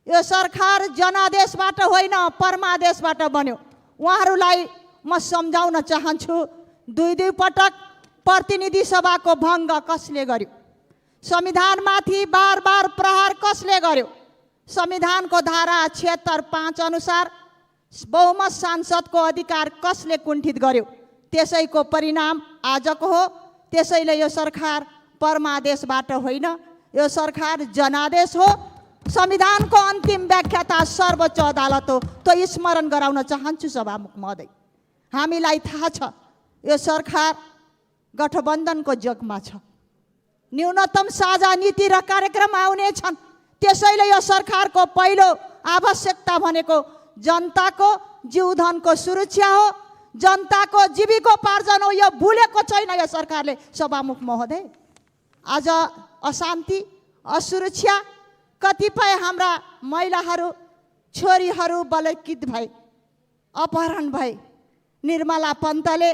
यो सरकार जनादेशबाट होइन परमादेशबाट बन्यो। उहाँहरूलाई म सम्झाउन चाहन्छु, 2 पटक प्रतिनिधि सभाको भङ्ग कसले गर्यो? संविधानमाथि बार प्रहार कसले गर्यो? संविधानको धारा 76(5) अनुसार बहुमत सांसदको अधिकार कसले कुण्ठित गर्यो? त्यसैको परिणाम आजको हो। त्यसैले यो सरकार परमादेशबाट होइन, यो सरकार जनादेश हो। संविधानको अन्तिम व्याख्याता सर्वोच्च अदालत हो। त्यो स्मरण गराउन चाहन्छु सभामुख महोदय। हामीलाई थाहा छ यो सरकार गठबन्धनको जगमा छ। न्यूनतम साझा नीति र कार्यक्रम आउनेछन्। त्यसैले यो सरकारको पहिलो आवश्यकता भनेको जनताको जीवधनको सुरक्षा हो, जनताको जीविकोपार्जन हो। यो भुलेको छैन यो सरकारले सभामुख महोदय। आज अशान्ति असुरक्षा, कतिपय हाम्रा महिलाहरू छोरीहरू बलात्कृत भए, अपहरण भए। निर्मला पन्तले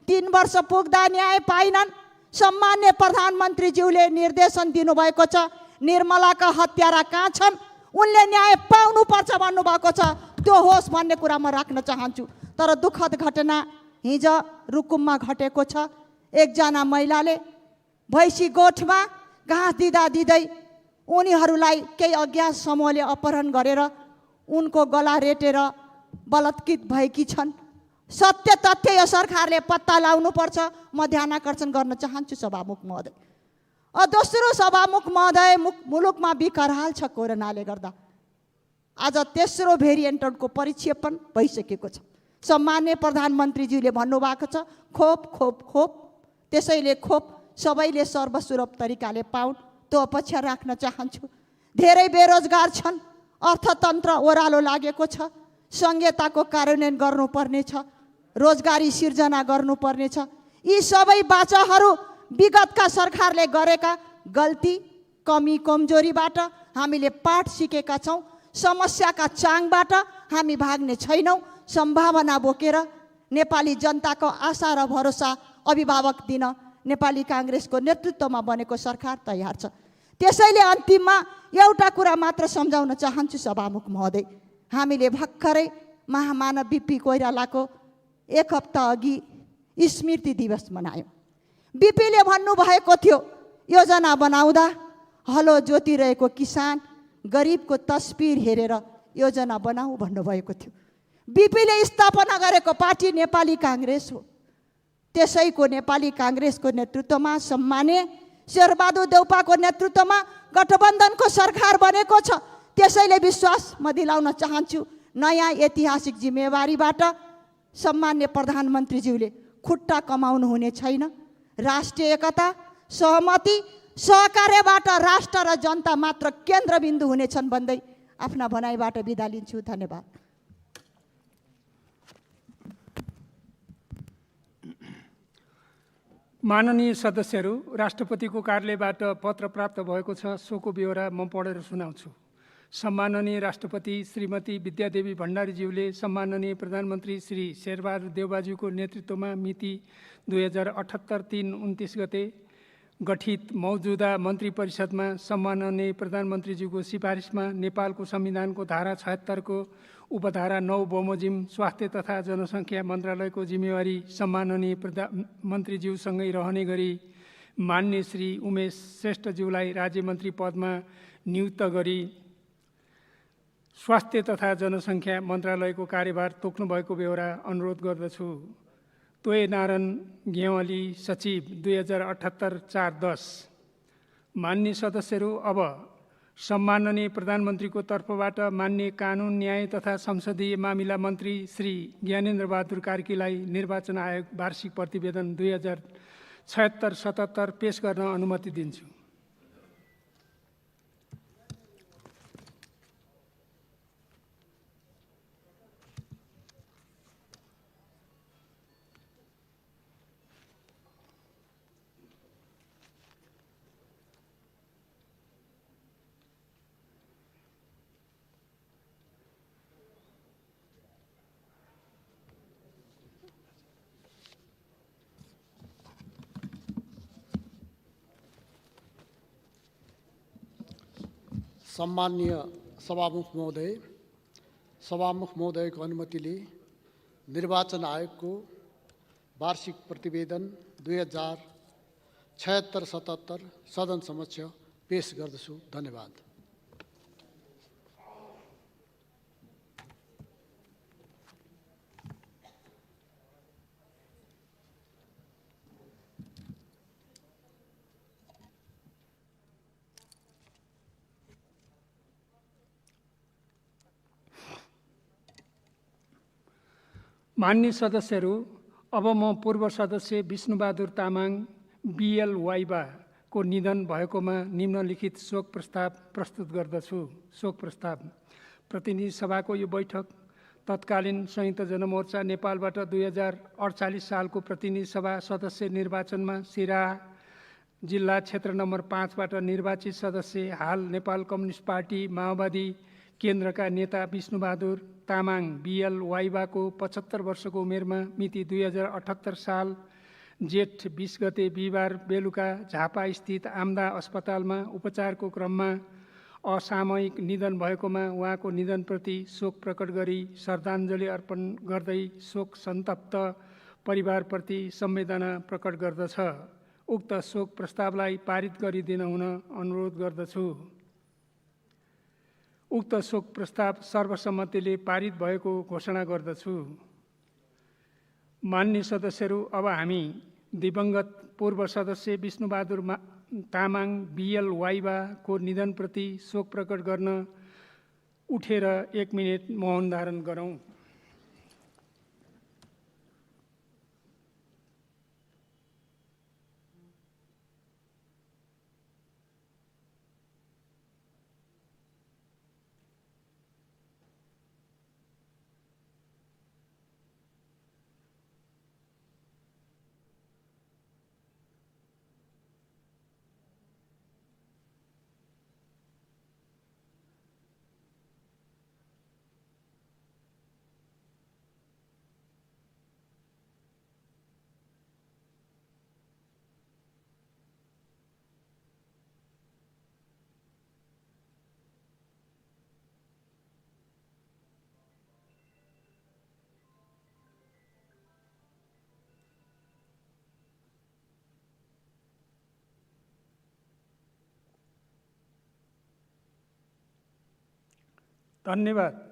3 वर्ष पुग्दा न्याय पाइनन्। सम्मान्य प्रधानमन्त्रीज्यूले निर्देशन दिनुभएको छ, निर्मलाका हत्यारा कहाँ छन्, उनले न्याय पाउनुपर्छ भन्नुभएको छ। त्यो होस् भन्ने कुरा म राख्न चाहन्छु। तर दुःखद घटना हिजो रुकुममा घटेको छ। एकजना महिलाले भैँसी गोठमा घाँस दिँदै उनीहरूलाई केही अज्ञात समूहले अपहरण गरेर उनको गला रेटेर बलात्कृत भएकी छन्। सत्य तथ्य यो सरकारले पत्ता लगाउनुपर्छ। म ध्यानाकर्षण गर्न चाहन्छु सभामुख महोदय। दोस्रो सभामुख महोदय, मुलुकमा बिकराल हाल छ कोरोनाले गर्दा। आज तेस्रो भेरिएन्टको परिक्षेपण भइसकेको छ। सम्मान्य प्रधानमन्त्रीज्यूले भन्नुभएको छ खोप खोप खोप। त्यसैले खोप सबैले सर्वसुलभ तरिकाले पाउन्, त्यो अपेक्षा राख्न चाहन्छु। धेरै बेरोजगार छन्, अर्थतन्त्र ओह्रालो लागेको छ। संहिताको कार्यान्वयन गर्नुपर्ने छ, रोजगारी सिर्जना गर्नुपर्ने छ। यी सबै बाचाहरू विगतका सरकारले गरेका गल्ती कमी कमजोरीबाट हामीले पाठ सिकेका छौँ। समस्याका चाङबाट हामी भाग्ने छैनौँ। सम्भावना बोकेर नेपाली जनताको आशा र भरोसा अभिभावक दिन नेपाली काङ्ग्रेसको नेतृत्वमा बनेको सरकार तयार छ। त्यसैले अन्तिममा एउटा कुरा मात्र सम्झाउन चाहन्छु सभामुख महोदय। हामीले भर्खरै महामानव बिपी कोइरालाको 1 हप्ता अघि स्मृति दिवस मनायौँ। बिपीले भन्नुभएको थियो योजना बनाउँदा हलो जोतिरहेको किसान गरिबको तस्बिर हेरेर योजना बनाऊ भन्नुभएको थियो। बिपीले स्थापना गरेको पार्टी नेपाली काङ्ग्रेस हो। त्यसैको नेपाली काङ्ग्रेसको नेतृत्वमा सम्माननीय शेरबहादुर देउपाको नेतृत्वमा गठबन्धनको सरकार बनेको छ। त्यसैले विश्वास म दिलाउन चाहन्छु, नयाँ ऐतिहासिक जिम्मेवारीबाट सम्माननीय प्रधानमन्त्रीज्यूले खुट्टा कमाउनु हुने छैन। राष्ट्रिय एकता, सहमति, सहकार्यबाट राष्ट्र र जनता मात्र केन्द्रबिन्दु हुनेछन् भन्दै आफ्ना भनाइबाट बिदा लिन्छु। धन्यवाद। माननीय सदस्यहरू, राष्ट्रपतिको कार्यालयबाट पत्र प्राप्त भएको छ, सोको ब्यौरा म पढेर सुनाउँछु। सम्माननीय राष्ट्रपति श्रीमती विद्यादेवी भण्डारीज्यूले सम्माननीय प्रधानमन्त्री श्री शेरबहादुर देउबाज्यूको नेतृत्वमा मिति 2078-3-29 गते गठित मौजूदा मन्त्री परिषदमा सम्माननीय प्रधानमन्त्रीज्यूको सिफारिसमा नेपालको संविधानको धारा 76 को उपधारा 9 बमोजिम स्वास्थ्य तथा जनसङ्ख्या मन्त्रालयको जिम्मेवारी सम्माननीय प्रधानमन्त्रीज्यूसँगै रहने गरी मान्य श्री उमेश श्रेष्ठज्यूलाई राज्यमन्त्री पदमा नियुक्त गरी स्वास्थ्य तथा जनसङ्ख्या मन्त्रालयको कार्यभार तोक्नुभएको बेहोरा अनुरोध गर्दछु। तोय नारायण घेवली सचिव 2078-4-10। मान्य सदस्यहरू, अब सम्माननीय प्रधानमन्त्रीको तर्फबाट मान्य कानुन न्याय तथा संसदीय मामिला मन्त्री श्री ज्ञानेन्द्र बहादुर कार्कीलाई निर्वाचन आयोग वार्षिक प्रतिवेदन 2076-77 पेश गर्न अनुमति दिन्छु। सम्माननीय सभामुख महोदयको अनुमतिले निर्वाचन आयोगको वार्षिक प्रतिवेदन 2076-77 सदन समक्ष पेश गर्दछु। धन्यवाद। मान्य सदस्यहरू, अब म पूर्व सदस्य विष्णुबहादुर तामाङ BL वाइबा को निधन भएकोमा निम्नलिखित शोक प्रस्ताव प्रस्तुत गर्दछु। शोक प्रस्ताव। प्रतिनिधि सभाको यो बैठक तत्कालीन संयुक्त जनमोर्चा नेपालबाट 2048 सालको प्रतिनिधि सभा सदस्य निर्वाचनमा सिराहा जिल्ला क्षेत्र नम्बर 5 बाट निर्वाचित सदस्य हाल नेपाल कम्युनिस्ट पार्टी माओवादी केन्द्रका नेता विष्णुबहादुर तामाङ BL वाइबाको 75 वर्षको उमेरमा मिति 2078 साल जेठ 20 गते बिहिबार बेलुका झापा स्थित आम्दा अस्पतालमा उपचारको क्रममा असामयिक निधन भएकोमा उहाँको निधनप्रति शोक प्रकट गरी श्रद्धाञ्जली अर्पण गर्दै शोक सन्तप्त परिवारप्रति संवेदना प्रकट गर्दछ। उक्त शोक प्रस्तावलाई पारित गरिदिन हुन अनुरोध गर्दछु। उक्त शोक प्रस्ताव सर्वसम्मतिले पारित भएको घोषणा गर्दछु। मान्य सदस्यहरू, अब हामी दिवंगत पूर्व सदस्य विष्णुबहादुर तामाङ BL वाइबाको निधनप्रति शोक प्रकट गर्न उठेर 1 मिनेट मौन धारण गरौँ। धन्यवाद।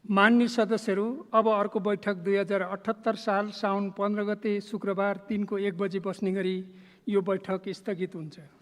माननीय सदस्यहरू, अब अर्को बैठक 2078 साल साउन 15 गते शुक्रबार 3 को 1 बजे बस्ने गरी यो बैठक स्थगित हुन्छ।